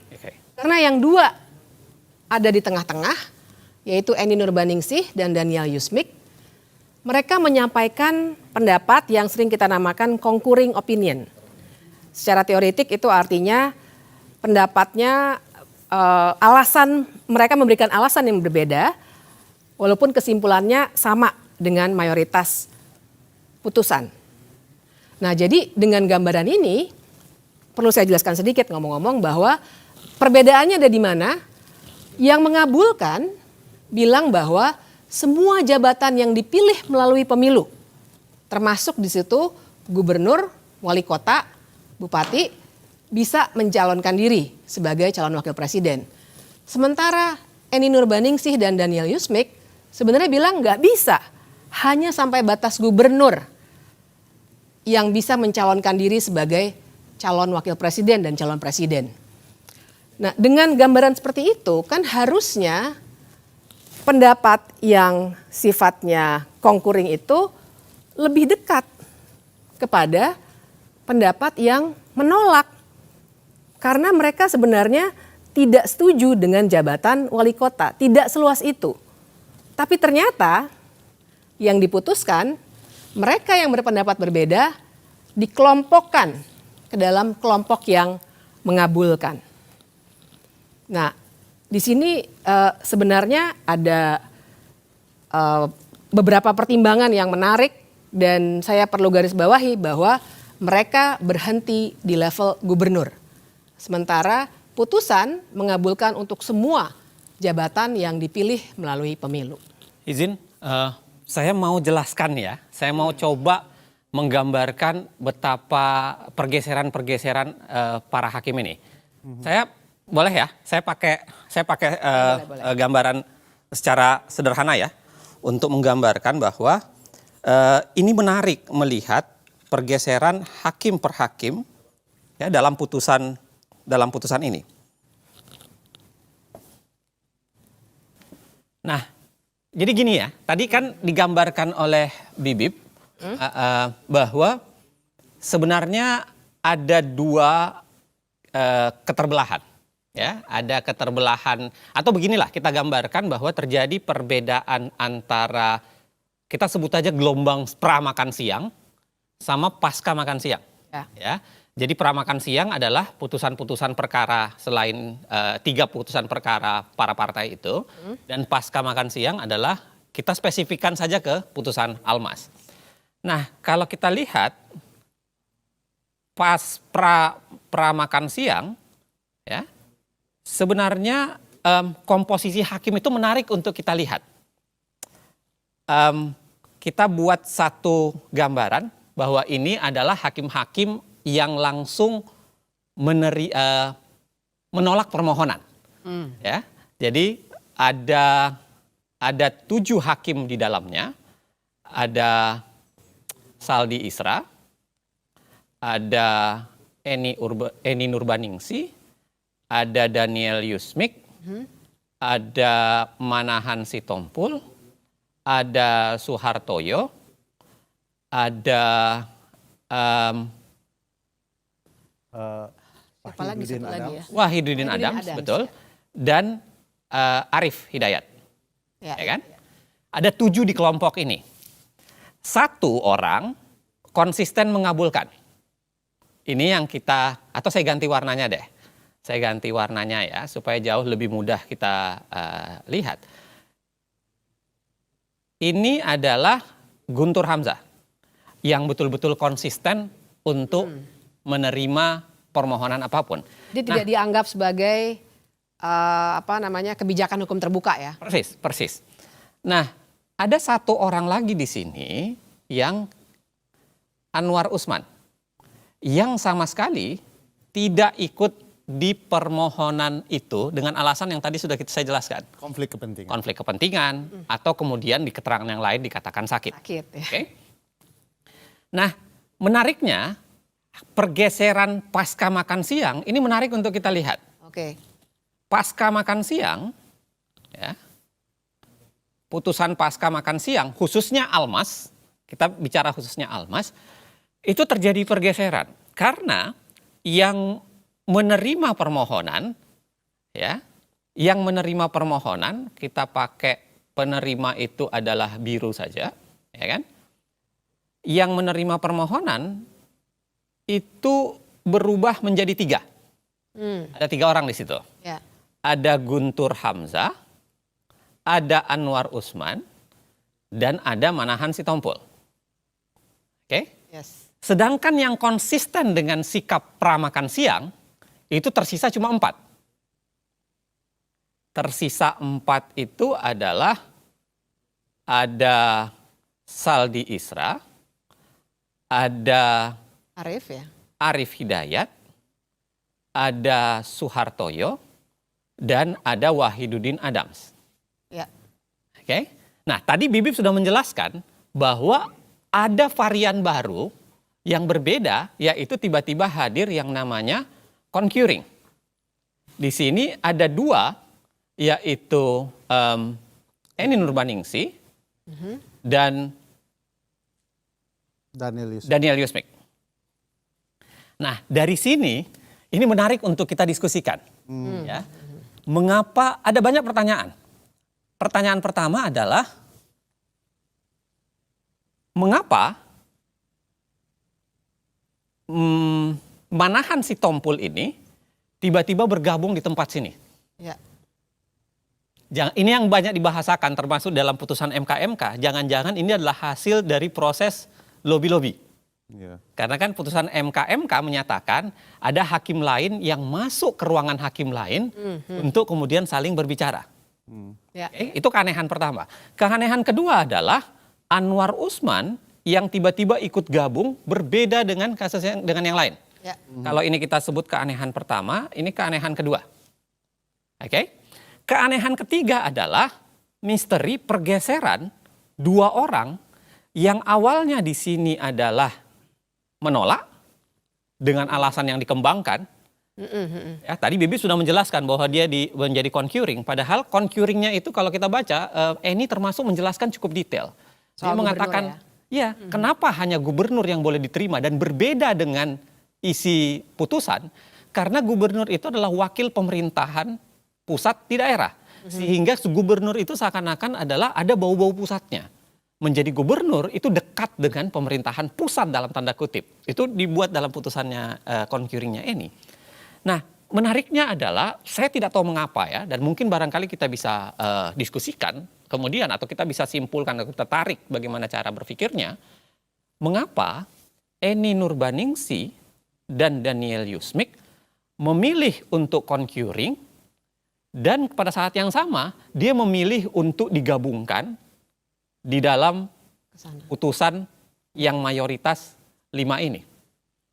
[SPEAKER 15] Karena yang 2 ada di tengah-tengah, yaitu Eni Nurbaningsih dan Daniel Yusmik. Mereka menyampaikan pendapat yang sering kita namakan concurring opinion. Secara teoretik itu artinya pendapatnya mereka memberikan alasan yang berbeda, walaupun kesimpulannya sama dengan mayoritas putusan. Nah, jadi dengan gambaran ini perlu saya jelaskan sedikit ngomong-ngomong bahwa perbedaannya ada di mana. Yang mengabulkan bilang bahwa semua jabatan yang dipilih melalui pemilu, termasuk di situ gubernur, wali kota, bupati, bisa mencalonkan diri sebagai calon wakil presiden. Sementara Eni Nurbaningsih dan Daniel Yusmik sebenarnya bilang nggak bisa, hanya sampai batas gubernur yang bisa mencalonkan diri sebagai calon wakil presiden dan calon presiden. Nah, dengan gambaran seperti itu kan harusnya pendapat yang sifatnya concurring itu lebih dekat kepada pendapat yang menolak. Karena mereka sebenarnya tidak setuju dengan jabatan wali kota, tidak seluas itu. Tapi ternyata yang diputuskan, mereka yang berpendapat berbeda dikelompokkan ke dalam kelompok yang mengabulkan. Nah, di sini sebenarnya ada beberapa pertimbangan yang menarik dan saya perlu garis bawahi bahwa mereka berhenti di level gubernur. Sementara putusan mengabulkan untuk semua jabatan yang dipilih melalui pemilu.
[SPEAKER 1] Izin, Saya mau jelaskan ya, saya mau coba menggambarkan betapa pergeseran-pergeseran para hakim ini. Saya boleh ya, saya pakai gambaran secara sederhana ya, untuk menggambarkan bahwa ini menarik melihat pergeseran hakim per hakim ya dalam putusan ini. Nah, jadi gini ya, tadi kan digambarkan oleh Bibip bahwa sebenarnya ada dua keterbelahan. Ya, ada keterbelahan atau beginilah kita gambarkan bahwa terjadi perbedaan antara kita sebut aja gelombang pra makan siang sama pasca makan siang. Ya. Jadi pra makan siang adalah putusan-putusan perkara selain 3 putusan perkara para partai itu, dan pasca makan siang adalah kita spesifikkan saja ke putusan Almas. Nah, kalau kita lihat pas pra makan siang, ya sebenarnya komposisi hakim itu menarik untuk kita lihat. Kita buat satu gambaran bahwa ini adalah hakim-hakim yang langsung menolak permohonan. Ya, jadi ada 7 hakim di dalamnya. Ada Saldi Isra, ada Eni Nurbaningsi, ada Daniel Yusmik, ada Manahan Sitompul, ada Suhartoyo, ada Wahidudin Adams, betul, dan Arif Hidayat, ya kan? Ada 7 di kelompok ini. 1 orang konsisten mengabulkan. Ini yang kita, atau saya ganti warnanya deh. Saya ganti warnanya ya, supaya jauh lebih mudah kita lihat. Ini adalah Guntur Hamzah, yang betul-betul konsisten untuk menerima permohonan apapun.
[SPEAKER 15] Dia tidak dianggap sebagai kebijakan hukum terbuka ya.
[SPEAKER 1] Persis. Nah, ada 1 orang lagi di sini yang Anwar Usman, yang sama sekali tidak ikut di permohonan itu dengan alasan yang tadi sudah saya jelaskan. Konflik kepentingan atau kemudian di keterangan yang lain dikatakan sakit.
[SPEAKER 15] Ya.
[SPEAKER 1] Okay? Nah, menariknya pergeseran pasca makan siang ini menarik untuk kita lihat. Pasca makan siang, ya, putusan pasca makan siang, khususnya Almas, kita bicara khususnya Almas, itu terjadi pergeseran karena yang menerima permohonan, ya, yang menerima permohonan kita pakai penerima itu adalah biru saja, ya kan? Yang menerima permohonan itu berubah menjadi 3. Ada 3 orang di situ.
[SPEAKER 15] Ya.
[SPEAKER 1] Ada Guntur Hamzah, ada Anwar Usman, dan ada Manahan Sitompul. Oke?
[SPEAKER 15] Yes.
[SPEAKER 1] Sedangkan yang konsisten dengan sikap pra makan siang itu tersisa cuma 4. Tersisa 4 itu adalah ada Saldi Isra, ada Arif Hidayat, ada Suhartoyo, dan ada Wahidudin Adams.
[SPEAKER 15] Ya.
[SPEAKER 1] Oke. Nah, tadi Bibip sudah menjelaskan bahwa ada varian baru yang berbeda, yaitu tiba-tiba hadir yang namanya concurring. Di sini ada 2, yaitu Eni Nurbaningsi dan Daniel Yusmik. Nah, dari sini ini menarik untuk kita diskusikan. Ya. Mengapa ada banyak pertanyaan? Pertanyaan pertama adalah mengapa Manahan Sitompul ini tiba-tiba bergabung di tempat sini?
[SPEAKER 15] Ya.
[SPEAKER 1] Ini yang banyak dibahasakan termasuk dalam putusan MK-MK. Jangan-jangan ini adalah hasil dari proses lobby-lobby. Karena kan putusan MK-MK menyatakan ada hakim lain yang masuk ke ruangan hakim lain untuk kemudian saling berbicara.
[SPEAKER 15] Ya.
[SPEAKER 1] Itu keanehan pertama. Keanehan kedua adalah Anwar Usman yang tiba-tiba ikut gabung berbeda dengan kasus dengan yang lain.
[SPEAKER 15] Ya.
[SPEAKER 1] Kalau ini kita sebut keanehan pertama, ini keanehan kedua. Oke? Keanehan ketiga adalah misteri pergeseran dua orang yang awalnya di sini adalah menolak dengan alasan yang dikembangkan. Ya, tadi Bibi sudah menjelaskan bahwa dia menjadi concurring. Padahal concurringnya itu kalau kita baca, ini termasuk menjelaskan cukup detail. Dia mengatakan, kenapa hanya gubernur yang boleh diterima dan berbeda dengan isi putusan? Karena gubernur itu adalah wakil pemerintahan pusat di daerah. Sehingga gubernur itu seakan-akan adalah ada bau-bau pusatnya. Menjadi gubernur itu dekat dengan pemerintahan pusat dalam tanda kutip. Itu dibuat dalam putusannya concurringnya ini. Nah, menariknya adalah saya tidak tahu mengapa ya, dan mungkin barangkali kita bisa diskusikan kemudian atau kita bisa simpulkan atau kita tarik bagaimana cara berpikirnya. Mengapa Eni Nurbaningsi dan Daniel Yusmik memilih untuk concurring dan pada saat yang sama dia memilih untuk digabungkan di dalam putusan yang mayoritas 5 ini.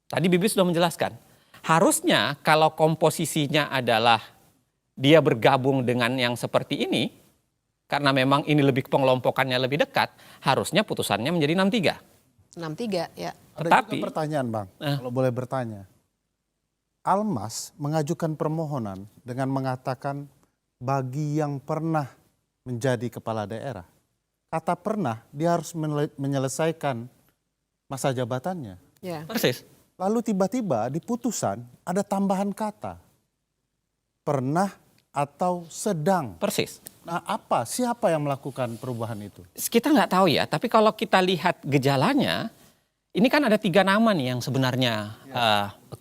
[SPEAKER 1] Tadi Bibi sudah menjelaskan. Harusnya kalau komposisinya adalah dia bergabung dengan yang seperti ini, karena memang ini lebih pengelompokannya lebih dekat, harusnya putusannya menjadi 6-3.
[SPEAKER 15] 6-3 ya.
[SPEAKER 3] Ada juga pertanyaan Bang, kalau boleh bertanya. Almas mengajukan permohonan dengan mengatakan bagi yang pernah menjadi kepala daerah. Kata pernah, dia harus menyelesaikan masa jabatannya.
[SPEAKER 15] Ya.
[SPEAKER 1] Persis.
[SPEAKER 3] Lalu tiba-tiba di putusan ada tambahan kata. Pernah atau sedang.
[SPEAKER 1] Persis.
[SPEAKER 3] Nah siapa yang melakukan perubahan itu?
[SPEAKER 1] Kita nggak tahu ya, tapi kalau kita lihat gejalanya, ini kan ada 3 nama nih yang sebenarnya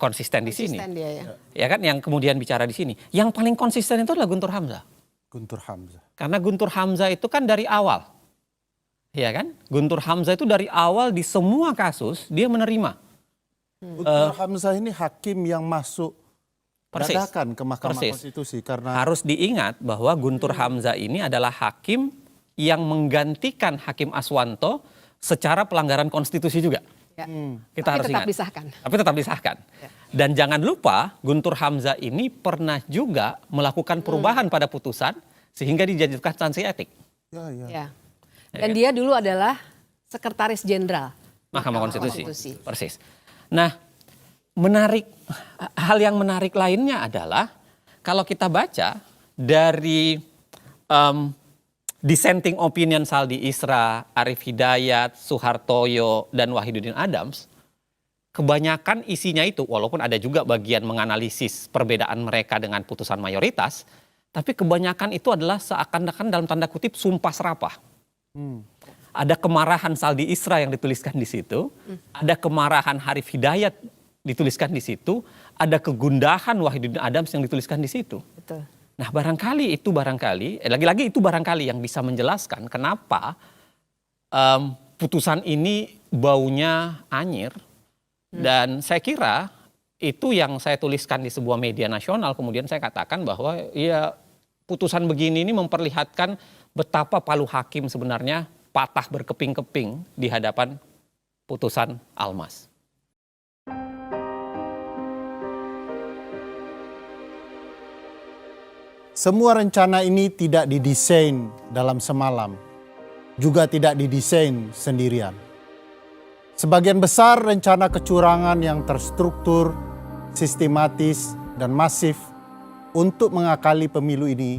[SPEAKER 1] konsisten di sini.
[SPEAKER 15] Dia,
[SPEAKER 1] ya kan, yang kemudian bicara di sini. Yang paling konsisten itu adalah Guntur Hamzah.
[SPEAKER 3] Guntur Hamzah.
[SPEAKER 1] Karena Guntur Hamzah itu kan dari awal. Ya kan? Guntur Hamzah itu dari awal di semua kasus dia menerima.
[SPEAKER 3] Guntur Hamzah ini hakim yang masuk dadakan ke Mahkamah Konstitusi karena
[SPEAKER 1] harus diingat bahwa Guntur Hamzah ini adalah hakim yang menggantikan Hakim Aswanto secara pelanggaran konstitusi juga.
[SPEAKER 15] Ya.
[SPEAKER 1] Kita harus
[SPEAKER 15] tetap
[SPEAKER 1] ingat.
[SPEAKER 15] disahkan.
[SPEAKER 1] Tapi tetap disahkan.
[SPEAKER 15] Ya.
[SPEAKER 1] Dan jangan lupa Guntur Hamzah ini pernah juga melakukan perubahan pada putusan sehingga dijatuhkan sanksi etik.
[SPEAKER 15] Ya. Dan dia dulu adalah Sekretaris Jenderal
[SPEAKER 1] Mahkamah Konstitusi. Persis. Nah, hal yang menarik lainnya adalah kalau kita baca dari dissenting opinion Saldi Isra, Arif Hidayat, Suhartoyo, dan Wahidudin Adams, kebanyakan isinya itu, walaupun ada juga bagian menganalisis perbedaan mereka dengan putusan mayoritas, tapi kebanyakan itu adalah seakan-akan dalam tanda kutip sumpah serapah. Ada kemarahan Saldi Isra yang dituliskan di situ, ada kemarahan Arif Hidayat dituliskan di situ, ada kegundahan Wahidudin Adams yang dituliskan di situ.
[SPEAKER 15] Betul.
[SPEAKER 1] Nah barangkali lagi-lagi itu barangkali yang bisa menjelaskan kenapa putusan ini baunya anyir. Dan saya kira itu yang saya tuliskan di sebuah media nasional, kemudian saya katakan bahwa ya putusan begini ini memperlihatkan betapa palu hakim sebenarnya patah berkeping-keping di hadapan putusan Almas.
[SPEAKER 3] semua rencana ini tidak didesain dalam semalam, juga tidak didesain sendirian. Sebagian besar rencana kecurangan yang terstruktur, sistematis, dan masif untuk mengakali pemilu ini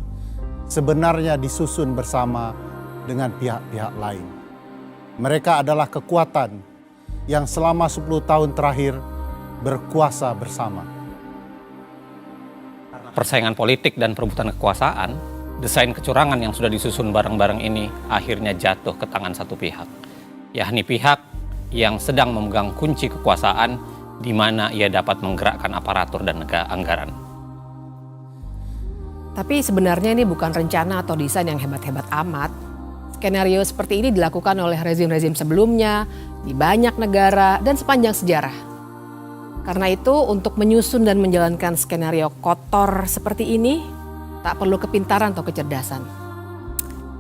[SPEAKER 3] sebenarnya disusun bersama dengan pihak-pihak lain. Mereka adalah kekuatan yang selama 10 tahun terakhir berkuasa bersama.
[SPEAKER 1] Persaingan politik dan perebutan kekuasaan, desain kecurangan yang sudah disusun bareng-bareng ini akhirnya jatuh ke tangan satu pihak, yakni pihak yang sedang memegang kunci kekuasaan di mana ia dapat menggerakkan aparatur dan anggaran.
[SPEAKER 15] Tapi sebenarnya ini bukan rencana atau desain yang hebat-hebat amat. Skenario seperti ini dilakukan oleh rezim-rezim sebelumnya, di banyak negara, dan sepanjang sejarah. Karena itu untuk menyusun dan menjalankan skenario kotor seperti ini, tak perlu kepintaran atau kecerdasan.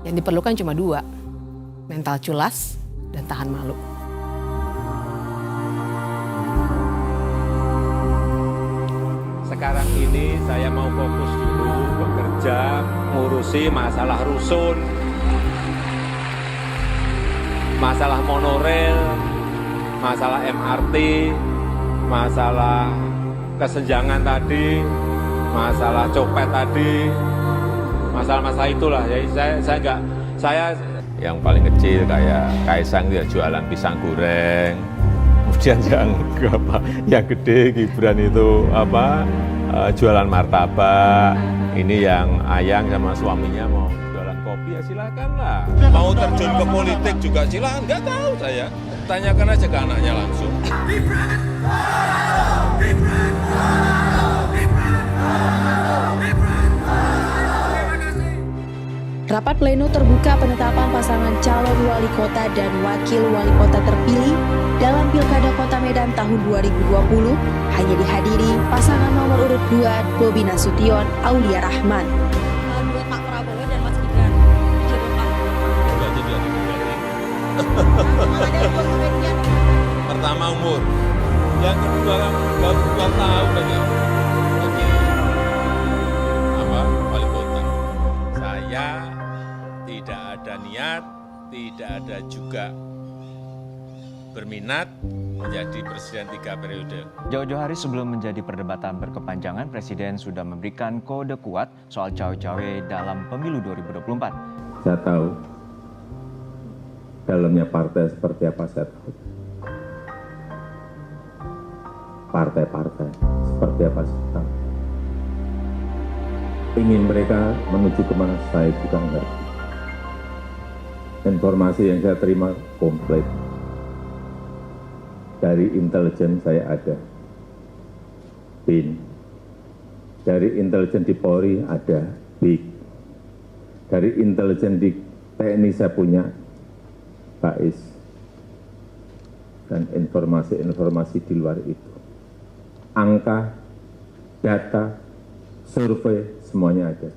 [SPEAKER 15] Yang diperlukan cuma 2, mental culas dan tahan malu.
[SPEAKER 7] Sekarang ini saya mau fokus dulu bekerja, ngurusi masalah rusun, masalah monorail, masalah MRT, masalah kesenjangan tadi, masalah copet tadi, masalah-masalah itulah. Jadi saya yang paling kecil kayak Kaisang dia jualan pisang goreng. Kemudian yang gede Gibran itu jualan martabak. Ini yang Ayang sama suaminya mau jualan kopi, ya silakanlah. Mau terjun ke politik juga silakan, nggak tahu saya. Tanyakan aja ke anaknya langsung.
[SPEAKER 9] Rapat pleno terbuka penetapan pasangan calon wali kota dan wakil wali kota terpilih dalam Pilkada Kota Medan tahun 2020 hanya dihadiri pasangan nomor urut 2 Bobi Nasution, Aulia Rahman.
[SPEAKER 23] Buat Pak Prabowo dan Mas Gibran,
[SPEAKER 7] Pertama umur, yang kedua baru 2 tahun aja. Wali kota. Saya tidak ada niat, tidak ada juga berminat menjadi presiden 3 periode.
[SPEAKER 24] Jauh-jauh hari sebelum menjadi perdebatan berkepanjangan, Presiden sudah memberikan kode kuat soal cawe-cawe dalam pemilu 2024.
[SPEAKER 4] Saya tahu dalamnya partai seperti apa, saya tahu. Partai-partai seperti apa, saya tahu. Ingin mereka menuju kemana, saya juga ngerti. Informasi yang saya terima komplit. Dari intelijen saya ada, BIN. Dari intelijen di Polri ada, BIK. Dari intelijen di TNI saya punya, BAIS. Dan informasi-informasi di luar itu. Angka, data, survei, semuanya ada.